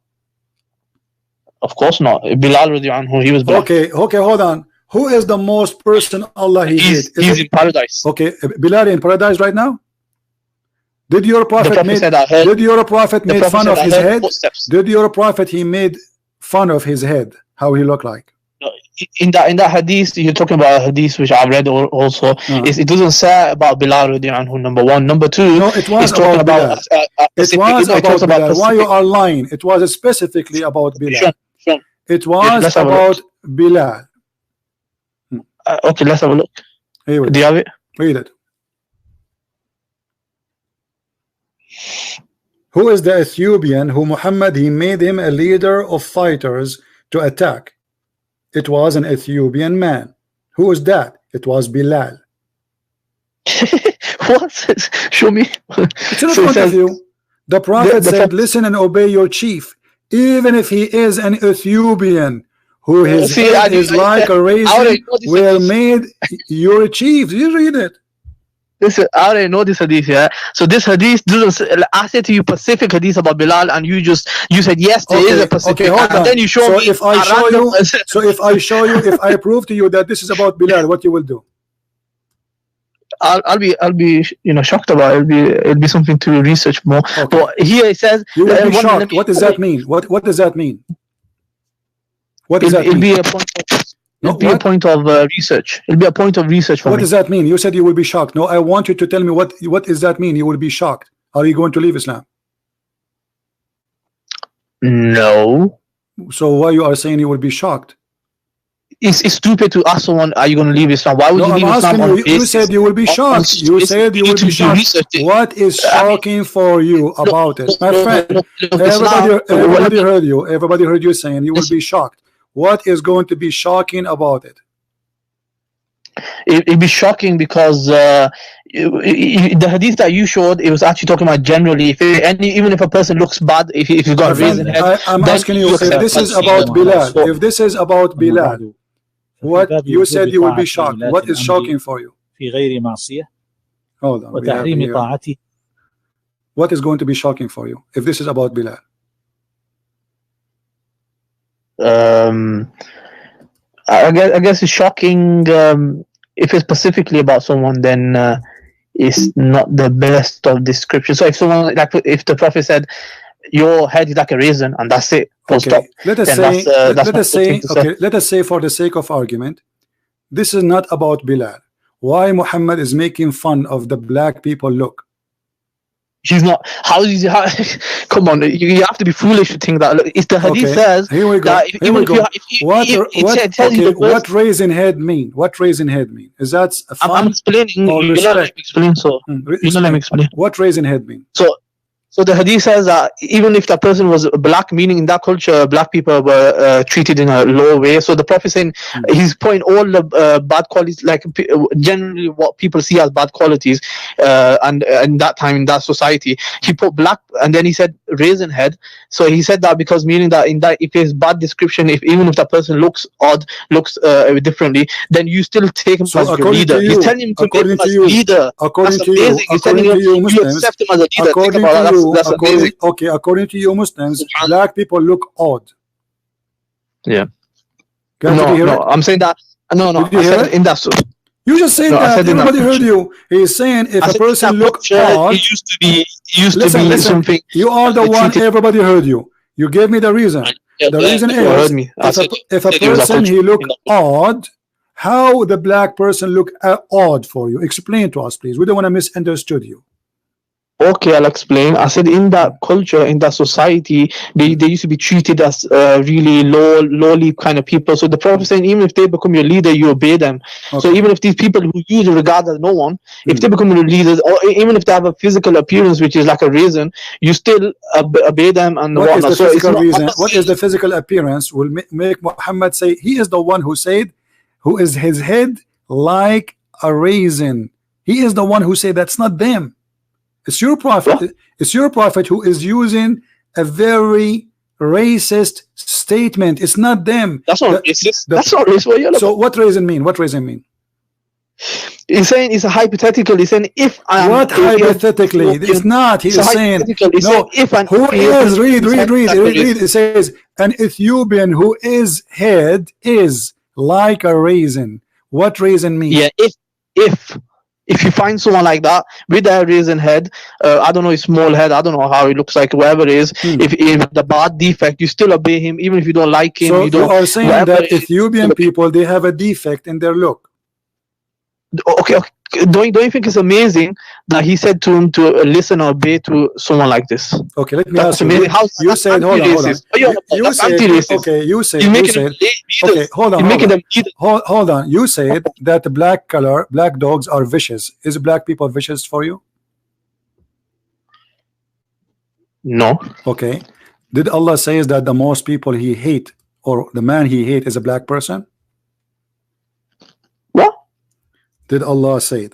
S2: Of course not. Bilal radiallahu anhu, he was black.
S1: Okay, hold on. Who is the most person Allah he's
S2: in paradise.
S1: Okay, Bilal in paradise right now? Did your prophet made fun of his head? Did your prophet he made fun of his head? How he looked like?
S2: In that hadith, you're talking about a hadith which I've read also. It doesn't say about Bilal radiallahu anhu, number one. Number two,
S1: no, it was about Bilal. It was about Bilal. Why you are lying? It was specifically about Bilal.
S2: Sure.
S1: It was about Bilal.
S2: Okay, let's have a look. Do you have it?
S1: Read it. Who is the Ethiopian who Muhammad, he made him a leader of fighters to attack? It was an Ethiopian man. Who is that? It was Bilal.
S2: What? Show me.
S1: It's in
S2: So it
S1: front of
S2: says-
S1: you. The Prophet
S2: the
S1: said,
S2: Prophet-
S1: listen and obey your chief, even if he is an Ethiopian, who his
S2: See,
S1: head
S2: I-
S1: is
S2: I-
S1: like a
S2: I
S1: raisin,
S2: already know this
S1: were
S2: hadith.
S1: made your chief. You read it.
S2: Listen, I already know this hadith, yeah. So this hadith doesn't. I said to you Pacific hadith about Bilal, and you said yes, there is a Pacific.
S1: Okay, hold
S2: and
S1: on.
S2: then you show
S1: So
S2: me.
S1: if I
S2: a
S1: show
S2: random-
S1: you, if I prove to you that this is about Bilal, what you will do?
S2: I'll be shocked about it. It'll be something to research more.
S1: Okay.
S2: But here it says
S1: You will be
S2: let
S1: shocked.
S2: me-
S1: What does that mean? What does that mean? What does that
S2: It'll be
S1: mean?
S2: a point.
S1: No,
S2: It'll be a
S1: what?
S2: point of research. It'll be a point of research for
S1: What
S2: me.
S1: does that mean? You said you will be shocked. No, I want you to tell me what does that mean? You will be shocked. Are you going to leave Islam?
S2: No.
S1: So why you are saying you will be shocked?
S2: It's stupid to ask someone, are you going to leave Islam? Why would
S1: No,
S2: you
S1: I'm
S2: leave Islam
S1: asking
S2: on
S1: you. You
S2: basis-
S1: said you will be
S2: on-
S1: shocked. You
S2: it's-
S1: said you will
S2: to
S1: be shocked.
S2: research it.
S1: What is
S2: I mean-
S1: shocking for you about it, my friend?
S2: Look,
S1: Everybody heard you. Everybody heard you saying you will be shocked. What is going to be shocking about it?
S2: It'd be shocking because the hadith that you showed, it was actually talking about generally. Even if a person looks bad, if he's got a
S1: My friend,
S2: raisin head,
S1: I'm
S2: then
S1: asking you
S2: you
S1: if
S2: accept
S1: this is
S2: that.
S1: about Bilal.
S2: So-
S1: If this is about Bilal, what you said you will be shocked. What is shocking for you?
S3: في غير معصية
S1: Hold on. We have
S3: وتحريم
S1: here.
S3: طاعته.
S1: What is going to be shocking for you if this is about Bilal?
S2: I guess it's shocking. If it's specifically about someone, then it's not the best of description. So if someone, like if the Prophet said, your head is like a raisin, and that's it, full stop.
S1: Let us
S2: then
S1: say,
S2: that's
S1: let
S2: not
S1: us
S2: a good
S1: say,
S2: thing to say.
S1: okay, let us say for the sake of argument, this is not about Bilal. Why Muhammad is making fun of the black people look?
S2: He's not. How is he? Come on, you have to be foolish to think that. Look, if the hadith
S1: Okay,
S2: says
S1: here we go.
S2: that
S1: Here we go. What
S2: what
S1: raisin head mean? What raisin head mean? Is that a fun?
S2: I'm explaining.
S1: or
S2: You let me
S1: respect?
S2: explain. So you let me explain.
S1: What raisin head mean?
S2: So the hadith says that even if that person was black, meaning in that culture, black people were treated in a low way. So the Prophet saying he's pointing all the bad qualities, like generally what people see as bad qualities, and in that time in that society, he put black, and then he said raisin head. So he said that because meaning that in that if it's bad description, even if that person looks odd, looks differently, then you still take him
S1: So
S2: as your
S1: according
S2: leader.
S1: to you-
S2: He's telling him to make
S1: according
S2: him
S1: to
S2: as
S1: you-
S2: leader.
S1: According
S2: That's
S1: to you,
S2: amazing. He's
S1: according
S2: telling
S1: to you
S2: you
S1: Muslims,
S2: accept him as a leader. Think
S1: according
S2: about
S1: to
S2: that.
S1: you,
S2: That's amazing.
S1: according to you Muslims,
S2: Subhanallah.
S1: black people look odd.
S2: Yeah.
S1: Did you hear it?
S2: I'm saying that. No,
S1: Did you
S2: I
S1: hear
S2: said
S1: it?
S2: in that.
S1: You just said
S2: No, I
S1: that.
S2: said in that
S1: Everybody heard
S2: culture.
S1: you. He's saying if
S2: I
S1: a
S2: said
S1: person
S2: in that
S1: look
S2: culture,
S1: odd,
S2: it used to
S1: listen,
S2: be
S1: listen.
S2: something.
S1: You are the
S2: They
S1: one.
S2: treated-
S1: Everybody heard you. You gave me the reason. The reason
S2: you
S1: is
S2: heard me. I
S1: if
S2: said,
S1: if a
S2: said it was a
S1: person
S2: culture
S1: he look
S2: in the-
S1: odd, how the black person look odd for you? Explain to us, please. We don't want to misunderstood you.
S2: Okay, I'll explain. I said in that culture, in that society, they used to be treated as really lowly kind of people. So the Prophet saying, even if they become your leader, you obey them. So
S1: Okay.
S2: even if these people who you regard as no one, if they become your leaders, or even if they have a physical appearance which is like a raisin, you still obey them and
S1: What is
S2: whatnot.
S1: the
S2: So it's
S1: physical
S2: not-
S1: reason?
S2: I'm not
S1: What is the physical appearance will make Muhammad say he is the one who said, who is his head like a raisin? He is the one who said that's not them. It's your prophet.
S2: What?
S1: It's your prophet who is using a very racist statement. It's not them.
S2: That's not
S1: The-
S2: racist.
S1: the-
S2: That's not racist. What you're
S1: So what raisin mean? What raisin mean?
S2: He's saying it's a hypothetical. He's saying if I am
S1: What
S2: if-
S1: hypothetically?
S2: if-
S1: It's not. He
S2: it's
S1: is
S2: a
S1: saying
S2: hypothetical. He's
S1: no.
S2: saying if an
S1: Who is read?
S2: It
S1: It says an Ethiopian who is head is like a raisin. What raisin mean?
S2: Yeah, if you find someone like that with a raisin head, I don't know, his small head, I don't know how it looks like, whoever it is, if the bad defect, you still obey him, even if you don't like him.
S1: So
S2: you
S1: you
S2: don't.
S1: are saying
S2: whatever
S1: that
S2: it is,
S1: Ethiopian people they have a defect in their look.
S2: okay. Don't you think it's amazing that he said to him to listen or obey to someone like this?
S1: Okay, let me
S2: That's
S1: ask you.
S2: amazing. How's
S1: You
S2: that's
S1: said, hold on.
S2: anti-racist? What are you on about?
S1: You
S2: That's
S1: said,
S2: anti-racist.
S1: okay, you said,
S2: You're
S1: you
S2: making them
S1: said,
S2: leaders.
S1: okay, hold on,
S2: You're
S1: hold
S2: making
S1: on.
S2: them leaders.
S1: Hold on. You said that black dogs are vicious. Is black people vicious for you?
S2: No.
S1: Okay. Did Allah say that the most people he hate, or the man he hate, is a black person?
S2: What?
S1: Did Allah say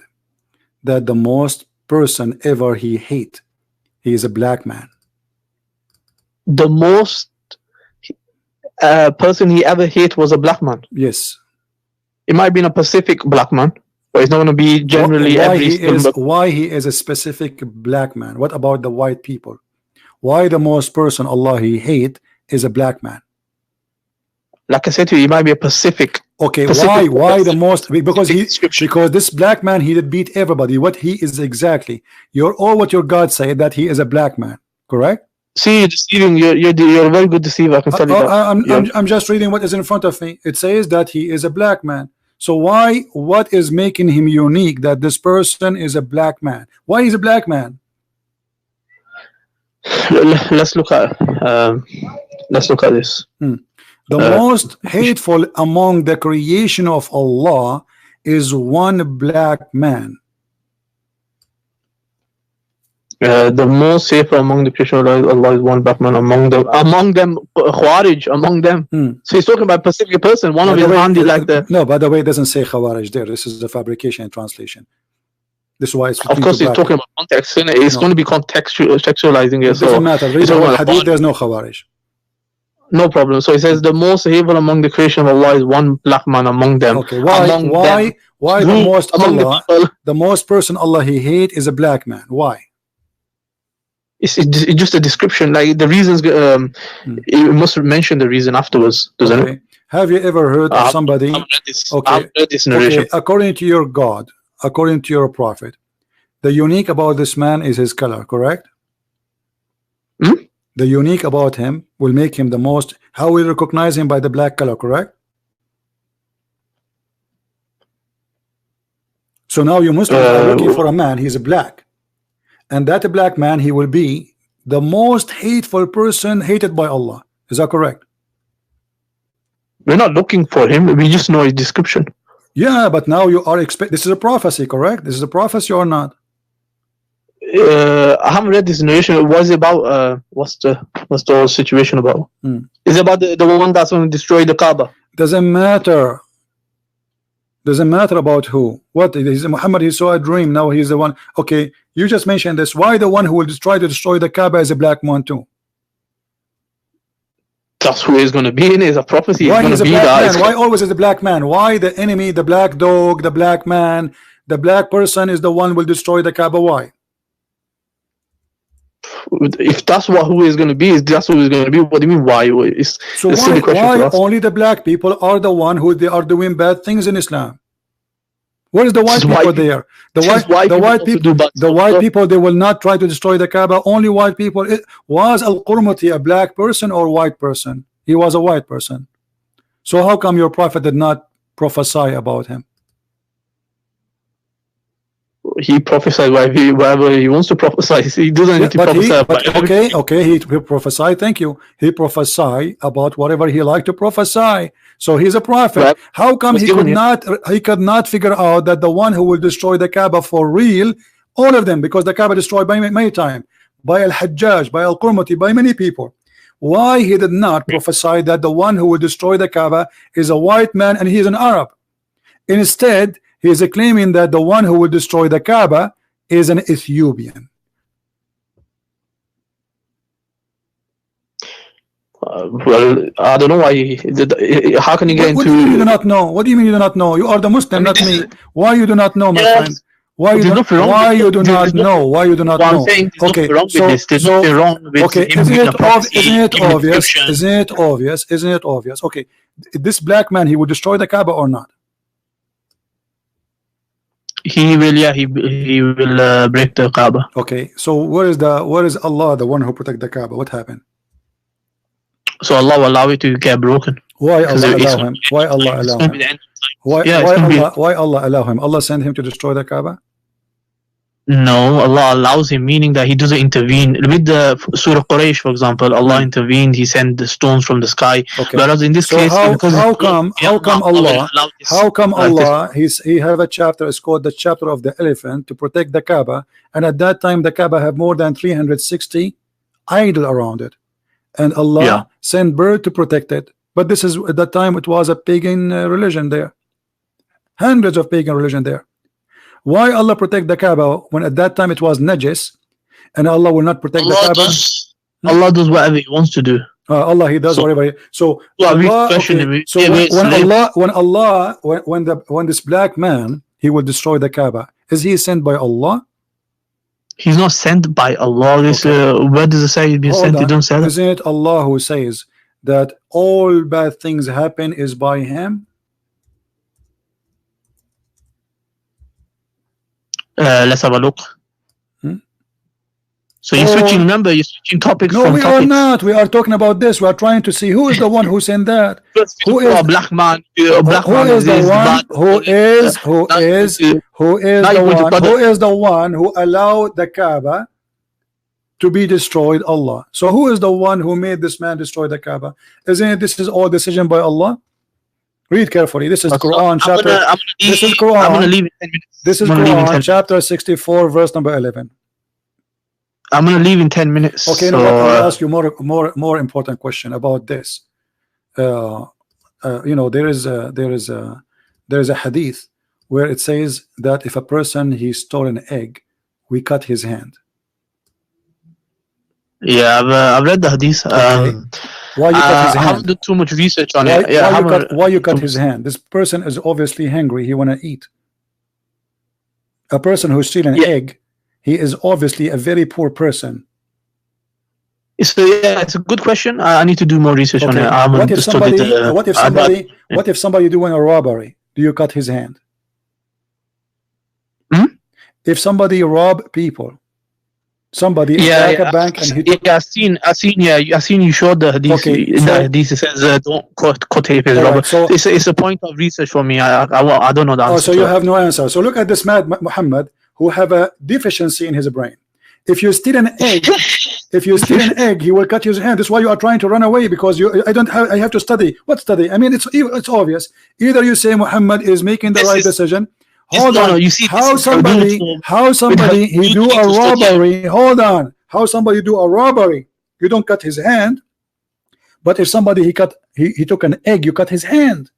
S1: that the most person ever he hate, he is a black man?
S2: The most person he ever hate was a black man.
S1: Yes.
S2: It might be a Pacific black man, but it's not going to be generally
S1: why he is a specific black man. What about the white people? Why the most person Allah he hate is a black man?
S2: Like I said to you, it might be a Pacific.
S1: Okay, why the most? Because this black man, he did beat everybody. What he is exactly? What your God said, that he is a black man, correct?
S2: See, you're deceiving. You're a very good deceiver. I can tell you that.
S1: I'm just reading what is in front of me. It says that he is a black man. So what is making him unique that this person is a black man? Why is a black man?
S2: Let's look at this.
S1: The most hateful among the creation of Allah is one black man.
S2: The most safer among the creation of Allah is one black man among them Khawarij, among them. So he's talking about a specific person. One of his hand is like the.
S1: No, by the way, it doesn't say Khawarij there. This is the fabrication and translation. This is why it's.
S2: Of course, he's talking about context. It's going to be contextualizing it.
S1: It doesn't matter. Read the hadith. There's no Khawarij.
S2: No problem. So he says the most hateful among the creation of Allah is one black man among them.
S1: Okay. Why the most person Allah he hate is a black man? Why?
S2: It's just a description. Like the reasons, it must mention the reason afterwards, doesn't it?
S1: Have you ever heard of somebody?
S2: I've read this narration.
S1: Okay. According to your God, according to your prophet, the unique about this man is his color, correct? The unique about him will make him the most. How we recognize him? By the black color, correct? So now you Muslims are looking for a man. He's a black, and that black man, he will be the most hateful person hated by Allah. Is that correct?
S2: We're not looking for him. We just know his description.
S1: Yeah, but now you are This is a prophecy, correct? This is a prophecy or not?
S2: I haven't read this narration. What is it about? What's the whole situation about? Is it about the one that's going to destroy the Kaaba?
S1: Doesn't matter. Doesn't matter about who. What is Muhammad? He saw a dream. Now he's the one. Okay, you just mentioned this. Why the one who will try to destroy the Kaaba is a black man too?
S2: That's who he's going to be. In is a prophecy.
S1: Why is a black man? Why always is the black man? Why the enemy, the black dog, the black man, the black person is the one who will destroy the Kaaba? Why?
S2: If that's who is going to be, that's who is going to be. What do you mean? Why?
S1: So why only the black people are the one who they are doing bad things in Islam? Where is the white people there? The white people they will not try to destroy the Kaaba. Only white people. Was Al-Qurmuti a black person or white person? He was a white person. So how come your prophet did not prophesy about him?
S2: He prophesied whatever he wants to prophesy. He doesn't need to prophesy.
S1: Okay, he prophesied. Thank you. He prophesied about whatever he liked to prophesy. So he's a prophet. Right. How come he could not figure out that the one who will destroy the Kaaba for real, all of them, because the Kaaba destroyed by many times, by Al-Hajjaj, by Al-Qurmuti, by many people. Why he did not prophesy that the one who will destroy the Kaaba is a white man and he is an Arab? Instead, he is claiming that the one who will destroy the Kaaba is an Ethiopian.
S2: Well, I don't know why. How can you get into?
S1: What do you mean you do not know? What do you mean you do not know? You are the Muslim, not me. Why you do not know, my friend? Why you do not know? Why you do not know? Okay, isn't it obvious? Okay, this black man, he will destroy the Kaaba or not?
S2: He will, yeah, he will break the Kaaba.
S1: Okay, so where is Allah, the one who protect the Kaaba? What happened?
S2: So Allah will allow it to get broken.
S1: Why Allah allow him? Why Allah allow him? Why Allah allow him? Allah sent him to destroy the Kaaba?
S2: No, Allah allows him, meaning that He doesn't intervene. With the Surah Quraysh, for example, Allah intervened. He sent the stones from the sky. Okay. Whereas in this case,
S1: how come Allah? He have a chapter. It's called the chapter of the elephant to protect the Kaaba. And at that time, the Kaaba have more than 360 idol around it, and Allah sent bird to protect it. But this is, at that time, it was a pagan religion there, hundreds of pagan religion there. Why Allah protect the Kaaba when at that time it was najis, and Allah will not protect the Kaaba?
S2: Allah does whatever He wants to do.
S1: Allah, He does whatever. So Allah, okay. So when this black man, he will destroy the Kaaba, is he sent by Allah?
S2: He's not sent by Allah. This, where does it say he's been sent? You don't say that.
S1: Isn't it Allah who says that all bad things happen is by Him?
S2: Let's have a look. So you're switching, remember, you're switching topics.
S1: No, we are not. We are talking about this. We are trying to see who is the one who sent that. Who is
S2: a black man?
S1: Who is the one who allowed the Kaaba to be destroyed? Allah. So who is the one who made this man destroy the Kaaba? Isn't it this is all decision by Allah? Read carefully. This is Quran chapter. This is Quran.
S2: I'm gonna leave in 10 minutes.
S1: This is Quran chapter 64, verse number 11.
S2: I'm gonna leave in 10 minutes.
S1: Okay, so, I'll ask you more important question about this. You know, there is a hadith where it says that if a person he stole an egg, we cut his hand.
S2: Yeah, I've read the hadith.
S1: Okay. Why you cut his hand?
S2: I haven't done too much research on it. Yeah,
S1: why you cut his hand? This person is obviously hungry. He wanna eat. A person who steals an egg, he is obviously a very poor person.
S2: It's a good question. I need to do more research on it.
S1: What if somebody doing a robbery? Do you cut his hand? If somebody rob people, somebody attack a bank and he
S2: I've seen you showed the hadith. The hadith says don't cut his robber. So it's a point of research for me. I don't know the answer.
S1: So you have no answer. So look at this man Muhammad, who have a deficiency in his brain. If you steal an egg, he will cut his hand. That's why you are trying to run away, because I have to study. What study? I mean, it's obvious. Either you say Muhammad is making the right decision. Hold on. You see how somebody he do a robbery. Hold on. How somebody do a robbery? You don't cut his hand. But if somebody he took an egg, you cut his hand.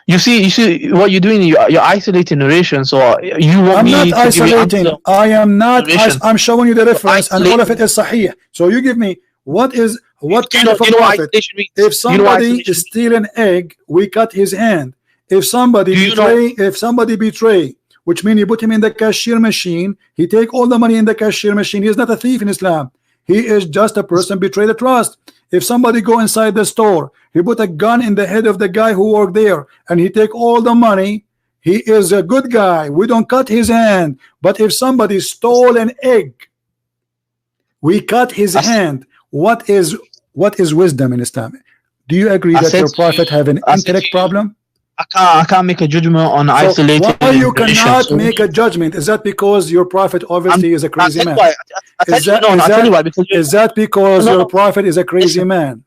S2: You see what you're doing. You're isolating narration. So you want
S1: I'm
S2: me
S1: not
S2: to
S1: isolating.
S2: Give you
S1: I am not. I'm showing you the reference, and all of it is sahih. So you give me what kind of a prophet? If somebody is steal an egg, we cut his hand. If somebody betray, which means you put him in the cashier machine, he take all the money in the cashier machine. He is not a thief in Islam. He is just a person betray the trust. If somebody go inside the store, he put a gun in the head of the guy who worked there, and he take all the money, he is a good guy. We don't cut his hand. But if somebody stole an egg, we cut his hand. What is wisdom in Islam? Do you agree that your prophet have an intellect problem?
S2: I can't make a judgment on isolated.
S1: Why you cannot make a judgment? Is that because your prophet obviously is a crazy man? Is that because your prophet is a crazy man?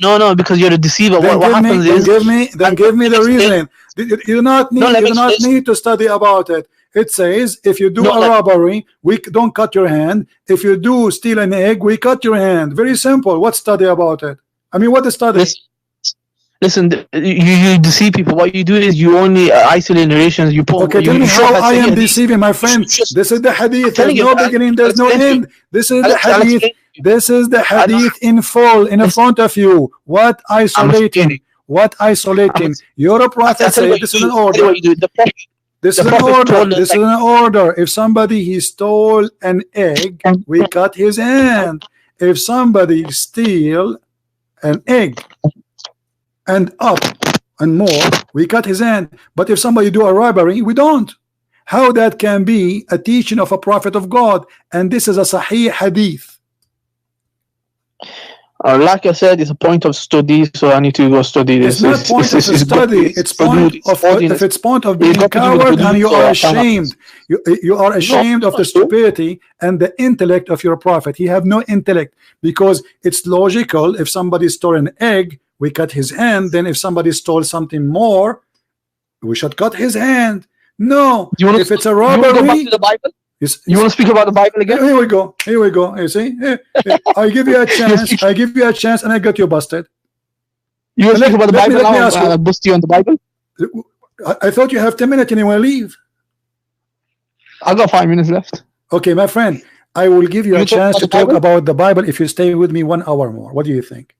S2: No, because you're a deceiver. What happens is
S1: give me the reason. You do not need to study about it. It says if you do a robbery, we don't cut your hand. If you do steal an egg, we cut your hand. Very simple. What study about it? I mean, what is study?
S2: Listen, you deceive people. What you do is you only isolate narrations. You put.
S1: Okay, tell me how I am deceiving, my friend. This is the hadith. There's no beginning. There's no end. This is the hadith. This is the hadith in full in front of you. What isolating? What isolating? Your prophet said this is an order. This is an order. This is an order. If somebody he stole an egg, we cut his hand. If somebody steal an egg and up and more, we cut his hand. But if somebody do a robbery, we don't. How that can be a teaching of a prophet of God? And this is a sahih hadith.
S2: Like I said, it's a point of study, so I need to go study this.
S1: It's not point of study. It's point of if it's point of being coward, and you are ashamed. You are ashamed of the stupidity and the intellect of your prophet. He have no intellect, because it's logical. If somebody stole an egg, we cut his hand. Then if somebody stole something more, we should cut his hand. No, if it's a robbery,
S2: You want to speak about the Bible again?
S1: Here we go. Here we go. You see, I give you a chance. I give you a chance, and I got you busted.
S2: You want to speak about the Bible now? I'll bust you on the Bible.
S1: I thought you have 10 minutes and you want to leave.
S2: I got 5 minutes left.
S1: Okay, my friend, I will give you a chance to talk about the Bible if you stay with me 1 hour more. What do you think?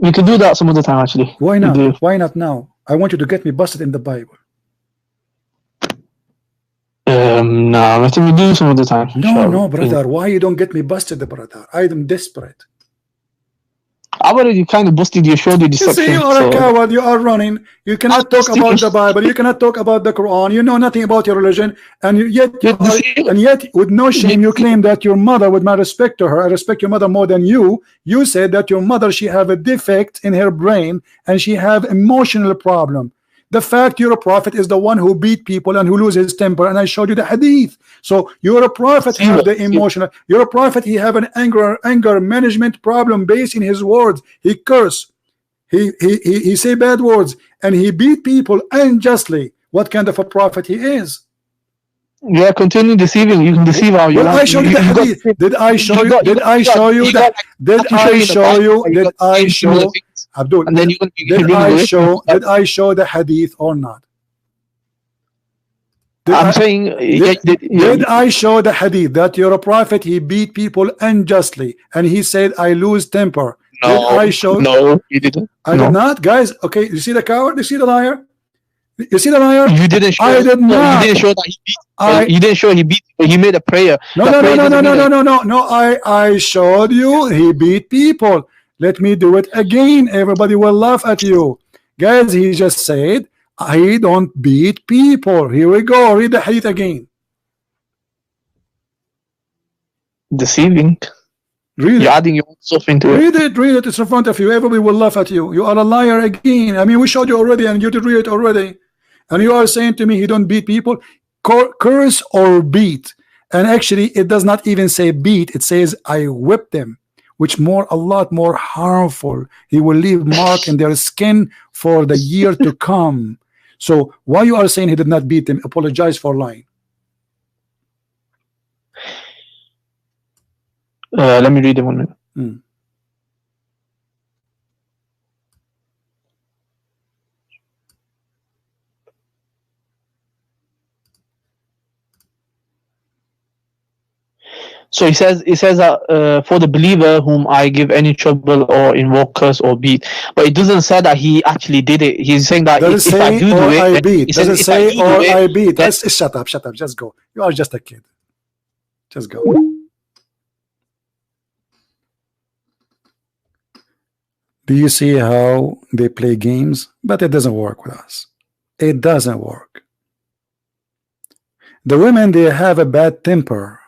S2: We could do that some other time, actually.
S1: Why not? Why not now? I want you to get me busted in the Bible.
S2: No, I think we do some other time.
S1: No, brother. Why you don't get me busted, brother? I am desperate.
S2: I've already kind of busted you, showed you deception.
S1: You see, you are a coward. You are running. You cannot talk about the Bible. You cannot talk about the Quran. You know nothing about your religion, and yet with no shame, you claim that your mother, with my respect to her, I respect your mother more than you. You said that your mother, she have a defect in her brain and she have emotional problem. The fact you're a prophet is the one who beat people and who lose his temper, and I showed you the hadith. So you're a prophet, have the emotional. You're a prophet, he have an anger management problem based in his words. He curse, he say bad words, and he beat people unjustly. What kind of a prophet he is?
S2: Yeah, continue deceiving. You can deceive how you want.
S1: I showed you the hadith. Did I show you? Did I show you that? Did I show you? Did I show? Abdul, and then did I show the hadith or not? Did I show the hadith that you're a prophet, he beat people unjustly, and he said I lose temper?
S2: No,
S1: did I show?
S2: No, you didn't.
S1: I did not, guys. Okay, you see the coward? You see the liar? You see the liar?
S2: You didn't show.
S1: I did not.
S2: You didn't show that he beat. You didn't show he beat. He made a prayer.
S1: No. I showed you he beat people. Let me do it again. Everybody will laugh at you, guys. He just said I don't beat people. Here we go. Read the hadith again.
S2: Deceiving.
S1: Read
S2: You're adding your own stuff into
S1: it. Read it. It's in front of you. Everybody will laugh at you. You are a liar again. I mean, we showed you already, and you did read it already. And you are saying to me he don't beat people. Curse or beat. And actually, it does not even say beat. It says I whip them, which a lot more harmful. He will leave mark in their skin for the year to come. So why you are saying he did not beat them? Apologize for lying.
S2: Let me read it 1 minute. So it says that for the believer whom I give any trouble or invoke curse or beat, but it doesn't say that he actually did it. He's saying that
S1: if I do it, I beat. Does it say or I beat? Shut up. Just go. You are just a kid. Just go. Do you see how they play games? But it doesn't work with us. It doesn't work. The women, they have a bad temper.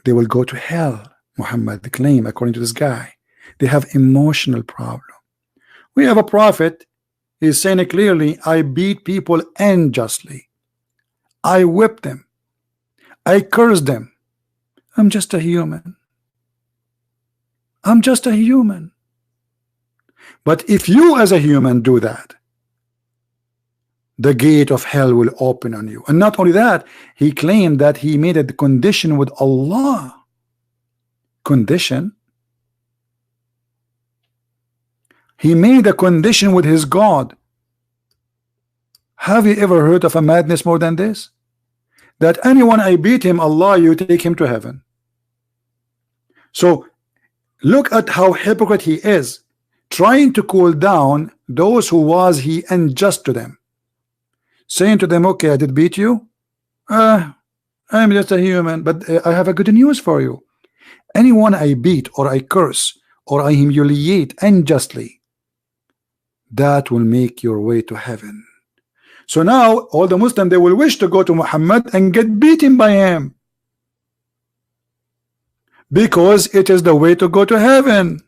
S1: They will go to hell. Muhammad claim, according to this guy, they have emotional problem. We have a prophet. He's saying it clearly. I beat people unjustly. I whip them. I curse them. I'm just a human. I'm just a human. But if you as a human do that, the gate of hell will open on you. And not only that, he claimed that he made a condition with Allah. Condition? He made a condition with his God. Have you ever heard of a madness more than this? That anyone I beat him, Allah, you take him to heaven. So look at how hypocrite he is, trying to cool down those who was he unjust to them, saying to them, okay, I did beat you, I'm just a human, but I have a good news for you. Anyone I beat or I curse or I humiliate unjustly, that will make your way to heaven. So now all the Muslims, they will wish to go to Muhammad and get beaten by him, because it is the way to go to heaven.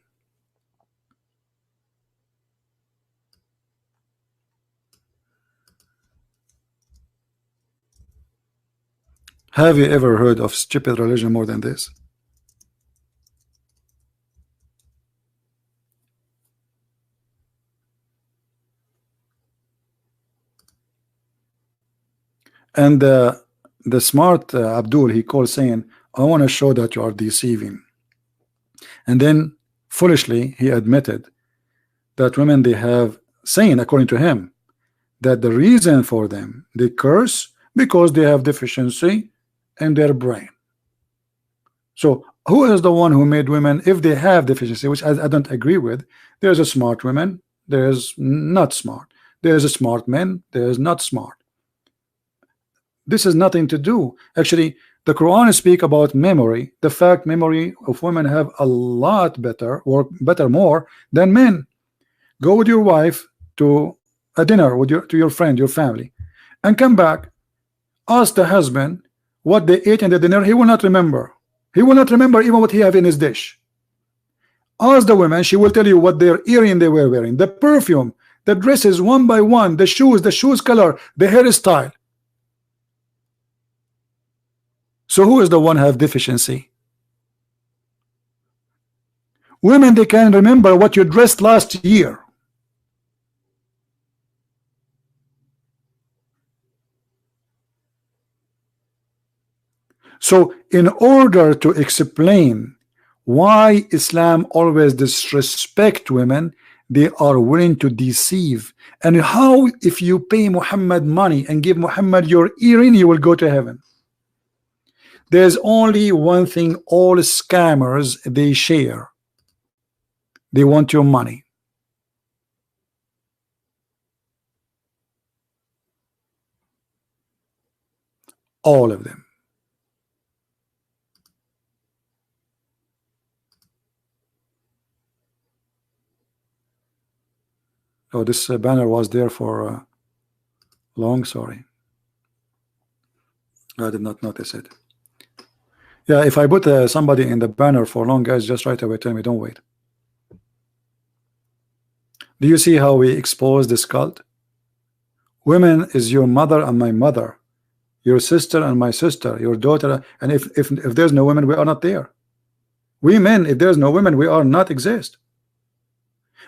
S1: Have you ever heard of stupid religion more than this? And the smart Abdul, he calls saying, I want to show that you are deceiving. And then foolishly he admitted that women, they have saying, according to him, that the reason for them they curse because they have deficiency in their brain. So who is the one who made women, if they have deficiency, which I don't agree with? There's a smart women, there's not smart, there's a smart men, there's not smart. This has nothing to do. Actually, the Quran speak about memory, the fact memory of women have a lot better, or better more than men. Go with your wife to a dinner with your friend, your family, and come back. Ask the husband what they ate in the dinner. He will not remember. He will not remember even what he have in his dish. Ask the woman, she will tell you what their earring they were wearing, the perfume, the dresses one by one, the shoes color, the hairstyle. So who is the one have deficiency? Women, they can remember what you dressed last year. So in order to explain why Islam always disrespect women, they are willing to deceive. And how, if you pay Muhammad money and give Muhammad your earring, you will go to heaven. There's only one thing all scammers they share. They want your money. All of them. Oh, this banner was there for long. Sorry, I did not notice it. Yeah, if I put somebody in the banner for long, guys, just right away tell me, don't wait. Do you see how we expose this cult? Women is your mother and my mother, your sister and my sister, your daughter. And if there's no women, we are not there. We men, if there's no women, we are not exist.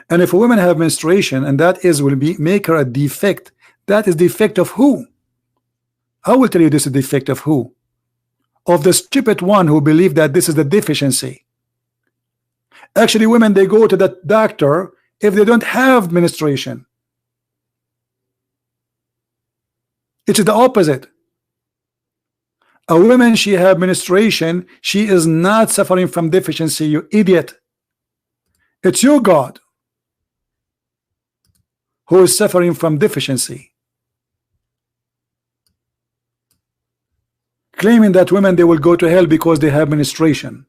S1: And if a woman have menstruation, and that is will be make her a defect, that is defect of who? I will tell you this is defect of who? Of the stupid one who believe that this is the deficiency. Actually, women, they go to the doctor if they don't have menstruation. It is the opposite. A woman, she have menstruation, she is not suffering from deficiency, you idiot. It's your God who is suffering from deficiency, claiming that women, they will go to hell because they have menstruation.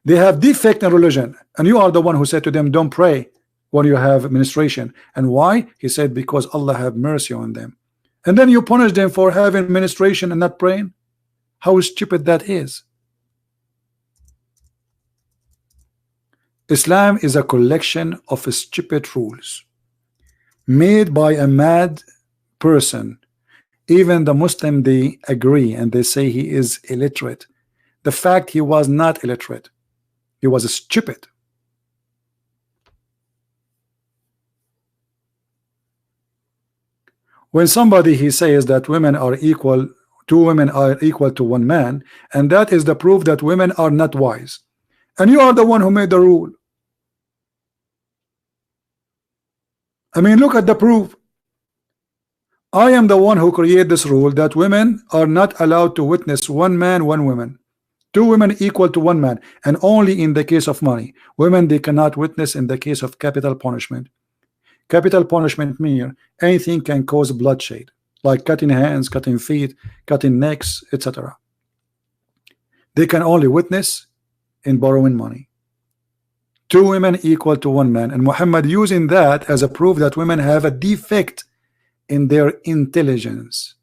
S1: They have defect in religion, and you are the one who said to them, don't pray when you have menstruation. And why? He said, because Allah have mercy on them. And then you punish them for having menstruation and not praying. How stupid that is. Islam is a collection of stupid rules made by a mad person. Even the Muslim, they agree and they say he is illiterate. The fact he was not illiterate, he was stupid. When somebody he says that women are equal, two women are equal to one man, and that is the proof that women are not wise, and you are the one who made the rule. I mean, look at the proof. I am the one who created this rule that women are not allowed to witness one man, one woman, two women equal to one man, and only in the case of money. Women, they cannot witness in the case of capital punishment. Capital punishment means anything can cause bloodshed, like cutting hands, cutting feet, cutting necks, etc. They can only witness in borrowing money. Two women equal to one man, and Muhammad using that as a proof that women have a defect in their intelligence.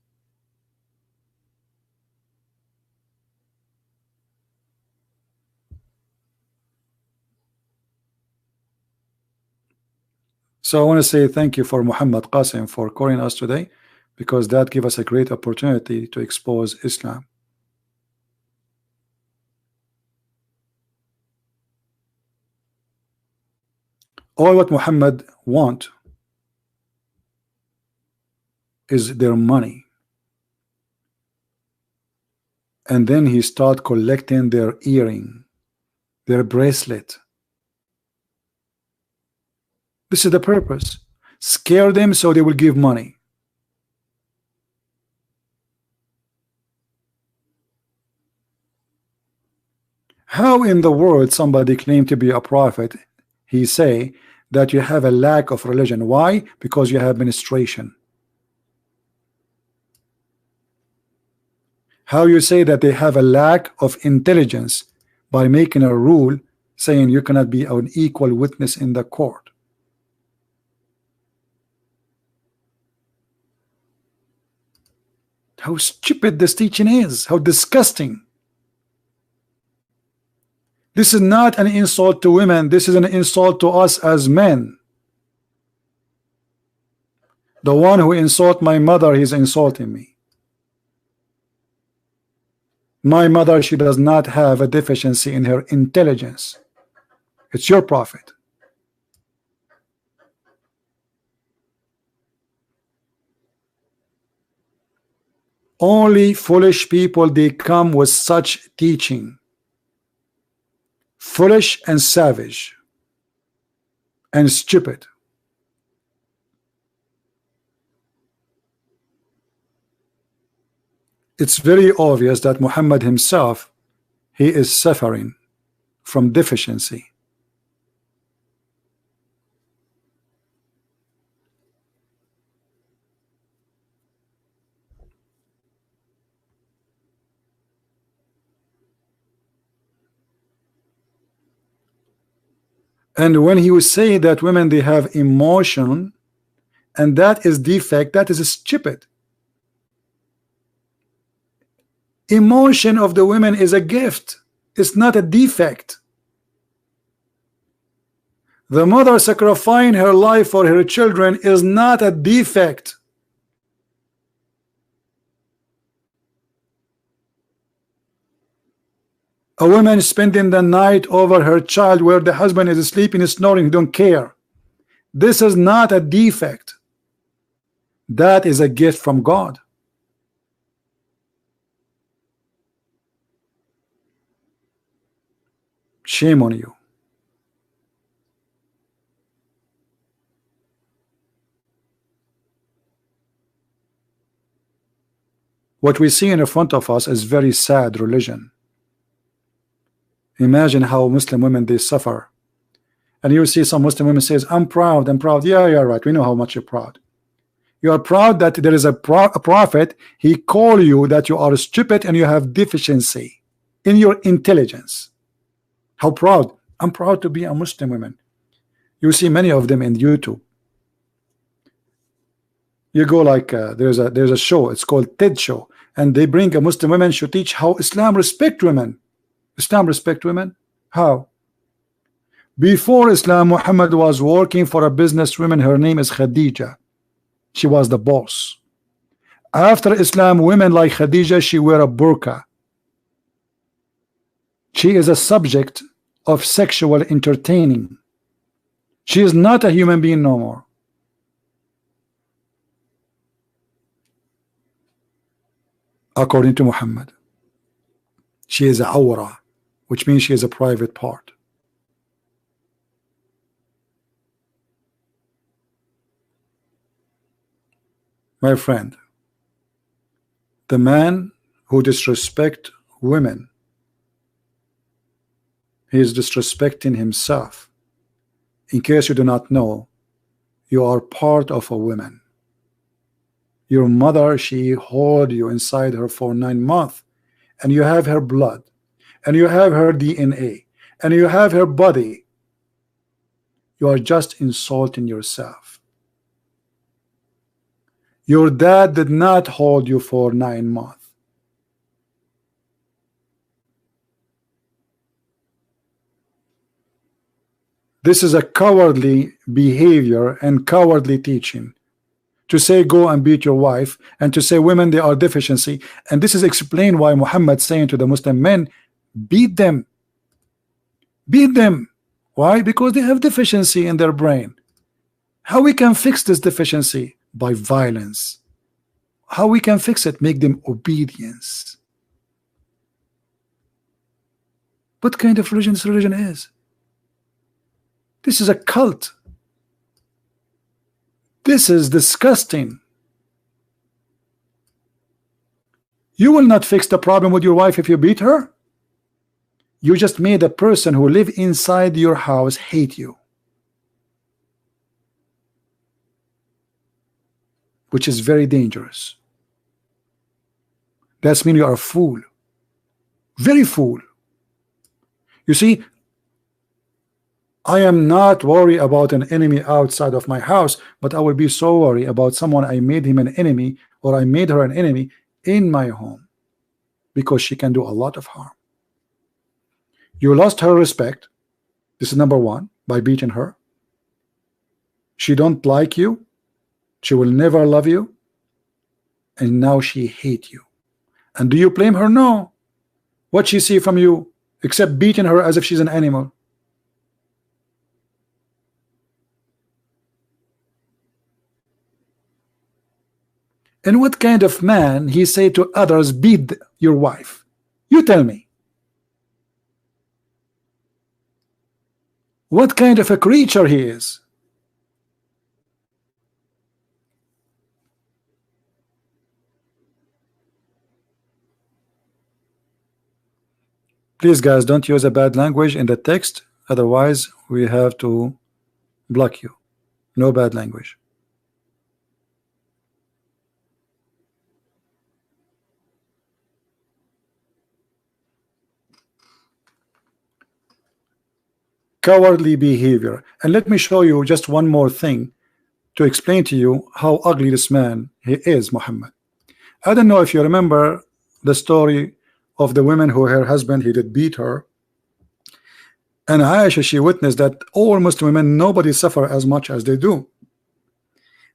S1: So I want to say thank you for Muhammad Qasim for calling us today, because that gives us a great opportunity to expose Islam. All what Muhammad want is their money. and then he start collecting their earring, their bracelet. This is the purpose. Scare them so they will give money. How in the world somebody claim to be a prophet, he say that you have a lack of religion? Why? Because you have menstruation. How you say that they have a lack of intelligence by making a rule saying you cannot be an equal witness in the court? How stupid this teaching is, how disgusting. This is not an insult to women, this is an insult to us as men. The one who insult my mother, he's insulting me. My mother, she does not have a deficiency in her intelligence. It's your prophet. Only foolish people, they come with such teaching. Foolish and savage and stupid. It's very obvious that Muhammad himself, he is suffering from deficiency. And when he was saying that women, they have emotion, and that is defect, that is stupid. Emotion of the women is a gift. It's not a defect. The mother sacrificing her life for her children is not a defect. A woman spending the night over her child where the husband is sleeping, snoring, don't care. This is not a defect. That is a gift from God. Shame on you. What we see in front of us is very sad religion. Imagine how Muslim women, they suffer. And you see some Muslim women says, I'm proud, I'm proud. Yeah, you're right. We know how much you're proud. You are proud that there is a prophet. He call you that you are stupid and you have deficiency in your intelligence. How proud? I'm proud to be a Muslim woman. You see many of them in YouTube. You go like there's a show. It's called TED Show, and they bring a Muslim woman to teach how Islam respect women. Islam respect women? How? Before Islam, Muhammad was working for a businesswoman. Her name is Khadija. She was the boss. After Islam, women like Khadija, she wear a burqa. She is a subject of sexual entertaining. She is not a human being no more. According to Muhammad, she is a awra, which means she is a private part. My friend, the man who disrespects women, he is disrespecting himself. In case you do not know, you are part of a woman. Your mother, she hold you inside her for 9 months, and you have her blood, and you have her DNA, and you have her body. You are just insulting yourself. Your dad did not hold you for 9 months. This is a cowardly behavior and cowardly teaching, to say go and beat your wife, and to say women, they are deficiency. And this is explained why Muhammad saying to the Muslim men, beat them. Beat them. Why? Because they have deficiency in their brain. How we can fix this deficiency? By violence. How we can fix it? Make them obedience. What kind of religion this religion is? This is a cult. This is disgusting. You will not fix the problem with your wife if you beat her. You just made a person who live inside your house hate you, which is very dangerous. That's mean you are a fool. Very fool. You see, I am not worried about an enemy outside of my house, but I will be so worried about someone I made him an enemy, or I made her an enemy in my home, because she can do a lot of harm. You lost her respect. This is number one, by beating her. She don't like you. She will never love you. And now she hate you. And do you blame her? No. What she see from you except beating her as if she's an animal? And what kind of man he say to others, beat your wife? You tell me. What kind of a creature he is? Please guys, don't use a bad language in the text, otherwise we have to block you. No bad language. Cowardly behavior. And let me show you just one more thing to explain to you how ugly this man he is, Muhammad. I don't know if you remember the story of the woman who her husband he did beat her, and Aisha, she witnessed that all Muslim women, nobody suffer as much as they do.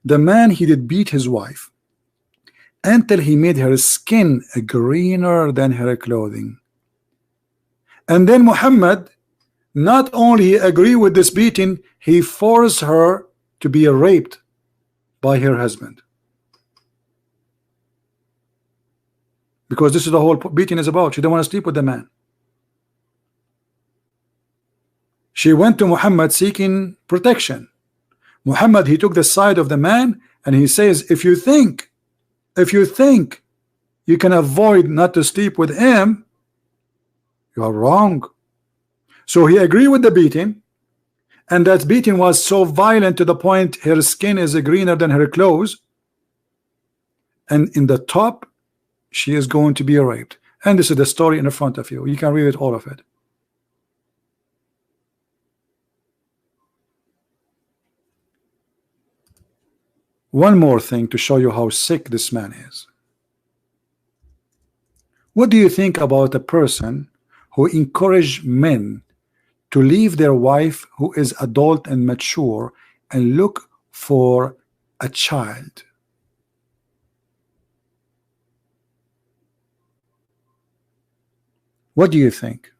S1: The man he did beat his wife until he made her skin greener than her clothing. And then Muhammad not only agree with this beating, he forced her to be raped by her husband, because this is the whole beating is about. She don't want to sleep with the man. She went to Muhammad seeking protection. Muhammad, he took the side of the man, and he says, if you think you can avoid not to sleep with him, you are wrong. So he agreed with the beating, and that beating was so violent to the point her skin is greener than her clothes, and in the top she is going to be raped. And this is the story in the front of you. You can read it, all of it. One more thing to show you how sick this man is. What do you think about a person who encourage men to leave their wife who is adult and mature and look for a child? What do you think?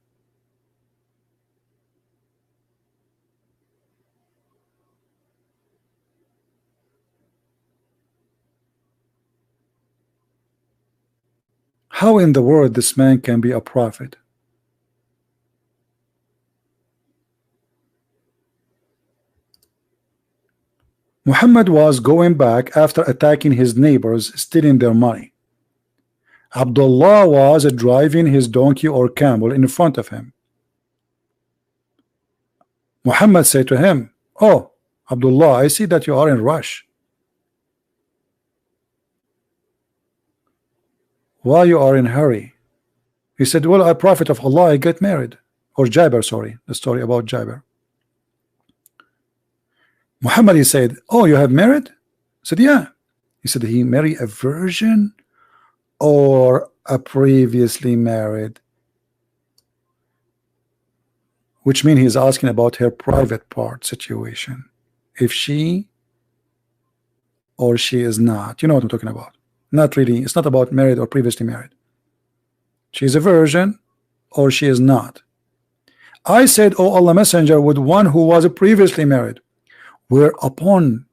S1: How in the world this man can be a prophet? Muhammad was going back after attacking his neighbors, stealing their money. Abdullah was driving his donkey or camel in front of him. Muhammad said to him, "Oh, Abdullah, I see that you are in rush. Why you are in hurry?" He said, "Well, a prophet of Allah, I get married." Or Jabir, sorry, the story about Jabir. Muhammad, he said, "Oh, you have married?" He said, "Yeah." He said, "He married a virgin or a previously married?" Which means he's asking about her private part situation. If she or she is not. You know what I'm talking about. Not really. It's not about married or previously married. She's a virgin or she is not. I said, "Oh Allah Messenger, with one who was previously married." Whereupon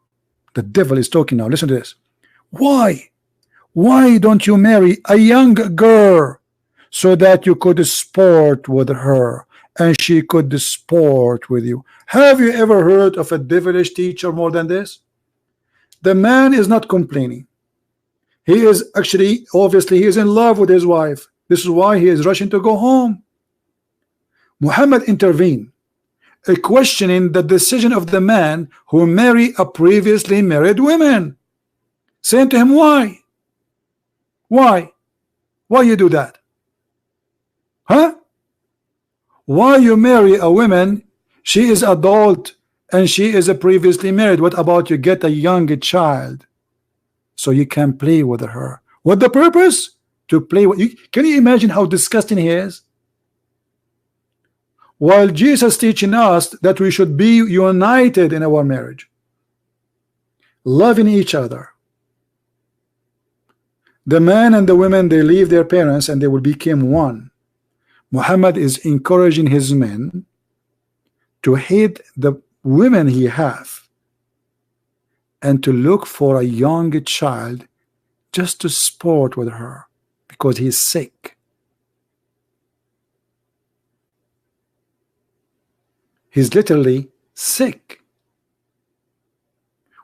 S1: the devil is talking now. Listen to this. Why don't you marry a young girl so that you could sport with her? and she could sport with you. Have you ever heard of a devilish teacher more than this? The man is not complaining. He is actually, obviously, he is in love with his wife. This is why he is rushing to go home. Muhammad intervened, questioning the decision of the man who married a previously married woman, saying to him, why? Why you do that? Huh? Why you marry a woman? She is adult and she is a previously married. What about you get a young child so you can play with her? What the purpose? To play with you? Can you imagine how disgusting he is? While Jesus teaching us that we should be united in our marriage, loving each other. The man and the women, they leave their parents and they will become one. Muhammad is encouraging his men to hate the women he have and to look for a young child just to sport with her because he's sick. He's literally sick.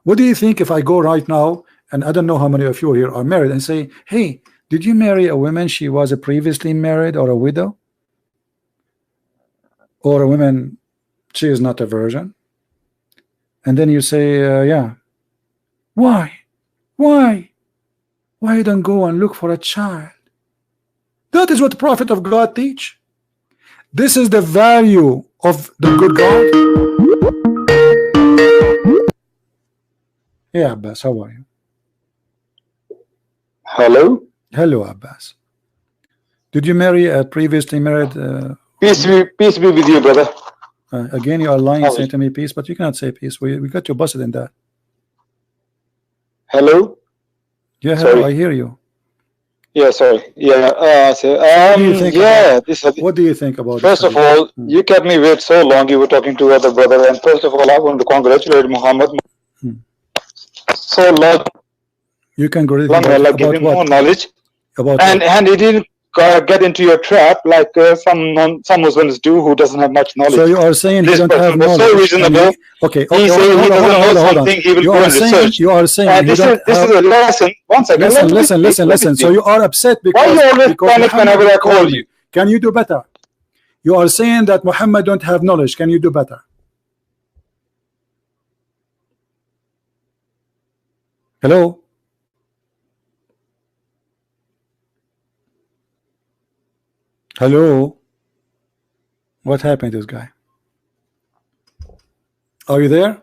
S1: What do you think if I go right now, and I don't know how many of you here are married, and say, hey, did you marry a woman she was a previously married or a widow? Or a woman, she is not a virgin? And then you say, yeah. Why? Why you don't go and look for a child? That is what the prophet of God teach. This is the value of the good God. Yeah, Abbas, how are you?
S3: Hello?
S1: Hello, Abbas. Did you marry a previously married?
S3: Peace be with you, brother.
S1: Again, you are lying, saying to me peace, but you cannot say peace. We got you busted in that.
S3: Hello?
S1: Yeah, hello, I hear you.
S3: Yeah, sorry. Yeah.
S1: What do you think about
S3: First of all, you kept me wait so long. You were talking to other brother, and first of all, I want to congratulate Muhammad. So long.
S1: You can go
S3: about give him more knowledge. And he didn't get into your trap like some Muslims do who doesn't have much knowledge.
S1: So you are saying
S3: this
S1: he don't have knowledge.
S3: So reasonable.
S1: Okay.
S3: He says he doesn't know something. He will go and research.
S1: You are saying
S3: this is a lesson. One second.
S1: Listen. So you are upset because
S3: why you always panic whenever I call you?
S1: Can you do better? You are saying that Muhammad don't have knowledge. Can you do better? Hello. Hello. What happened to this guy? Are you there?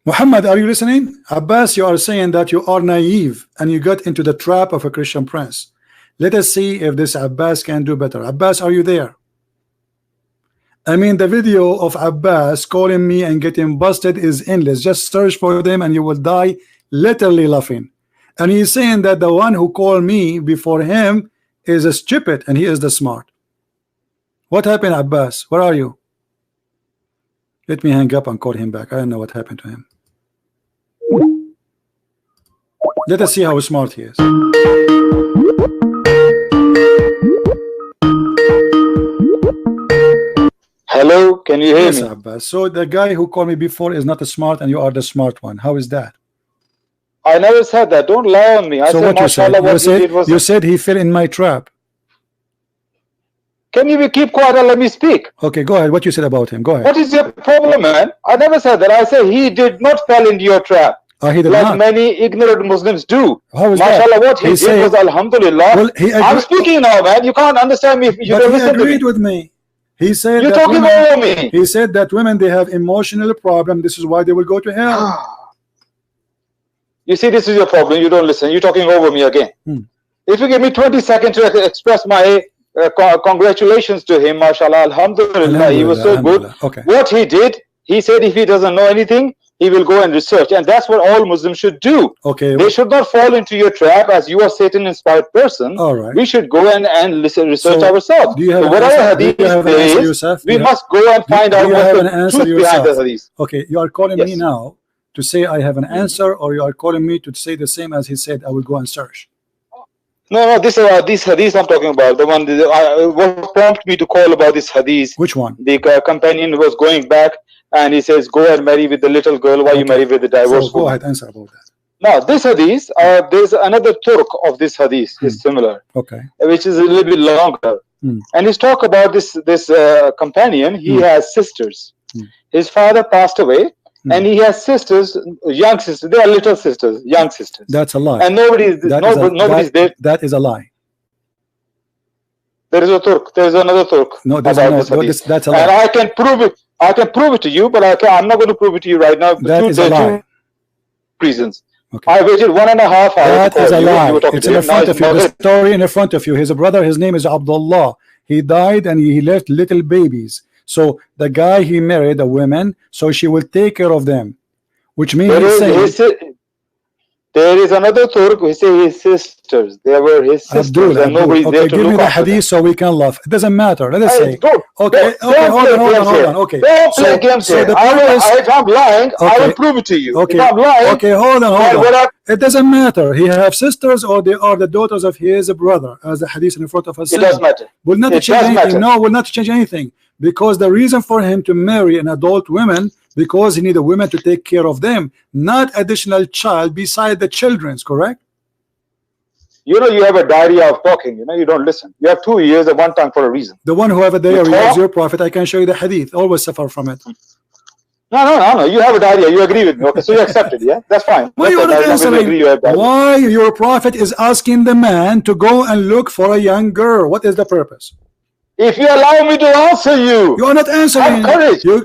S1: Muhammad, are you listening? Abbas, you are saying that you are naive and you got into the trap of a Christian prince. Let us see if this Abbas can do better. Abbas, are you there? I mean, the video of Abbas calling me and getting busted is endless. Just search for them and you will die literally laughing. And he's saying that the one who called me before him is a stupid and he is the smart. What happened, Abbas? Where are you? Let me hang up and call him back. I don't know what happened to him. Let us see how smart he is.
S3: Hello, can you hear me?
S1: Abbas. So the guy who called me before is not a smart and you are the smart one. How is that?
S3: I never said that. Don't lie on me. I
S1: so
S3: said,
S1: what you said he fell in my trap.
S3: Can you keep quiet and let me speak?
S1: Okay, go ahead. What you said about him? Go ahead.
S3: What is your problem, man? I never said that. I said he did not fall into your trap.
S1: He did
S3: like
S1: not.
S3: Many ignorant Muslims do.
S1: How is
S3: Mashallah,
S1: that?
S3: what he did was Alhamdulillah.
S1: Well,
S3: I'm speaking now, man. You can't understand me if you don't listen to me.
S1: He agreed with me. He said
S3: you're
S1: that
S3: talking
S1: women,
S3: over me.
S1: He said that women, they have emotional problem. This is why they will go to hell.
S3: You see, this is your problem. You don't listen. You're talking over me again. If you give me 20 seconds to express my congratulations to him, mashallah, alhamdulillah, he was so good.
S1: Okay.
S3: What he did, he said if he doesn't know anything, he will go and research, and that's what all Muslims should do.
S1: Okay.
S3: They should not fall into your trap as you are Satan-inspired person.
S1: All right.
S3: We should go and research ourselves.
S1: Do you have
S3: so whatever hadith
S1: is,
S3: we must go and find out what the truth behind the hadith.
S1: Okay, you are calling me now to say I have an answer, or you are calling me to say the same as he said, I will go and search?
S3: No, these hadiths I'm talking about. The one what prompted me to call about this hadith.
S1: Which one?
S3: The companion was going back and he says, "Go and marry with the little girl. Why you marry with the divorced
S1: woman?" Go ahead, answer about that.
S3: Now, this hadith, there's another turk of this hadith is similar, which is a little bit longer, and he's talk about this companion. He has sisters. His father passed away, and he has sisters, young sisters. They are little sisters, young sisters.
S1: That's a lie.
S3: And nobody's there.
S1: That is a lie.
S3: There is a turk. There is another turk.
S1: No, that's a lie.
S3: And I can prove it. I can prove it to you, but I'm not going to prove it to you right now.
S1: That is a lie.
S3: 2 reasons. I waited 1.5 hours.
S1: That is a lie. It's in front of you. The story in front of you. His brother, his name is Abdullah. He died and he left little babies. So the guy he married a woman, so she will take care of them, which means
S3: there is another Turk who say his sisters. They were his sisters, and nobody's there to
S1: give me the
S3: hadith
S1: them. So we can laugh. It doesn't matter. Let us say.
S3: Hold on. Okay. Don't play games here. If I'm lying, I will prove it to you.
S1: Okay.
S3: If I'm lying,
S1: hold on. It doesn't matter. He have sisters or they are the daughters of his brother, as the hadith in front of us.
S3: It does matter.
S1: Will not change anything. No, will not change anything. Because the reason for him to marry an adult woman, because he need a woman to take care of them, not additional child beside the children's, correct?
S3: You know, you have a diarrhea of talking. You know, you don't listen. You have 2 ears and 1 tongue for a reason.
S1: The one who have a diarrhea is your prophet. I can show you the hadith. Always suffer from it.
S3: No. You have a diarrhea. You agree with me. Okay, so you accept it. Yeah, that's fine.
S1: Why you not answering? Why your prophet is asking the man to go and look for a young girl? What is the purpose?
S3: If you allow me to answer you.
S1: You are not answering.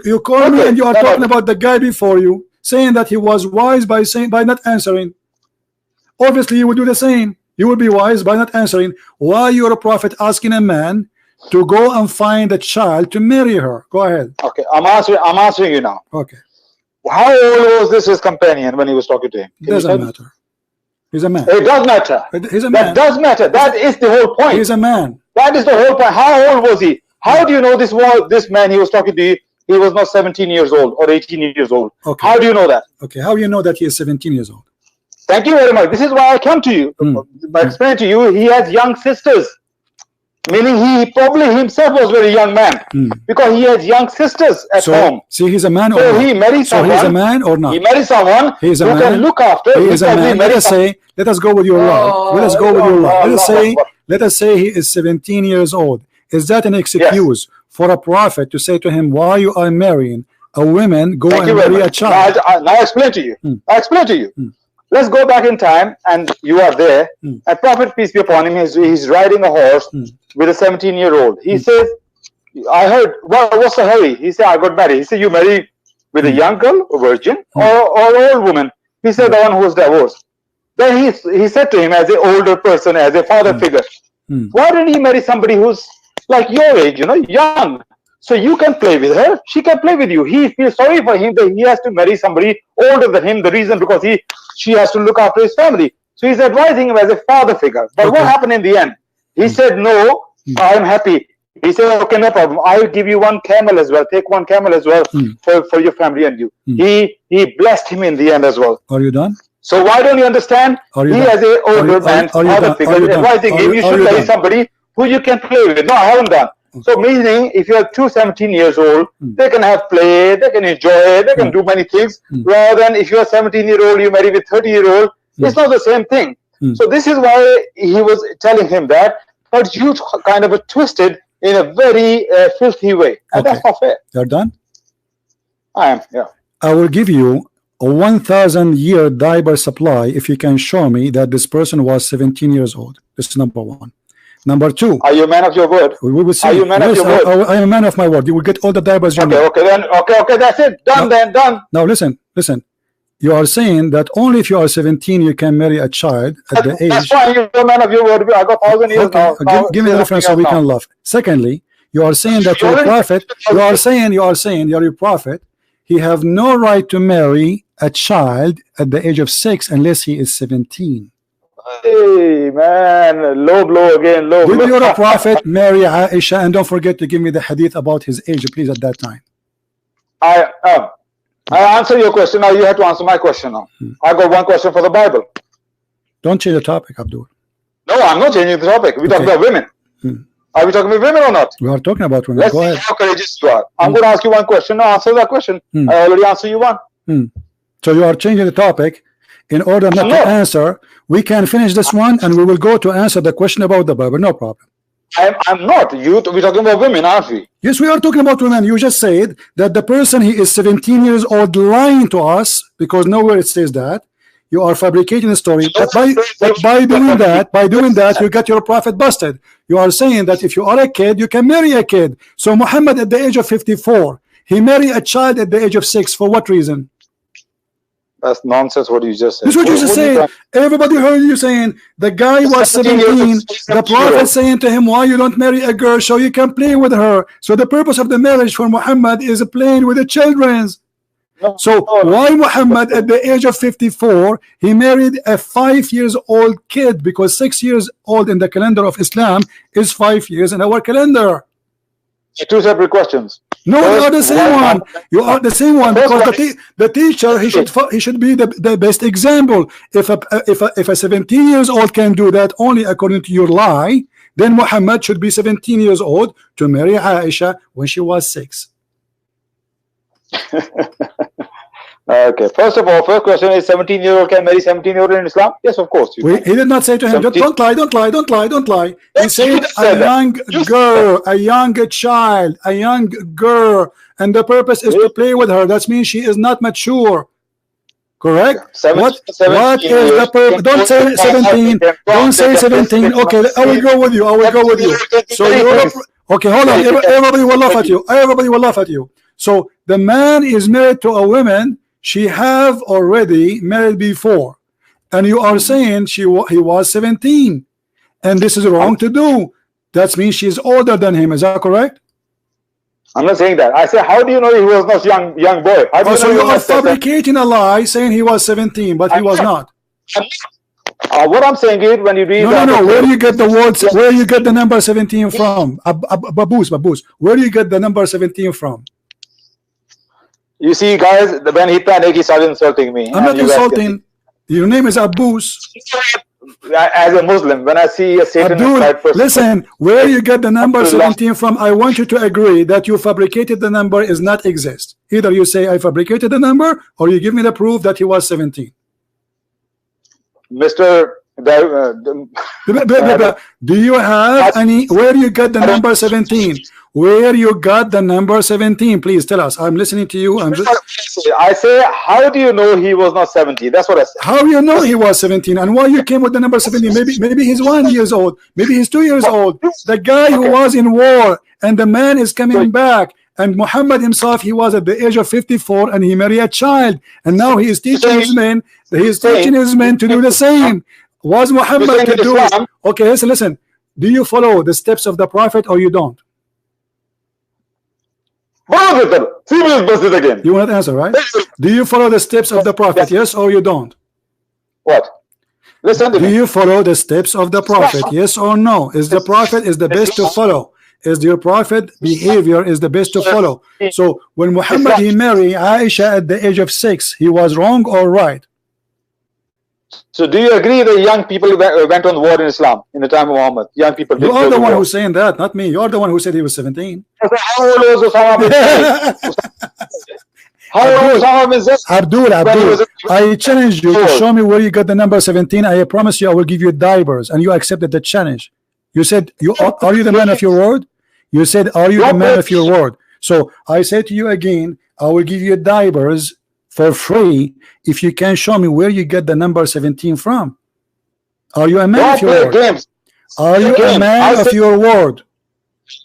S1: You call me and you are talking about the guy before you, saying that he was wise by not answering. Obviously, you will do the same. You will be wise by not answering. Why you're a prophet asking a man to go and find a child to marry her? Go ahead.
S3: Okay, I'm answering you now.
S1: Okay.
S3: How old was his companion when he was talking to him?
S1: It doesn't matter. He's a man.
S3: It does matter.
S1: He's a man.
S3: That does matter. That is the whole point.
S1: He's a man.
S3: That is the whole point. How old was he? How do you know this man he was talking to you, he was not 17 years old or 18 years old?
S1: Okay.
S3: How do you know that?
S1: Okay. How do you know that he is 17 years old?
S3: Thank you very much. This is why I come to you. By explaining to you, he has young sisters. Meaning he probably himself was a very young man. Because he has young sisters at home.
S1: See, he's a man or
S3: so
S1: not?
S3: He married someone.
S1: So he's a man or not?
S3: He married someone who can look after.
S1: He is a man. Let us go with your law. Let us go with your law. Let us say he is 17 years old. Is that an excuse for a prophet to say to him, why you are marrying a woman, go and marry a child?
S3: Now I explain to you. I explain to you. Let's go back in time, and you are there. A prophet, peace be upon him, he's riding a horse with a 17-year-old. He says, I heard, what's the hurry? He said, I got married. He said, you married with a young girl, a virgin, or old woman? He said, the one who was divorced. Then he said to him, as an older person, as a father figure, why didn't he marry somebody who's like your age, you know, young? So you can play with her, she can play with you. He feels sorry for him that he has to marry somebody older than him. The reason because she has to look after his family. So he's advising him as a father figure. But what happened in the end? He said, no, I'm happy. He said, okay, no problem. I will give you 1 camel as well. Take 1 camel as well for your family and you. He blessed him in the end as well.
S1: Are you done?
S3: So why don't you understand? He as an older man, father figure, advising him, you should marry somebody who you can play with. No, I haven't done. So meaning, if you have 2 17 years old, they can have play, they can enjoy, they can do many things. Rather than if you are 17-year-old, you marry with 30-year-old, it's not the same thing. So this is why he was telling him that, but you kind of twisted in a very filthy way, and that's not fair.
S1: You're done?
S3: I am, yeah.
S1: I will give you a 1,000-year diaper supply if you can show me that this person was 17 years old. This is number 1. Number 2.
S3: Are you a man of your word?
S1: We will see.
S3: Are you a man of your word?
S1: I am a man of my word. You will get all the diapers you need.
S3: Okay, that's it. Done then, done.
S1: Now listen. You are saying that only if you are 17 you can marry a child at the age.
S3: That's fine. You're a man of your word. I got 1,000 years now.
S1: Give me the reference so we can laugh. Secondly, you are saying that your prophet. You are saying you're your prophet. He have no right to marry a child at the age of 6 unless he is 17.
S3: Hey man, low blow again, low blow.
S1: Did your prophet marry Aisha? And don't forget to give me the hadith about his age, please, at that time.
S3: I answer your question now. You have to answer my question now. I got one question for the Bible.
S1: Don't change the topic, Abdul.
S3: No, I'm not changing the topic. We're talking about women. Are we talking about women or not?
S1: We are talking about women.
S3: Let's
S1: Go
S3: see
S1: ahead.
S3: how courageous you are. I'm going to ask you one question. Now answer that question. I already answered you one.
S1: So you are changing the topic in order not to answer. We can finish this one and we will go to answer the question about the Bible. No problem.
S3: I'm not. We're talking about women, aren't we?
S1: Yes, we are talking about women. You just said that the person, he is 17 years old, lying to us, because nowhere it says that. You are fabricating a story. But by doing that, you get your prophet busted. You are saying that if you are a kid, you can marry a kid. So Muhammad at the age of 54, he married a child at the age of 6. For what reason?
S3: That's nonsense what you just said.
S1: This is what you just said. Everybody heard you saying the guy was 17. The prophet saying to him, why you don't marry a girl so you can play with her? So the purpose of the marriage for Muhammad is playing with the children's. So why Muhammad at the age of 54 he married a 5-year-old kid? Because 6 years old in the calendar of Islam is 5 years in our calendar.
S3: Two separate questions.
S1: No, you are the same one. You are the same one, because the teacher, he should be the best example. If a 17-year-old can do that only according to your lie, then Muhammad should be 17 years old to marry Aisha when she was 6.
S3: Okay, first of all, first question is 17-year-old can marry 17-year-old in Islam? Yes, of course.
S1: He did not say to him, don't lie. He said a young girl, a young child, a young girl, and the purpose is to play with her. That means she is not mature. Correct? What is the purpose? Don't say 17. Don't say 17. Okay, I will go with you. So okay, hold on. Everybody will laugh at you. So the man is married to a woman she have already married before, and you are saying he was 17, and this is wrong to do. That means she's older than him. Is that correct?
S3: I'm not saying that. I say, how do you know he was not young boy?
S1: So you are fabricating a lie saying he was 17, but he was not.
S3: What I'm saying is, when you read
S1: no. Where do you get the words? Where you get the number 17 from? Baboos. Where do you get the number 17 from?
S3: You see, guys, when he panicked, he started insulting me.
S1: I'm not insulting. Your name is Abbas.
S3: As a Muslim, when I see a Satanist person,
S1: listen, where you get the number 17 from, I want you to agree that you fabricated the number is not exist. Either you say I fabricated the number, or you give me the proof that he was 17.
S3: Mr.
S1: Do you have any? Where you get the number 17? Where you got the number 17? Please tell us. I'm listening to you.
S3: I say, how do you know he was not 17? That's what I said.
S1: How you know he was 17? And why you came with the number 17? Maybe he's 1 year old. Maybe he's 2 years old. The guy who was in war, and the man is coming back. And Muhammad himself, he was at the age of 54, and he married a child. And now he is teaching his men. He is teaching his men to do the same. Was Muhammad to do it? Okay, listen. Do you follow the steps of the Prophet, or you don't? You want to answer, right? Do you follow the steps of the Prophet? Yes, or you don't?
S3: What? Listen to me.
S1: Do you follow the steps of the Prophet? Yes or no? Is the Prophet is the best to follow? Is your Prophet behavior is the best to follow? So when Muhammad he married Aisha at the age of 6, he was wrong or right?
S3: So do you agree that young people went on war in Islam in the time of Muhammad? Young people.
S1: You are the one who's saying that, not me. You are the one who said he was 17.
S3: How old was Osama bin Zayd? How old was Osama bin Zayd?
S1: Abdul, I challenge you to show me where you got the number 17. I promise you I will give you diapers, and you accepted the challenge. You said, are you the man of your word? You said, are you the man of your word? So I say to you again, I will give you diapers for free if you can show me where you get the number 17 from. Are you a man of your word? Are you a man of your word?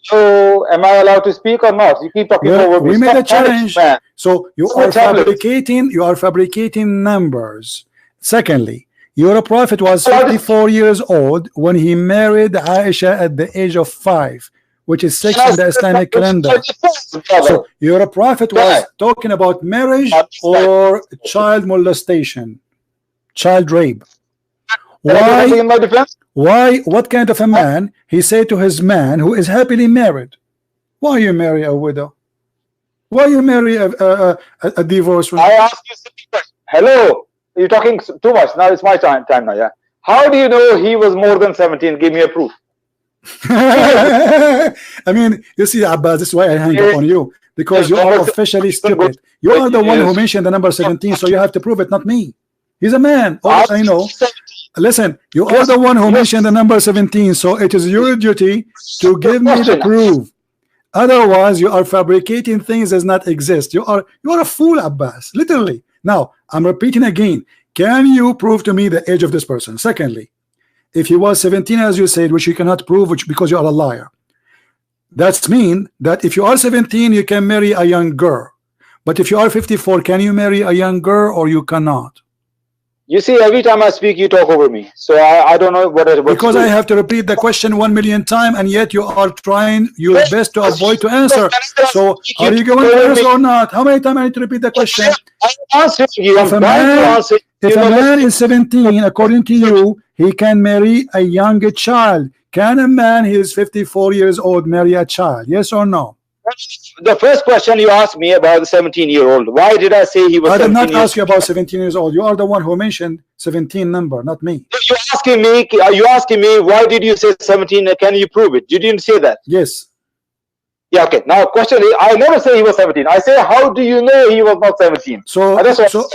S3: So am I allowed to speak or not? You keep talking over me.
S1: We made a challenge. So you are fabricating numbers. Secondly, your Prophet was 54 years old when he married Aisha at the age of 5, which is 6 in the Islamic calendar. So your Prophet was talking about marriage or child molestation, child rape. Why? What kind of a man? He said to his man who is happily married, why you marry a widow? Why you marry a divorced woman?
S3: I ask you simple question. Hello, you're talking too much. Now it's my time now. Yeah. How do you know he was more than 17? Give me a proof.
S1: I mean, you see, Abbas, this is why I hang up on you, because you are officially stupid. You are the one who mentioned the number 17, so you have to prove it, not me. He's a man. Oh, I know. Listen, you are the one who mentioned the number 17, so it is your duty to give me the proof. Otherwise, you are fabricating things that does not exist. You are a fool, Abbas, literally. Now, I'm repeating again. Can you prove to me the age of this person? Secondly, if he was 17, as you said, which you cannot prove, because you are a liar, that's mean that if you are 17, you can marry a young girl. But if you are 54, can you marry a young girl or you cannot?
S3: You see, every time I speak, you talk over me. So I don't know what
S1: because I have to repeat the question 1 million times, and yet you are trying your best to avoid to answer. So are you going to answer or not? How many times I need to repeat the question? If a man is 17, according to you, he can marry a younger child. Can a man who is 54 years old marry a child? Yes or no?
S3: The first question you asked me about the 17-year-old. Why did I say he was 17
S1: I did not ask you about 17 years old. You are the one who mentioned 17 number, not me.
S3: You're asking me why did you say 17? Can you prove it? You didn't say that.
S1: Yes.
S3: Yeah, okay. Now question is, I never say he was 17. I say, how do you know he was not 17?
S1: So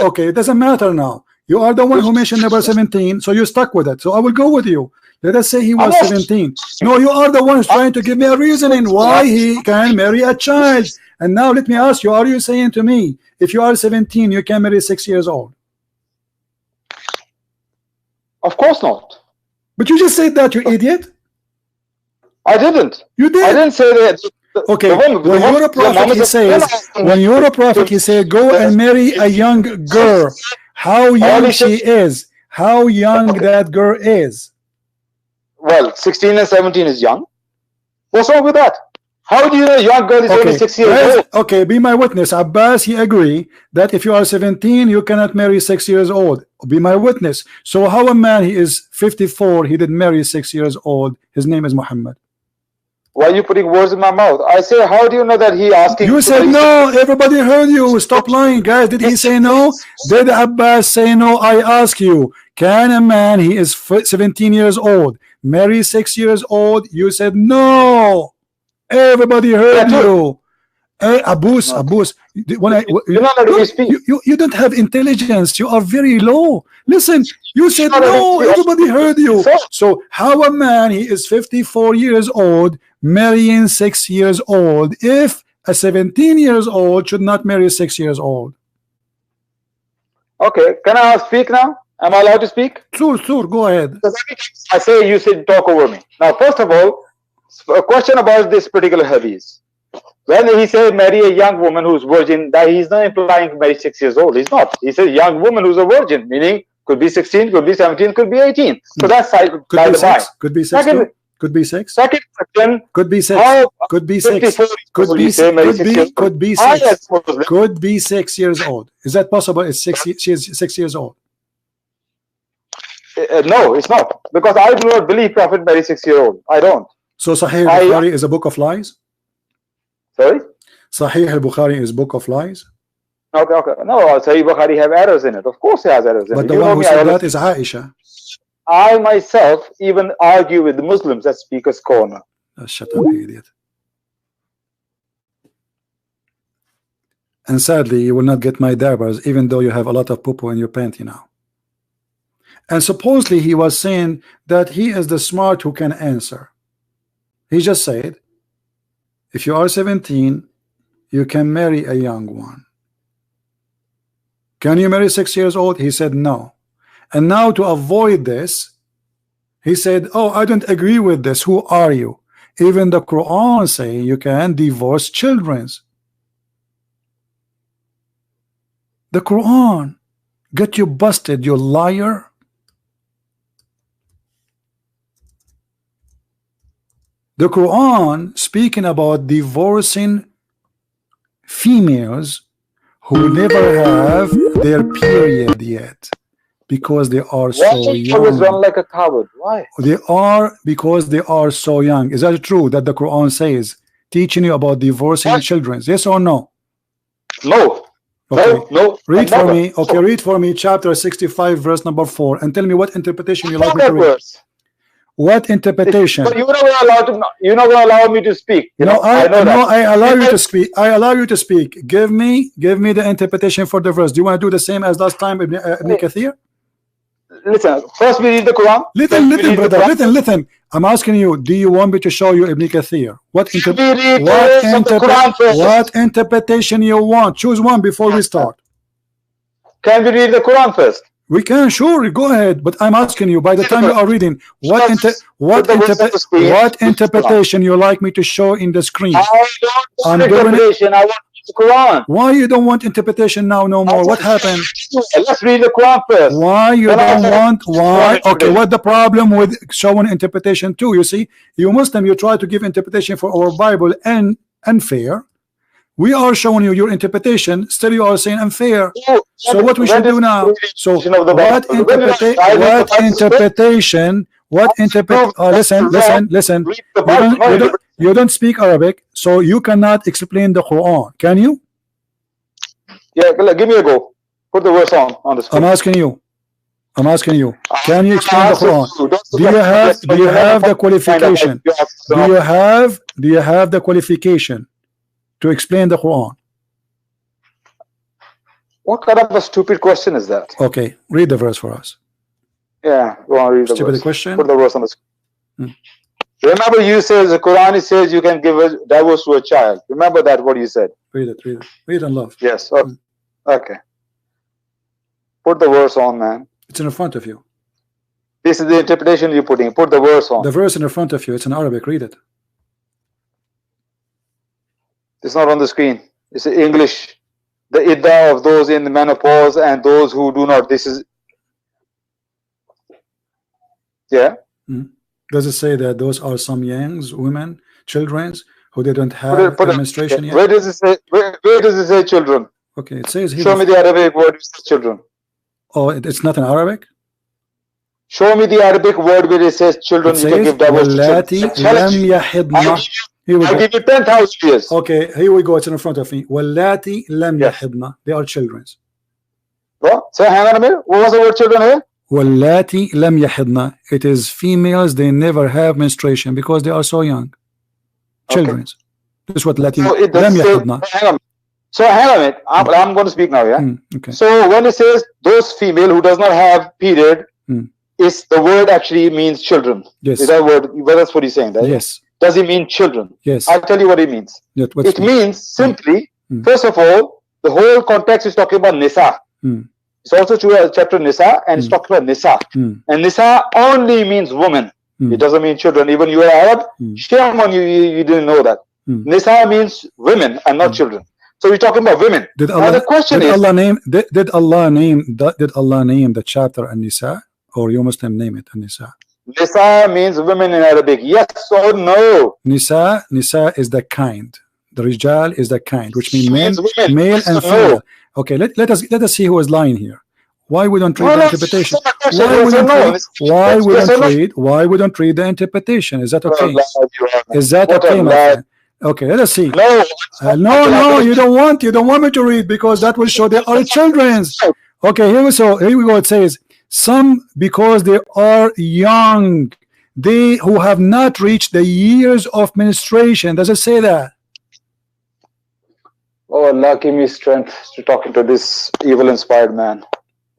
S1: okay, it doesn't matter now. You are the one who mentioned number 17, so you stuck with it. So I will go with you. Let us say he was 17. No, you are the one who's trying to give me a reasoning why he can marry a child. And now let me ask you, are you saying to me, if you are 17, you can marry 6 years old?
S3: Of course not.
S1: But you just said that, you idiot.
S3: I didn't.
S1: You did.
S3: I didn't say that.
S1: Okay, when you're a prophet, he says, when you're a prophet, he said, go and marry a young girl. How young she is. How young that girl is.
S3: Well, 16 and 17 is young. What's wrong with that? How do you know a young girl is only 6 years old?
S1: Okay, be my witness. Abbas, he agree that if you are 17, you cannot marry 6 years old. Be my witness. So how a man, he is 54, he did marry 6 years old. His name is Muhammad.
S3: Why are you putting words in my mouth? I say, how do you know that he asking?
S1: You said no. Everybody heard you. Stop lying, guys. Did he say no? Did Abbas say no? I ask you, can a man, he is 17 years old, marry 6 years old? You said no. Everybody heard you. Hey, Abbas, when you don't have intelligence. You are very low. Listen, you said no. Everybody heard you. So how a man, he is 54 years old, marrying 6 years old, if a 17 years old should not marry 6 years old?
S3: Okay, can I speak now? Am I allowed to speak?
S1: Sure, go ahead.
S3: I say you should talk over me. Now, first of all, a question about this particular hadith. When he said marry a young woman who's virgin, that he's not implying marry 6 years old. He's not. He says young woman who's a virgin, meaning could be 16, could be 17, could be 18. So that's by the by.
S1: Could be 6. Could be 6.
S3: Second question.
S1: Could be 6. Could be 6. Could be 6. Could be 6. Could be 6 years old. Is that possible? It's 6. She is 6 years old.
S3: No, it's not, because I do not believe Prophet married 6-year-old. I don't.
S1: So Sahih al-Bukhari is a book of lies?
S3: Sorry?
S1: Sahih al-Bukhari is book of lies?
S3: Okay. No, Sahih Bukhari have errors in it. Of course it has errors in it.
S1: But the one who said that is Aisha.
S3: I myself even argue with the Muslims at Speaker's Corner.
S1: Shut up, idiot. And sadly, you will not get my dabbers, even though you have a lot of poo-poo in your panty now. And supposedly he was saying that he is the smart who can answer. He just said, if you are 17, you can marry a young one. Can you marry 6 years old? He said no. And now to avoid this, he said, oh, I don't agree with this. Who are you? Even the Quran say you can divorce children. The Quran get you busted, you liar. The Quran speaking about divorcing females who never have their period yet because they are so young.
S3: Always run like a coward. Why?
S1: They are because they are so young. Is that true that the Quran says teaching you about divorcing children? Yes or no?
S3: No.
S1: Okay.
S3: No.
S1: Read for me. Okay, read for me chapter 65, verse number 4, and tell me what interpretation you like me to read. What interpretation?
S3: But you're not going to allow to. You're not going to allow me to speak.
S1: I allow you to speak. I allow you to speak. Give me the interpretation for the verse. Do you want to do the same as last time, Ibn Kathir?
S3: Listen. First, we read the Quran.
S1: Listen, brother. Listen. I'm asking you. Do you want me to show you Ibn Kathir? What interpretation you want? Choose one before we start.
S3: Can we read the Quran first?
S1: We can, sure, go ahead. But I'm asking you, by the time you are reading, what interpretation you like me to show in the screen?
S3: I want interpretation. I want the Quran.
S1: Why you don't want interpretation now no more? What happened?
S3: Let's read the Quran first.
S1: Why you don't want? Why? Okay, what the problem with showing interpretation too? You see, you Muslim, you try to give interpretation for our Bible and unfair. We are showing you your interpretation, still you are saying unfair. So what we should do now? So what interpretation? Listen. You don't speak Arabic, so you cannot explain the Quran, can you?
S3: Yeah, give me a go. Put the verse on the screen.
S1: I'm asking you. Can you explain the Quran? Do you have the qualification? Do you have the qualification to explain the Quran?
S3: What kind of a stupid question is that?
S1: Okay, read the verse for us.
S3: Yeah, go on, read the
S1: stupid
S3: verse.
S1: Question.
S3: Put the verse on the screen. Remember, you said the Quran, it says you can give a divorce to a child. Remember that, what you said.
S1: Read it and love.
S3: Yes. Okay. Put the verse on, man.
S1: It's in front of you.
S3: This is the interpretation you're putting. Put the verse on.
S1: The verse in front of you. It's in Arabic. Read it.
S3: It's not on the screen. It's in English. The iddah of those in the menopause and those who do not. This is. Yeah.
S1: Does it say that those are some young women, children who didn't have menstruation yet?
S3: Where does it say? Where does it say children?
S1: Okay, it says here.
S3: Show me the Arabic word which says children.
S1: Oh, it's not in Arabic.
S3: Show me the Arabic word where it says children.
S1: It says,
S3: I'll give you 10,000 years.
S1: Okay, here we go. It's in front of me. Wallati lam yahidna. They are children.
S3: What? So hang on a minute. What was the word children here?
S1: Wallati lam yahidna. It is females. They never have menstruation because they are so young. Children. Okay. This is what Latin lam yahidna.
S3: So hang on a minute. I'm going to speak now. Yeah.
S1: Okay.
S3: So when it says those female who does not have period, is the word actually means children?
S1: Yes.
S3: Is that word? Well, that's what he's saying, right?
S1: Yes.
S3: Does it mean children?
S1: Yes.
S3: I'll tell you what it means.
S1: It
S3: means simply, first of all, the whole context is talking about Nisa. It's also chapter Nisa, and it's talking about Nisa. And Nisa only means woman. It doesn't mean children. Even you are Arab, shame on you, you didn't know that. Nisa means women and not children. So we're talking about women. Did Allah name the chapter An-Nisa, or you Muslim name it An-Nisa? Nisa means women in Arabic. Yes or no? Nisa is the kind. The Rijal is the kind, which means male and female. Okay, let us see who is lying here. Why we don't read the interpretation? Why we don't read the interpretation? Is that okay? Is that okay, my friend? Okay, let us see. No, you don't want me to read, because that will show they are children. Okay, here we go. It says, some because they are young, they who have not reached the years of menstruation. Does it say that? Oh, Allah, give me strength to talking to this evil inspired man.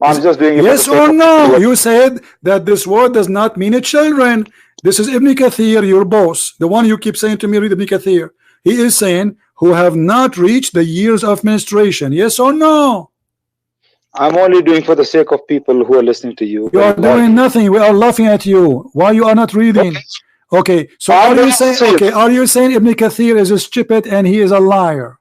S3: I'm just doing it. Yes or no? You said that this word does not mean a children. This is Ibn Kathir, your boss, the one you keep saying to me, read Ibn Kathir. He is saying who have not reached the years of menstruation. Yes or no? I'm only doing for the sake of people who are listening to you. You are doing nothing. We are laughing at you. Why you are not reading? Okay, so are you saying Ibn Kathir is a stupid and he is a liar?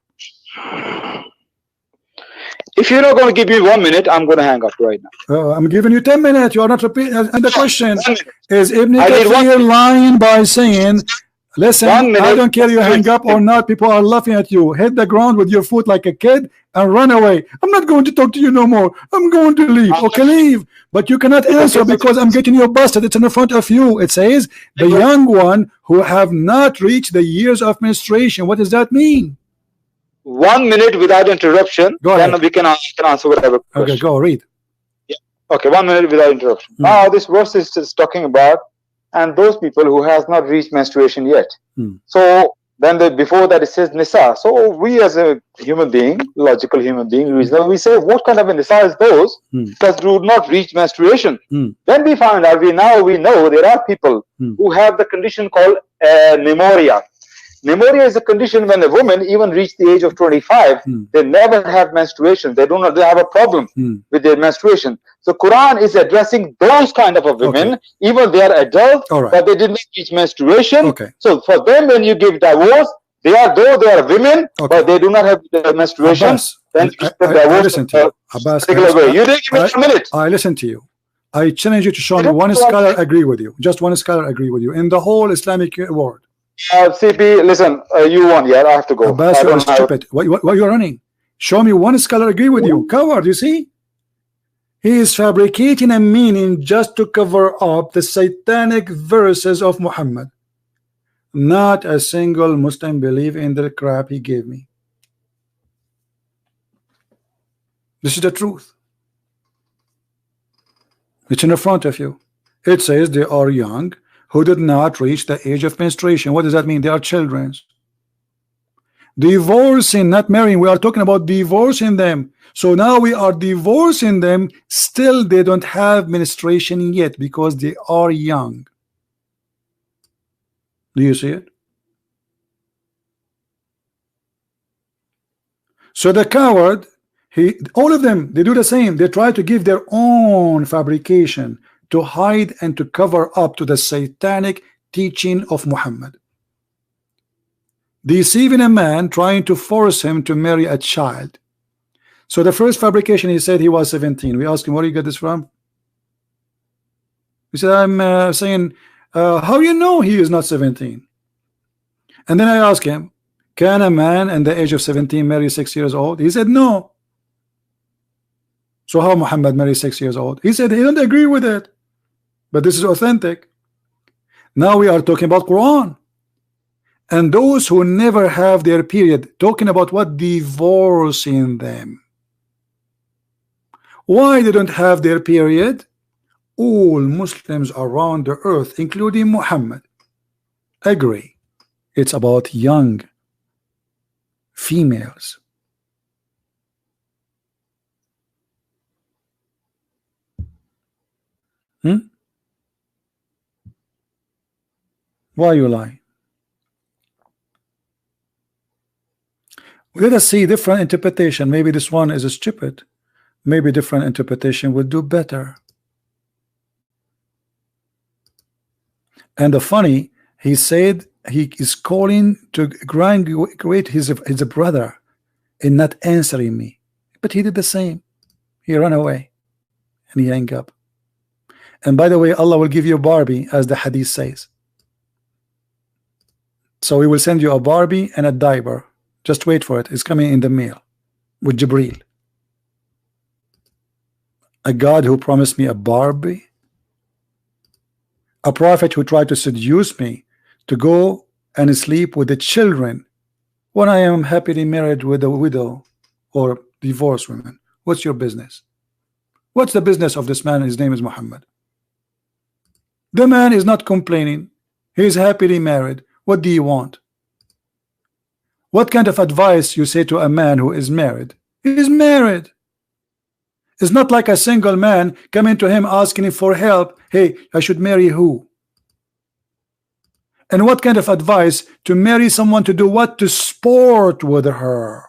S3: If you're not going to give me 1 minute, I'm going to hang up right now. I'm giving you 10 minutes. You are not repeating. And the question is, Ibn Kathir lying by saying, listen, I don't care you hang up or not, people are laughing at you. Hit the ground with your foot like a kid and run away. I'm not going to talk to you no more. I'm going to leave. Okay, leave. But you cannot answer because I'm getting you busted. It's in front of you. It says, the young one who have not reached the years of menstruation. What does that mean? 1 minute without interruption,
S1: Go
S3: then
S1: ahead.
S3: we can answer whatever question.
S1: Okay, go read.
S3: Okay, 1 minute without interruption. Now this verse is talking about, and those people who has not reached menstruation yet. So then before that it says nisa. So we as a human being, logical human being, reasonable, we say, what kind of a nisa is those that do not reach menstruation? Then we find out, we know there are people who have the condition called pneumonia. Pneumonia is a condition when a woman even reach the age of 25, they never have menstruation. They have a problem with their menstruation. So Quran is addressing those kind of women, even they are adults, but they did not reach menstruation. So for them, when you give divorce, they are women, but they do not have menstruation.
S1: Abbas,
S3: then
S1: I listen to you. Abbas,
S3: you didn't give me a minute.
S1: I listen to you. I challenge you to show me one scholar agree with you. Just one scholar agree with you in the whole Islamic world.
S3: CP, listen, you won. Yeah, I have to go.
S1: Abbas, you're stupid. Why you're running? Show me one scholar agree with you. Coward, you see? He is fabricating a meaning just to cover up the satanic verses of Muhammad. Not a single Muslim believe in the crap he gave me. This is the truth. It's in the front of you. It says they are young, who did not reach the age of menstruation. What does that mean? They are children. Divorcing, not marrying. We are talking about divorcing them. So now we are divorcing them. Still they don't have menstruation yet because they are young. Do you see it? So the coward, all of them, they do the same. They try to give their own fabrication to hide and to cover up to the satanic teaching of Muhammad. Deceiving a man, trying to force him to marry a child. So the first fabrication, he said he was 17. We asked him, where do you get this from? He said, I'm saying, how you know he is not 17? And then I asked him, can a man at the age of 17 marry 6 years old? He said no. So how Muhammad married 6 years old? He said he don't agree with it, but this is authentic. Now we are talking about Quran, and those who never have their period, talking about what? Divorcing them. Why they don't have their period? All Muslims around the earth, including Muhammad, agree it's about young females. Why you lie? Let us see different interpretation. Maybe this one is stupid. Maybe different interpretation would do better. And the funny, he said he is calling to graduate his brother and not answering me. But he did the same. He ran away and he hung up. And by the way, Allah will give you a Barbie, as the hadith says. So he will send you a Barbie and a diaper. Just wait for it. It's coming in the mail with Jibreel. A God who promised me a Barbie. A prophet who tried to seduce me to go and sleep with the children when I am happily married with a widow or divorced woman. What's your business? What's the business of this man? His name is Muhammad. The man is not complaining. He is happily married. What do you want? What kind of advice you say to a man who is married? He is married. It's not like a single man coming to him asking him for help. Hey, I should marry who? And what kind of advice to marry someone to do what? To sport with her.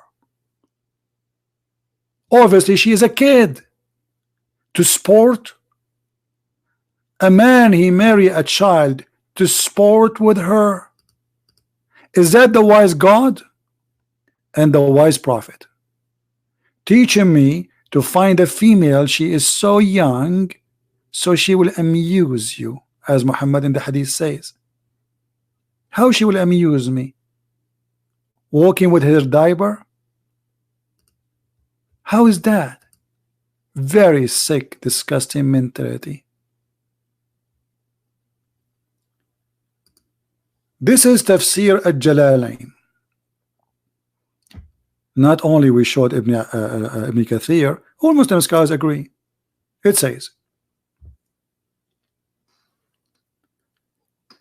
S1: Obviously she is a kid. To sport? A man, he marry a child to sport with her? Is that the wise God and the wise prophet teaching me to find a female? She is so young, so she will amuse you, as Muhammad in the hadith says. How she will amuse me? Walking with her diaper? How is that? Very sick, disgusting mentality. This is Tafsir al-Jalalain. Not only we showed Ibn Kathir, all Muslim scholars agree. It says,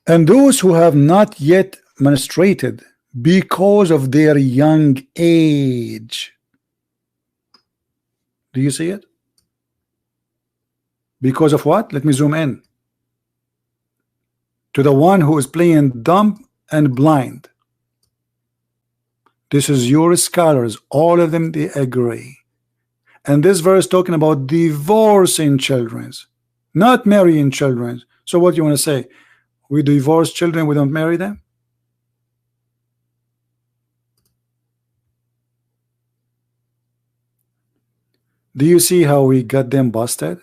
S1: and those who have not yet menstruated because of their young age. Do you see it? Because of what? Let me zoom in. To the one who is playing dumb and blind. This is your scholars, all of them, they agree. And this verse talking about divorcing children, not marrying children. So what you want to say? We divorce children, we don't marry them? Do you see how we got them busted?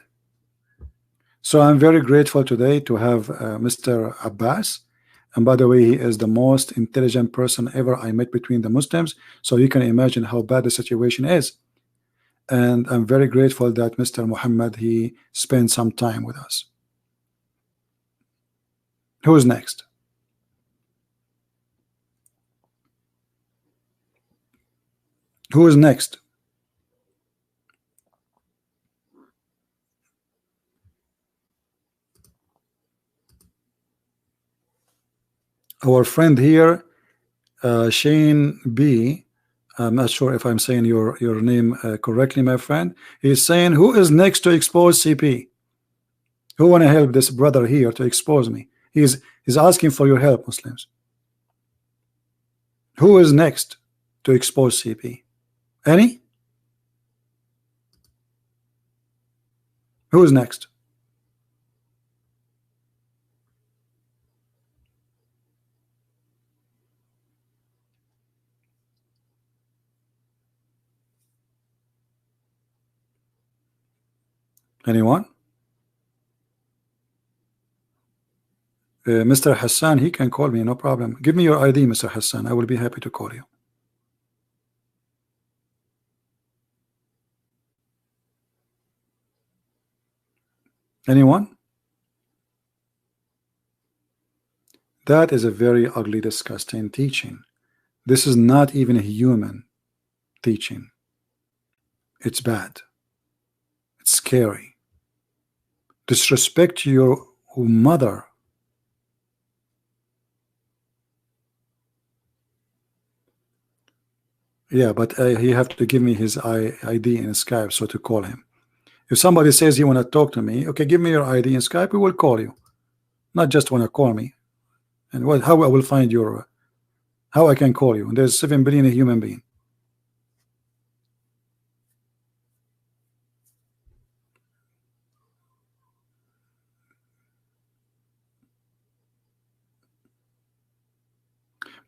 S1: So I'm very grateful today to have Mr. Abbas. And by the way, he is the most intelligent person ever I met between the Muslims. So you can imagine how bad the situation is. And I'm very grateful that Mr. Muhammad, he spent some time with us. Who's next? Who is next? Our friend here, Shane B. I'm not sure if I'm saying your name correctly, my friend. He's saying, who is next to expose CP? Who want to help this brother here to expose me? He's asking for your help, Muslims. Who is next to expose CP? Any? Who is next? Anyone? Mr. Hassan, he can call me, no problem. Give me your ID, Mr. Hassan. I will be happy to call you. Anyone? That is a very ugly, disgusting teaching. This is not even a human teaching. It's bad. It's scary. Disrespect your mother. Yeah, but he have to give me his ID in Skype so to call him. If somebody says you want to talk to me, okay, give me your ID in Skype, we will call you. Not just want to call me. And how I will find your, how I can call you? There's 7 billion human being.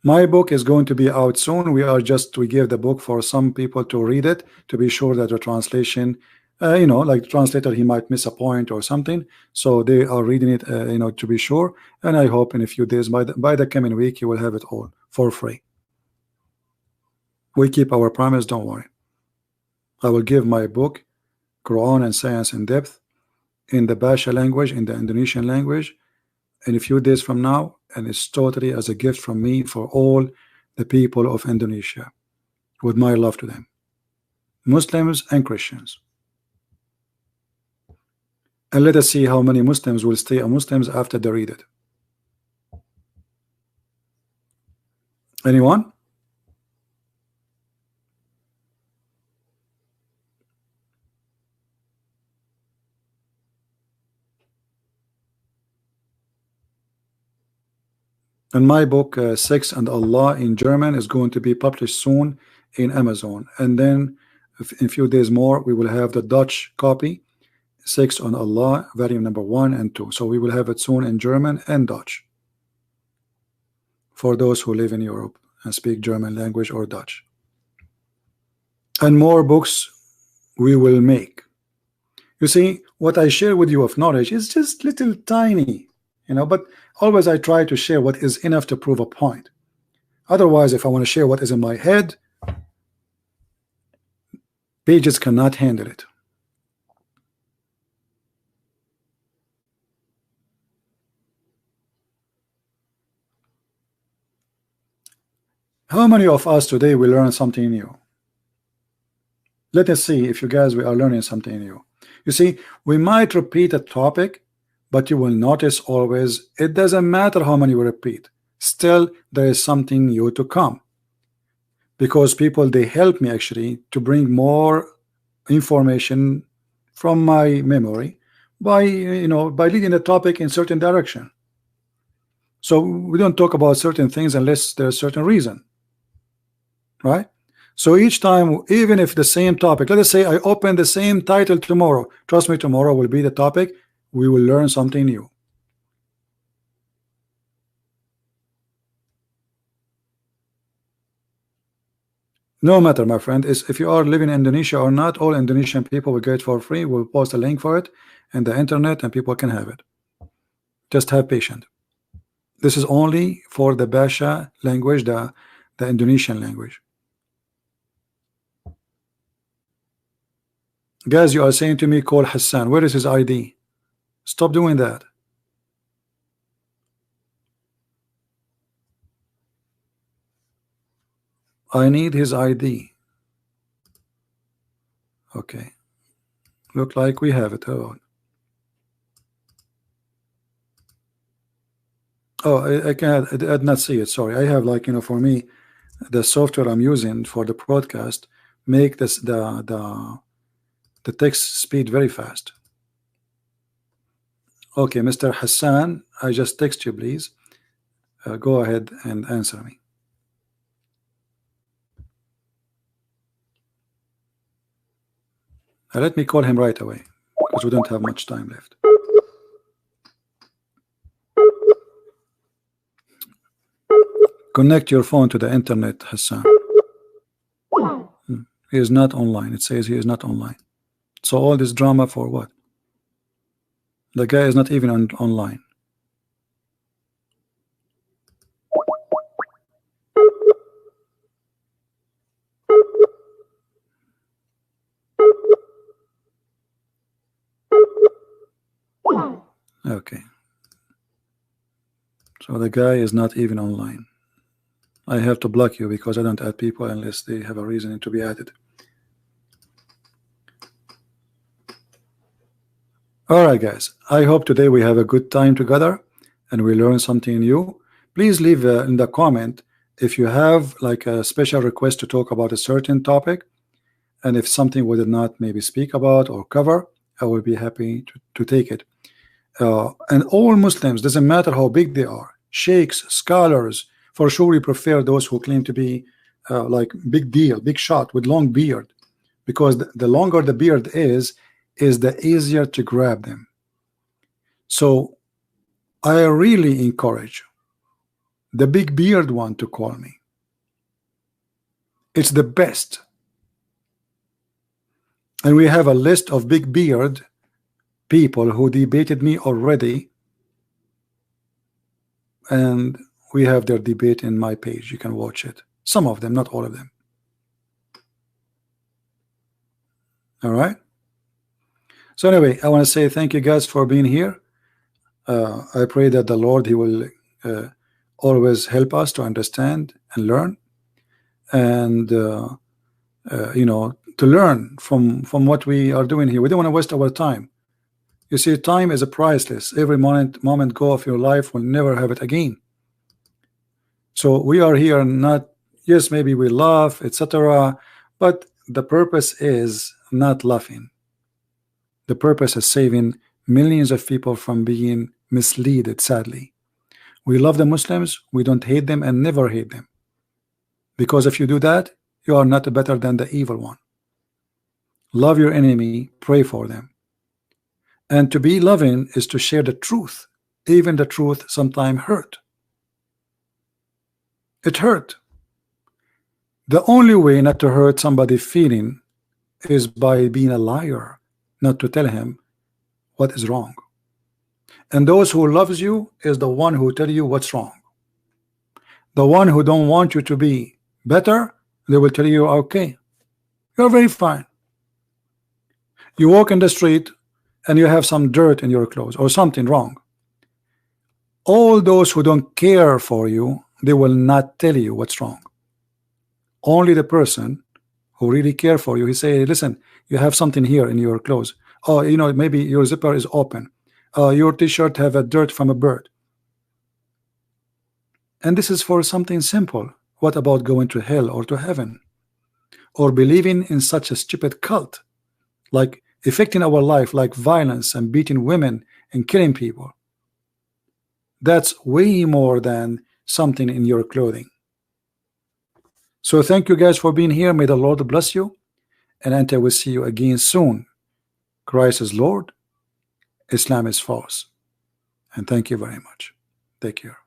S1: My book is going to be out soon. We gave the book for some people to read it to be sure that the translation, you know, like the translator, he might miss a point or something. So they are reading it, you know, to be sure. And I hope in a few days, by the coming week, you will have it all for free. We keep our promise, don't worry. I will give my book, Quran and Science in Depth, in the Basha language, in the Indonesian language, in a few days from now, and it's totally as a gift from me for all the people of Indonesia, with my love to them, Muslims and Christians. And let us see how many Muslims will stay Muslims after they read it. Anyone? And my book, Sex and Allah in German, is going to be published soon in Amazon. And then in a few days more, we will have the Dutch copy, Sex on Allah, volume number 1 and 2. So we will have it soon in German and Dutch for those who live in Europe and speak German language or Dutch. And more books we will make. You see, what I share with you of knowledge is just little tiny, you know, but always I try to share what is enough to prove a point. Otherwise, if I want to share what is in my head, pages cannot handle it. How many of us today will learn something new? Let us see if you guys we are learning something new. You see, we might repeat a topic, but you will notice always it doesn't matter how many we repeat. Still, there is something new to come, because people they help me actually to bring more information from my memory by by leading the topic in certain direction. So we don't talk about certain things unless there's a certain reason, right? So each time, even if the same topic, let us say I open the same title tomorrow, trust me, tomorrow will be the topic, we will learn something new. No matter, my friend, is if you are living in Indonesia or not, all Indonesian people will get it for free. We'll post a link for it in the internet and people can have it. Just have patience. This is only for the Basha language, the Indonesian language. Guys, you are saying to me, call Hassan. Where is his ID? Stop doing that. I need his ID. Okay. Look like we have it. Oh, I can't. I did not see it. Sorry. I have, like, for me, the software I'm using for the broadcast make this the text speed very fast. Okay, Mr. Hassan, I just text you, please. Go ahead and answer me. Let me call him right away because we don't have much time left. Connect your phone to the internet, Hassan. He is not online. It says he is not online. So all this drama for what? The guy is not even online. Okay. So the guy is not even online. I have to block you because I don't add people unless they have a reason to be added. Alright guys, I hope today we have a good time together and we learn something new. Please leave in the comment if you have like a special request to talk about a certain topic, and if something we did not maybe speak about or cover, I will be happy to take it. And all Muslims, doesn't matter how big they are, sheikhs, scholars, for sure we prefer those who claim to be like big deal, big shot with long beard, because the longer the beard is the easier to grab them. So I really encourage the big beard one to call me. It's the best. And we have a list of big beard people who debated me already, and we have their debate in my page. You can watch it. Some of them, not all of them. All right. So anyway, I want to say thank you guys for being here. I pray that the Lord, he will always help us to understand and learn, and you know, to learn from what we are doing here. We don't want to waste our time. You see, time is a priceless. Every moment go of your life will never have it again. So we are here not, yes, maybe we laugh, etc., but the purpose is not laughing. The purpose is saving millions of people from being misled, sadly. We love the Muslims, we don't hate them and never hate them. Because if you do that, you are not better than the evil one. Love your enemy, pray for them. And to be loving is to share the truth. Even the truth sometimes hurt. It hurt. The only way not to hurt somebody's feeling is by being a liar, not to tell him what is wrong. And those who loves you is the one who tell you what's wrong. The one who don't want you to be better, they will tell you, okay, you're very fine. You walk in the street and you have some dirt in your clothes or something wrong. All those who don't care for you, they will not tell you what's wrong. Only the person who really care for you. He say, listen, you have something here in your clothes. Oh, you know, maybe your zipper is open. Your t-shirt have a dirt from a bird. And this is for something simple. What about going to hell or to heaven? Or believing in such a stupid cult, like affecting our life, like violence and beating women and killing people? That's way more than something in your clothing. So thank you guys for being here. May the Lord bless you, and until we see you again soon. Christ is Lord, Islam is false. And thank you very much. Take care.